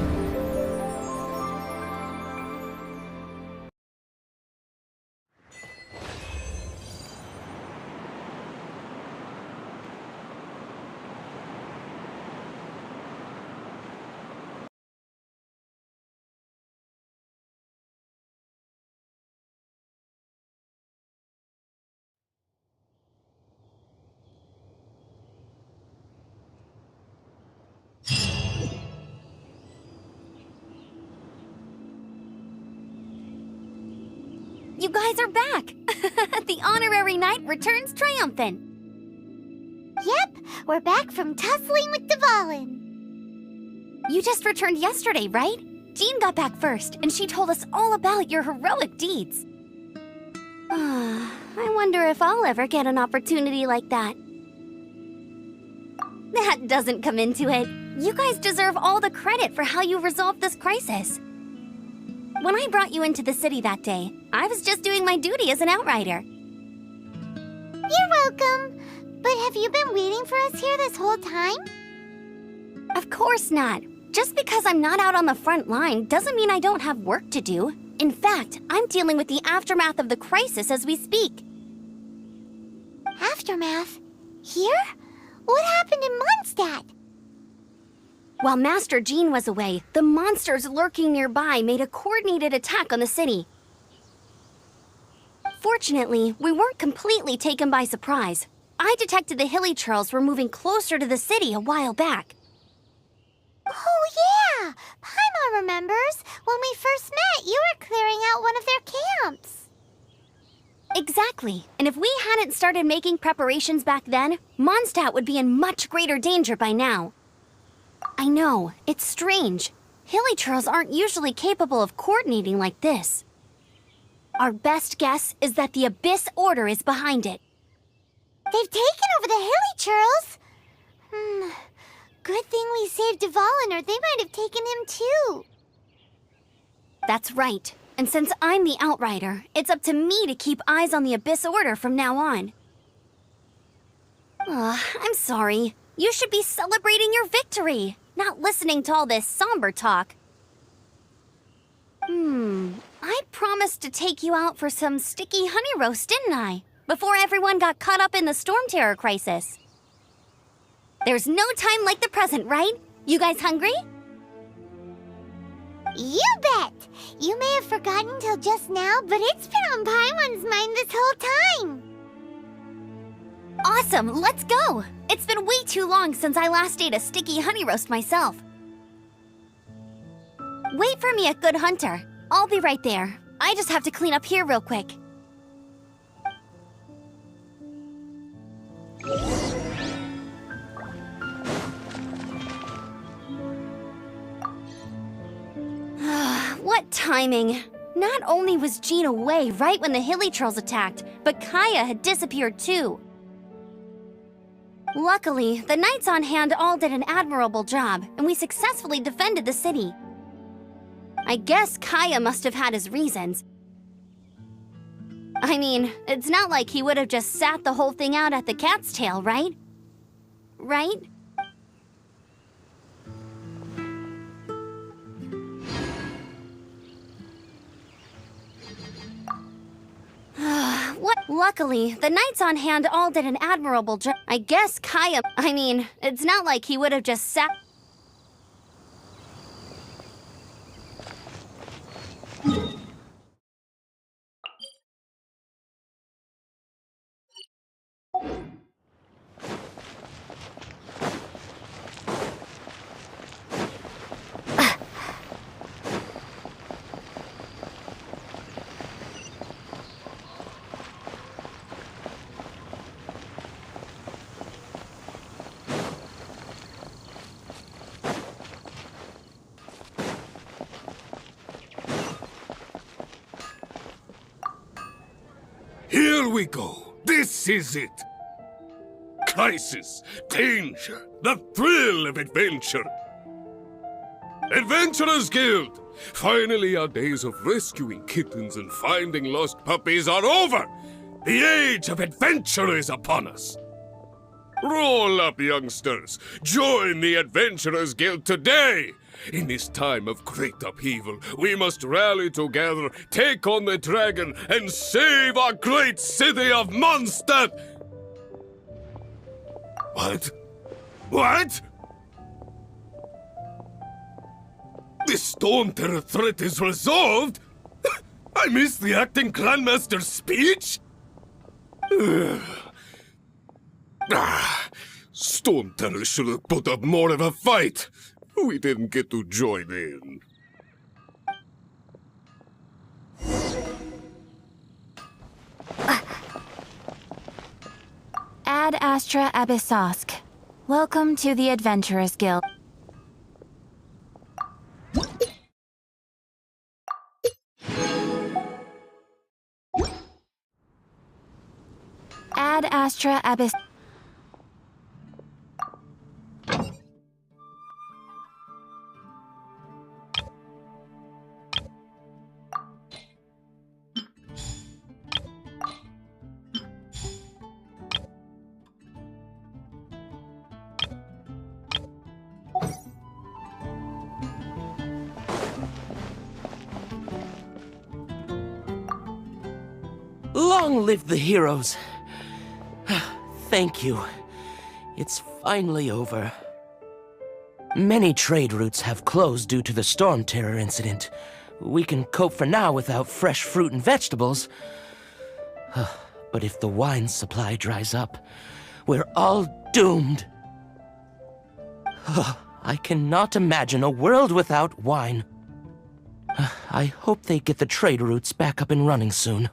You guys are back! The honorary knight returns triumphant. Yep, we're back from tussling with Dvalin. You just returned yesterday, right? Jean got back first, and she told us all about your heroic deeds. I wonder if I'll ever get an opportunity like that. That doesn't come into it. You guys deserve all the credit for how you resolved this crisis. When I brought you into the city that day, I was just doing my duty as an outrider. You're welcome. But have you been waiting for us here this whole time? Of course not. Just because I'm not out on the front line doesn't mean I don't have work to do. In fact, I'm dealing with the aftermath of the crisis as we speak. Aftermath? Here? What happened in Mondstadt? While Master Jean was away, the monsters lurking nearby made a coordinated attack on the city. Fortunately, we weren't completely taken by surprise. I detected the Hilly Churls were moving closer to the city a while back. Oh yeah! Paimon remembers. When we first met, you were clearing out one of their camps. Exactly. And if we hadn't started making preparations back then, Mondstadt would be in much greater danger by now. I know, it's strange. Hilly Churls aren't usually capable of coordinating like this. Our best guess is that the Abyss Order is behind it. They've taken over the Hilly Churls? Good thing we saved Dvalin, or they might have taken him too. That's right. And since I'm the Outrider, it's up to me to keep eyes on the Abyss Order from now on. I'm sorry. You should be celebrating your victory, not listening to all this somber talk. I promised to take you out for some sticky honey roast, didn't I? Before everyone got caught up in the Storm Terror crisis. There's no time like the present, right? You guys hungry? You bet! You may have forgotten till just now, but it's been on Paimon's mind this whole time. Awesome, let's go! It's been way too long since I last ate a sticky honey roast myself. Wait for me at Good Hunter. I'll be right there. I just have to clean up here real quick. What timing! Not only was Jean away right when the Hilly Churls attacked, but Kaya had disappeared too. Luckily, the knights on hand all did an admirable job, and we successfully defended the city. I guess Kaya must have had his reasons. I mean, it's not like he would have just sat the whole thing out at the cat's tail, right? Right? What? Luckily, the knights on hand all did an admirable job. I guess Kaya... I mean, it's not like he would have just sat... Here we go. This is it. Crisis, danger, the thrill of adventure. Adventurers Guild! Finally, our days of rescuing kittens and finding lost puppies are over! The age of adventure is upon us! Roll up, youngsters! Join the Adventurers Guild today! In this time of great upheaval, we must rally together, take on the dragon, and save our great city of Mondstadt! What? What? The Storm Terror threat is resolved? I missed the acting clanmaster's speech? Storm Terror should have put up more of a fight. We didn't get to join in. Ad Astra Abyssosk. Welcome to the Adventurers Guild. Ad Astra Abyss. Long live the heroes. Thank you. It's finally over. Many trade routes have closed due to the storm terror incident. We can cope for now without fresh fruit and vegetables. But if the wine supply dries up, we're all doomed. I cannot imagine a world without wine. I hope they get the trade routes back up and running soon.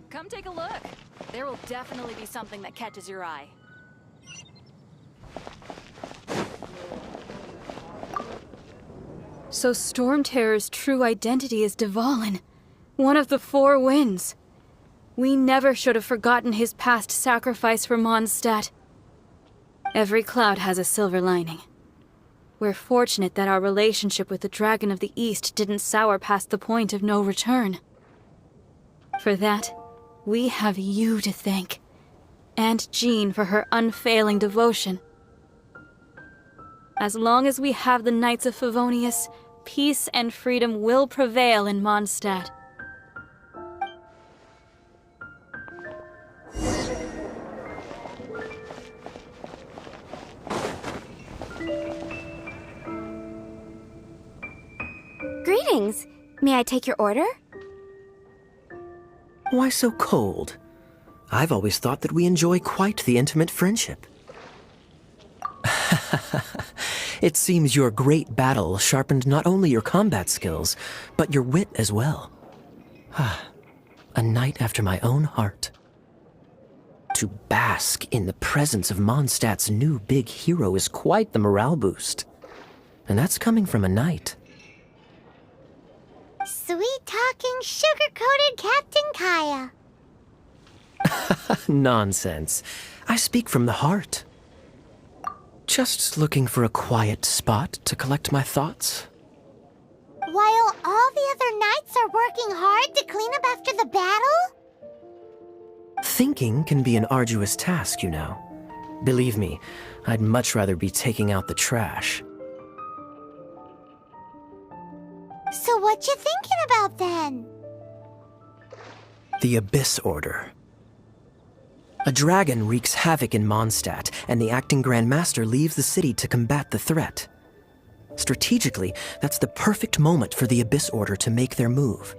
Come take a look. There will definitely be something that catches your eye. So Storm Terror's true identity is Dvalin, one of the Four Winds. We never should have forgotten his past sacrifice for Mondstadt. Every cloud has a silver lining. We're fortunate that our relationship with the Dragon of the East didn't sour past the point of no return. For that, we have you to thank, and Jean for her unfailing devotion. As long as we have the Knights of Favonius, peace and freedom will prevail in Mondstadt. Greetings. May I take your order? Why so cold? I've always thought that we enjoy quite the intimate friendship. It seems your great battle sharpened not only your combat skills, but your wit as well. A knight after my own heart. To bask in the presence of Mondstadt's new big hero is quite the morale boost. And that's coming from a knight. Sweet-talking, sugar-coated Captain Kaya. Nonsense. I speak from the heart. Just looking for a quiet spot to collect my thoughts. While all the other knights are working hard to clean up after the battle? Thinking can be an arduous task, you know. Believe me, I'd much rather be taking out the trash. So what you thinking about then? The Abyss Order. A dragon wreaks havoc in Mondstadt, and the acting Grand Master leaves the city to combat the threat. Strategically, that's the perfect moment for the Abyss Order to make their move.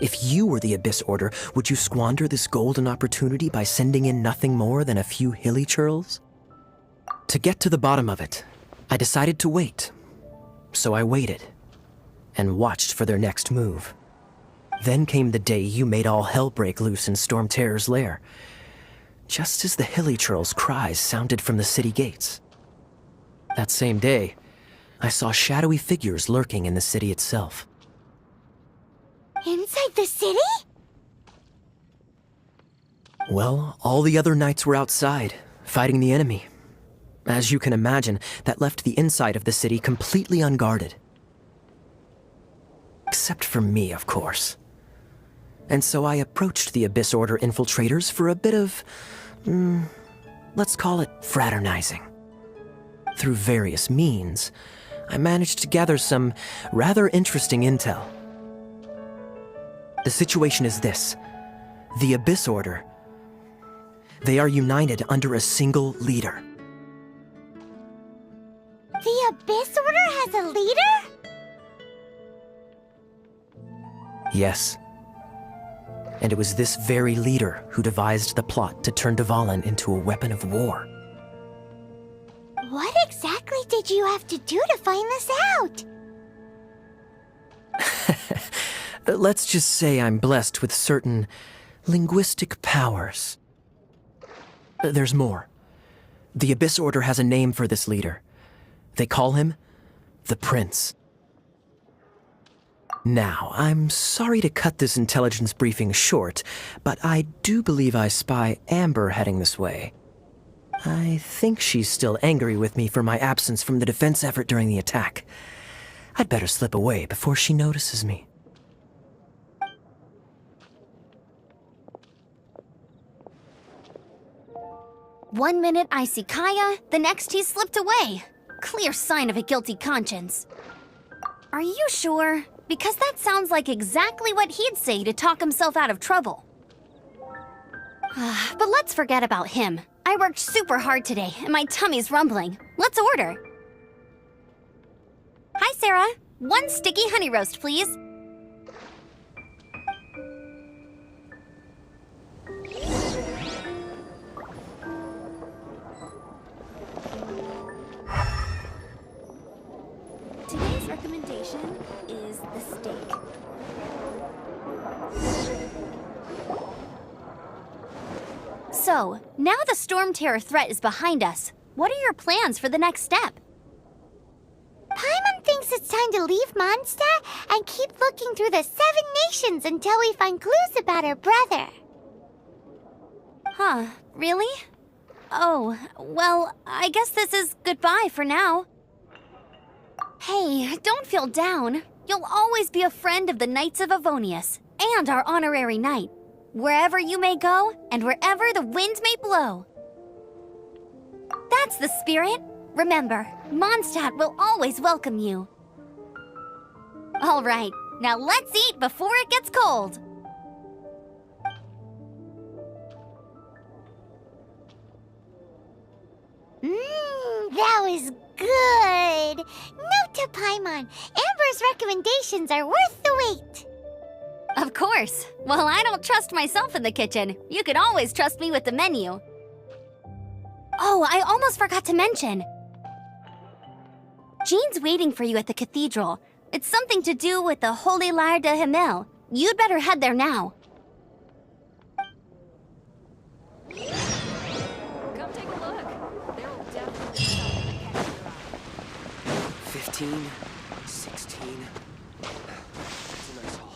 If you were the Abyss Order, would you squander this golden opportunity by sending in nothing more than a few hilly churls? To get to the bottom of it, I decided to wait. So I waited, and watched for their next move. Then came the day you made all hell break loose in Storm Terror's lair, just as the hilly churls' cries sounded from the city gates. That same day, I saw shadowy figures lurking in the city itself. Inside the city? Well, all the other knights were outside, fighting the enemy. As you can imagine, that left the inside of the city completely unguarded. Except for me, of course. And so I approached the Abyss Order infiltrators for a bit of, let's call it fraternizing. Through various means, I managed to gather some rather interesting intel. The situation is this. The Abyss Order, they are united under a single leader. The Abyss Order has a leader? Yes. And it was this very leader who devised the plot to turn Dvalin into a weapon of war. What exactly did you have to do to find this out? Let's just say I'm blessed with certain linguistic powers. There's more. The Abyss Order has a name for this leader. They call him the Prince. Now, I'm sorry to cut this intelligence briefing short, but I do believe I spy Amber heading this way. I think she's still angry with me for my absence from the defense effort during the attack. I'd better slip away before she notices me. One minute I see Kaya, the next he slipped away. Clear sign of a guilty conscience. Are you sure? Because that sounds like exactly what he'd say to talk himself out of trouble. But let's forget about him. I worked super hard today, and my tummy's rumbling. Let's order. Hi, Sarah. 1 sticky honey roast, please. Today's recommendation is the steak. So, now the Storm Terror threat is behind us. What are your plans for the next step? Paimon thinks it's time to leave Mondstadt and keep looking through the 7 nations until we find clues about her brother. Huh, really? Oh, well, I guess this is goodbye for now. Hey, don't feel down. You'll always be a friend of the Knights of Avonius, and our honorary knight. Wherever you may go, and wherever the wind may blow. That's the spirit. Remember, Mondstadt will always welcome you. All right, now let's eat before it gets cold. That was good. Note to Paimon, Amber's recommendations are worth the wait. Of course. Well, I don't trust myself in the kitchen. You can always trust me with the menu. Oh, I almost forgot to mention. Jean's waiting for you at the cathedral. It's something to do with the Holy Lyre de Himmel. You'd better head there now. Come take a look. There will definitely be something that catches your eye. 15, 16. That's a nice haul.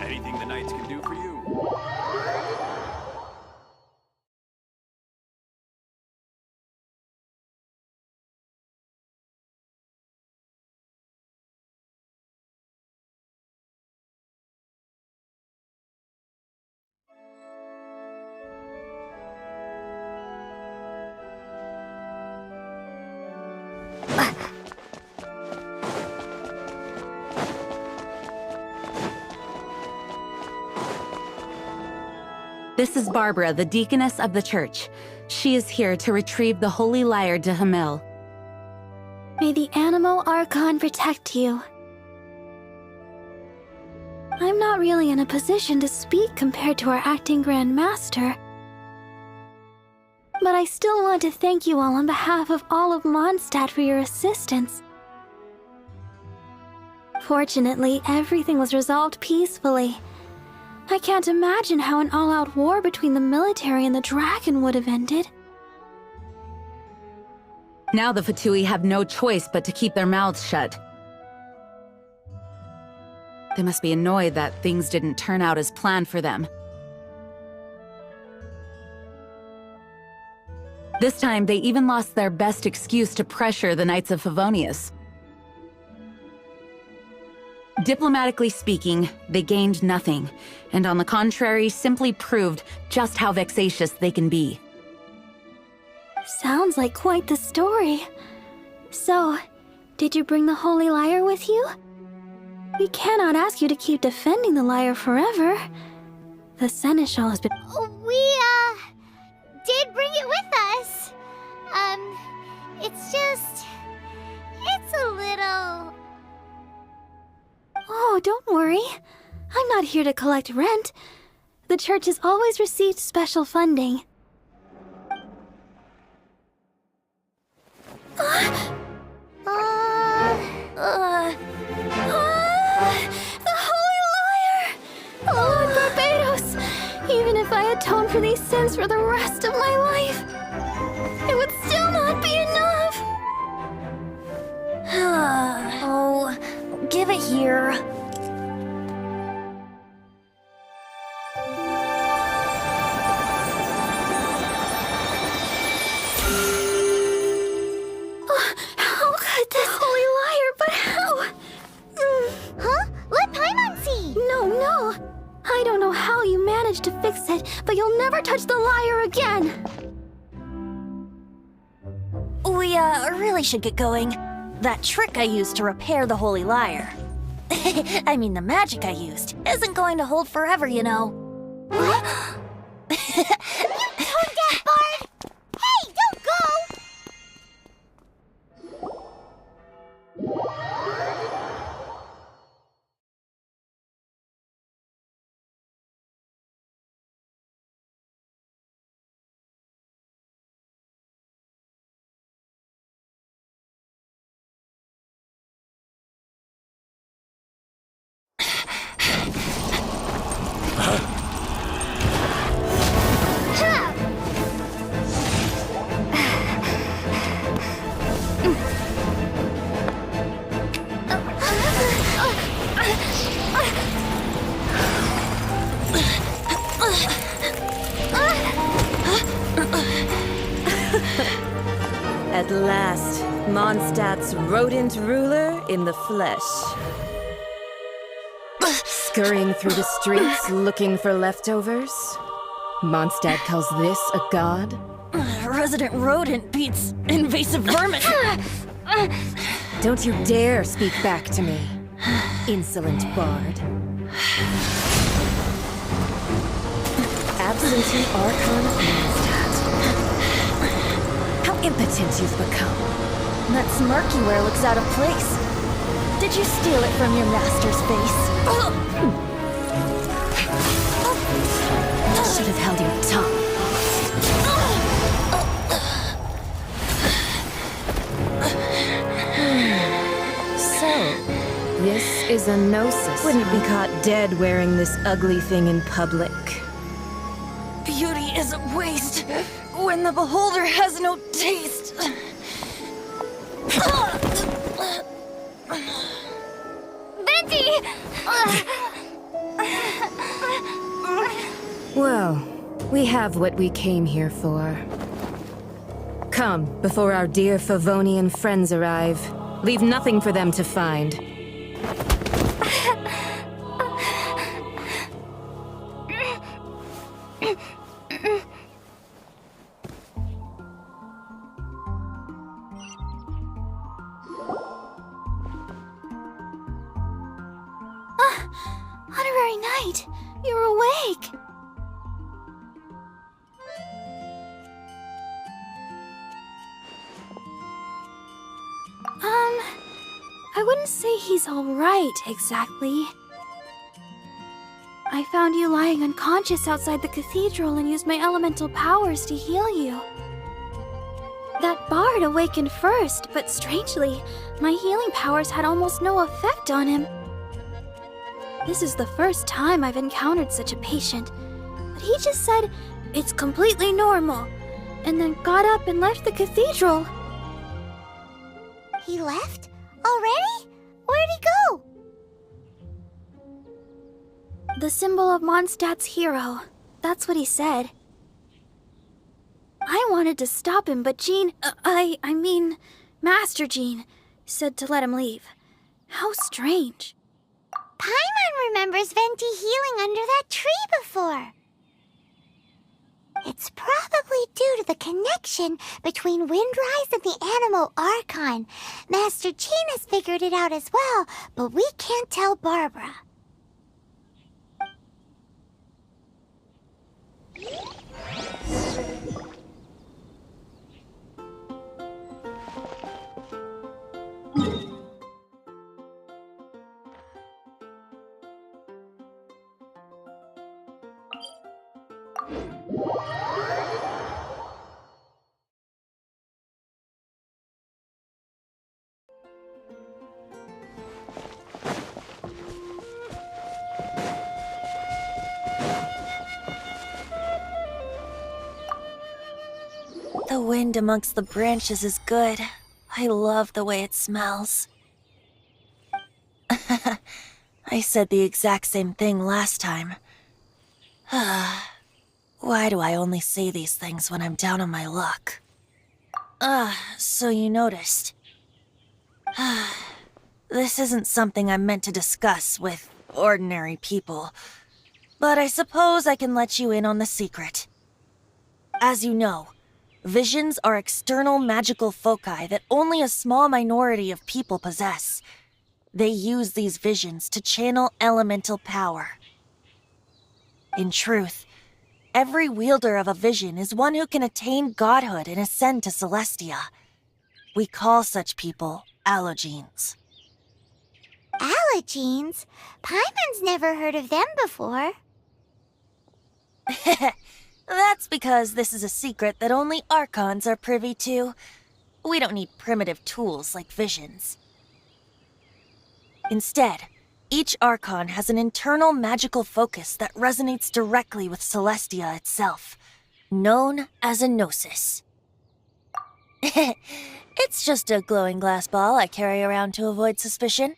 Anything the Knights can do for you? This is Barbara, the deaconess of the church. She is here to retrieve the Holy Lyre de Himmel. May the Animo Archon protect you. I'm not really in a position to speak compared to our acting Grand Master. But I still want to thank you all on behalf of all of Mondstadt for your assistance. Fortunately, everything was resolved peacefully. I can't imagine how an all-out war between the military and the dragon would have ended. Now the Fatui have no choice but to keep their mouths shut. They must be annoyed that things didn't turn out as planned for them. This time, they even lost their best excuse to pressure the Knights of Favonius. Diplomatically speaking, they gained nothing, and on the contrary, simply proved just how vexatious they can be. Sounds like quite the story. So, Did you bring the Holy Lyre with you? We cannot ask you to keep defending the lyre forever. The Seneschal has been— We, did bring it with us. It's just... It's a little... Oh, don't worry. I'm not here to collect rent. The church has always received special funding. The Holy Lyre! Lord Barbados! Even if I atoned for these sins for the rest of my life, it would still not be enough! Oh, give it here. How could this Holy Lyre, but how? Huh? Let Paimon see! No. I don't know how you managed to fix it, but you'll never touch the lyre again! We, really should get going. That trick I used to repair the Holy Lyre. I mean, the magic I used isn't going to hold forever, you know. What? You tone-deaf bard! Hey, don't go! At last, Mondstadt's rodent ruler in the flesh. Scurrying through the streets looking for leftovers? Mondstadt calls this a god? Resident rodent beats invasive vermin. Don't you dare speak back to me, insolent bard. Absentee Archon of Mondstadt. How impotent you've become. That smirk you wear looks out of place. Did you steal it from your master's face? Should have held your tongue. So, this is a gnosis. Wouldn't be caught dead wearing this ugly thing in public. Beauty is a waste when the beholder has no taste. Venti! Well, we have what we came here for. Come, before our dear Favonian friends arrive. Leave nothing for them to find. Honorary Knight, you're awake! I wouldn't say he's alright, exactly. I found you lying unconscious outside the cathedral and used my elemental powers to heal you. That bard awakened first, but strangely, my healing powers had almost no effect on him. This is the first time I've encountered such a patient, but he just said, "It's completely normal," and then got up and left the cathedral. He left? Already? Where'd he go? The symbol of Mondstadt's hero. That's what he said. I wanted to stop him, but Jean, I mean, Master Jean, said to let him leave. How strange. Paimon remembers Venti healing under that tree before. It's probably due to the connection between Windrise and the Animo Archon. Master Jean has figured it out as well, but we can't tell Barbara. The wind amongst the branches is good. I love the way it smells. I said the exact same thing last time. Why do I only say these things when I'm down on my luck? So you noticed. This isn't something I'm meant to discuss with ordinary people, but I suppose I can let you in on the secret. As you know, visions are external magical foci that only a small minority of people possess. They use these visions to channel elemental power. In truth, every wielder of a vision is one who can attain godhood and ascend to Celestia. We call such people allogenes. Allogenes? Paimon's never heard of them before. That's because this is a secret that only Archons are privy to. We don't need primitive tools like visions. Instead, each Archon has an internal magical focus that resonates directly with Celestia itself, known as a gnosis. It's just a glowing glass ball I carry around to avoid suspicion.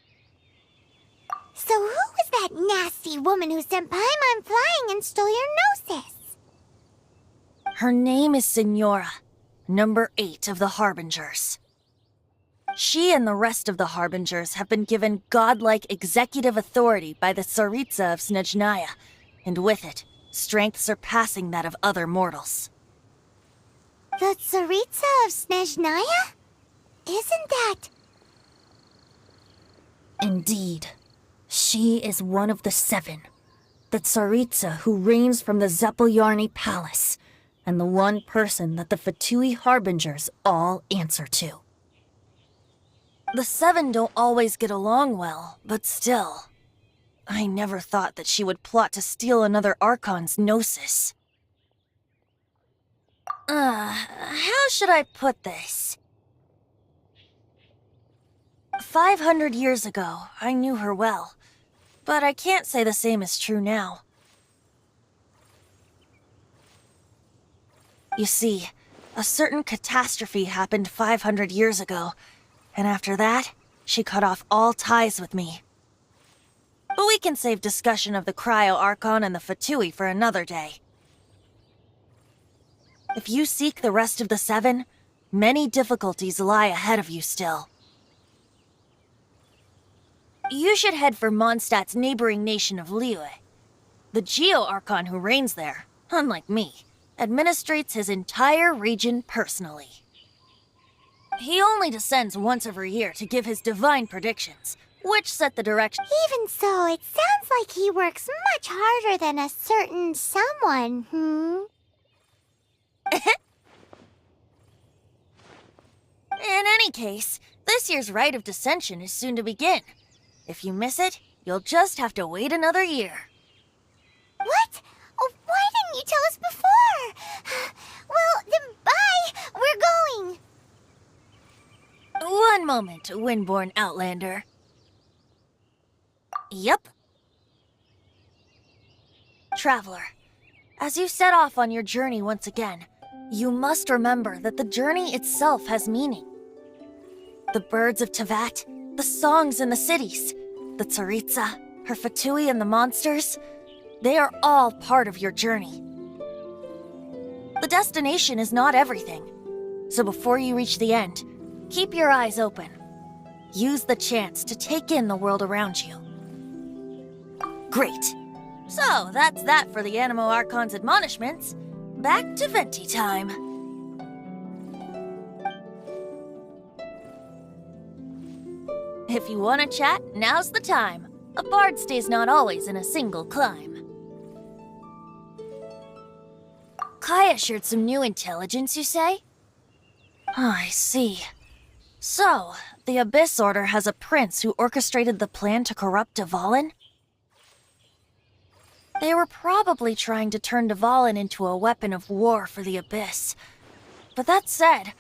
So who was that nasty woman who sent Paimon flying and stole your gnosis? Her name is Signora, number 8 of the Harbingers. She and the rest of the Harbingers have been given godlike executive authority by the Tsaritsa of Snezhnaya, and with it, strength surpassing that of other mortals. The Tsaritsa of Snezhnaya? Isn't that... Indeed. She is one of the 7, the Tsaritsa who reigns from the Zeppeljárny Palace, and the one person that the Fatui Harbingers all answer to. The 7 don't always get along well, but still. I never thought that she would plot to steal another Archon's gnosis. How should I put this? 500 years ago, I knew her well, but I can't say the same is true now. You see, a certain catastrophe happened 500 years ago, and after that, she cut off all ties with me. But we can save discussion of the Cryo Archon and the Fatui for another day. If you seek the rest of the 7, many difficulties lie ahead of you still. You should head for Mondstadt's neighboring nation of Liyue. The Geo Archon who reigns there, unlike me, administrates his entire region personally. He only descends once every year to give his divine predictions, which set the direction. Even so, it sounds like he works much harder than a certain someone, In any case, this year's Rite of Descension is soon to begin. If you miss it, you'll just have to wait another year. What? Oh, why didn't you tell us before? Well, then bye! We're going! One moment, Windborn Outlander. Yep. Traveler, as you set off on your journey once again, you must remember that the journey itself has meaning. The birds of Tevat, the songs in the cities, the Tsaritsa, her Fatui and the monsters, they are all part of your journey. The destination is not everything, so before you reach the end, keep your eyes open. Use the chance to take in the world around you. Great. So, that's that for the Animo Archon's admonishments. back to venti time. If you want to chat, now's the time. A bard stays not always in a single clime. Kaya shared some new intelligence, you say? Oh, I see. So, the Abyss Order has a prince who orchestrated the plan to corrupt Dvalin? They were probably trying to turn Dvalin into a weapon of war for the Abyss. But that said,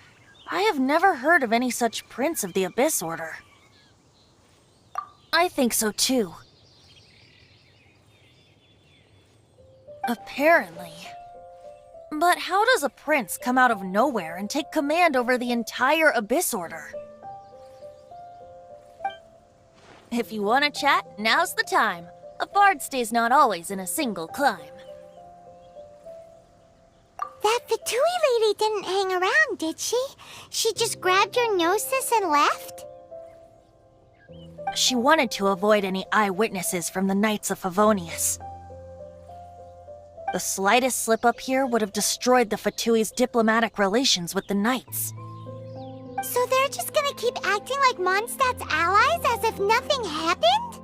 I have never heard of any such prince of the Abyss Order. I think so too. Apparently. But how does a prince come out of nowhere and take command over the entire Abyss Order? If you want to chat, now's the time. A bard stays not always in a single clime. That Fatui lady didn't hang around, did she? She just grabbed your gnosis and left? She wanted to avoid any eyewitnesses from the Knights of Favonius. The slightest slip-up here would have destroyed the Fatui's diplomatic relations with the Knights. So they're just gonna keep acting like Mondstadt's allies as if nothing happened?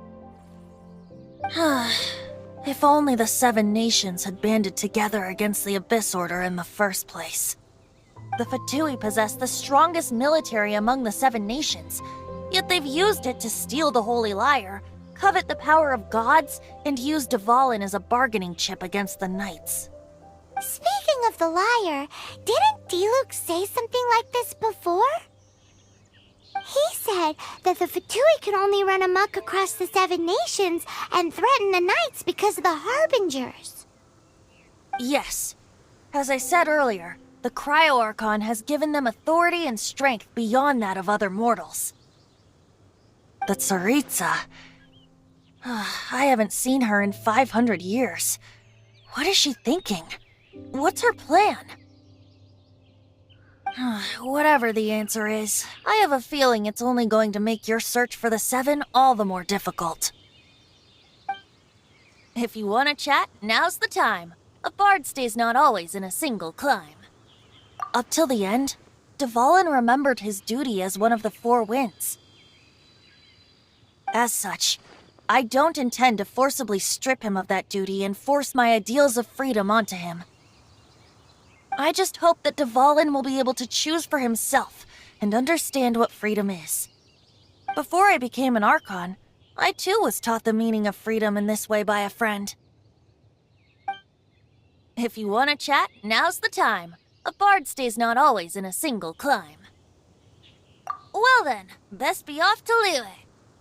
If only the Seven Nations had banded together against the Abyss Order in the first place. The Fatui possess the strongest military among the Seven Nations, yet they've used it to steal the Holy Lyre, covet the power of gods, and use Dvalin as a bargaining chip against the Knights. Speaking of the lyre, didn't Diluc say something like this before? He said that the Fatui could only run amok across the Seven Nations and threaten the Knights because of the Harbingers. Yes. As I said earlier, the Cryo-Archon has given them authority and strength beyond that of other mortals. The Tsaritsa... I haven't seen her in 500 years. What is she thinking? What's her plan? Whatever the answer is, I have a feeling it's only going to make your search for the Seven all the more difficult. If you want to chat, now's the time. A bard stays not always in a single clime. Up till the end, Dvalin remembered his duty as one of the Four Winds. As such, I don't intend to forcibly strip him of that duty and force my ideals of freedom onto him. I just hope that Dvalin will be able to choose for himself and understand what freedom is. Before I became an Archon, I too was taught the meaning of freedom in this way by a friend. If you want to chat, now's the time. A bard stays not always in a single clime. Well then, best be off to Liyue.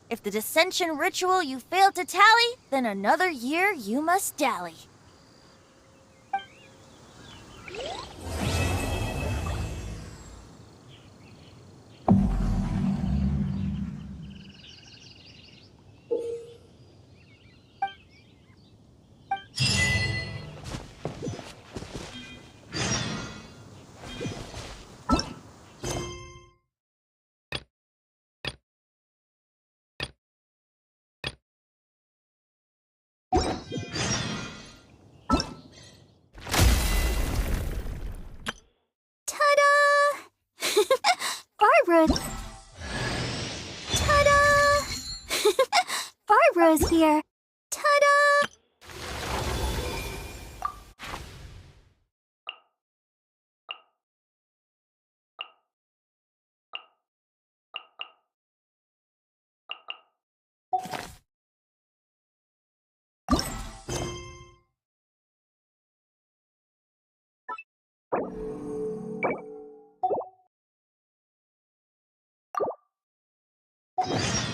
If the dissension ritual you failed to tally, then another year you must dally. Barbara! Ta-da! Barbara's here! Ta-da! You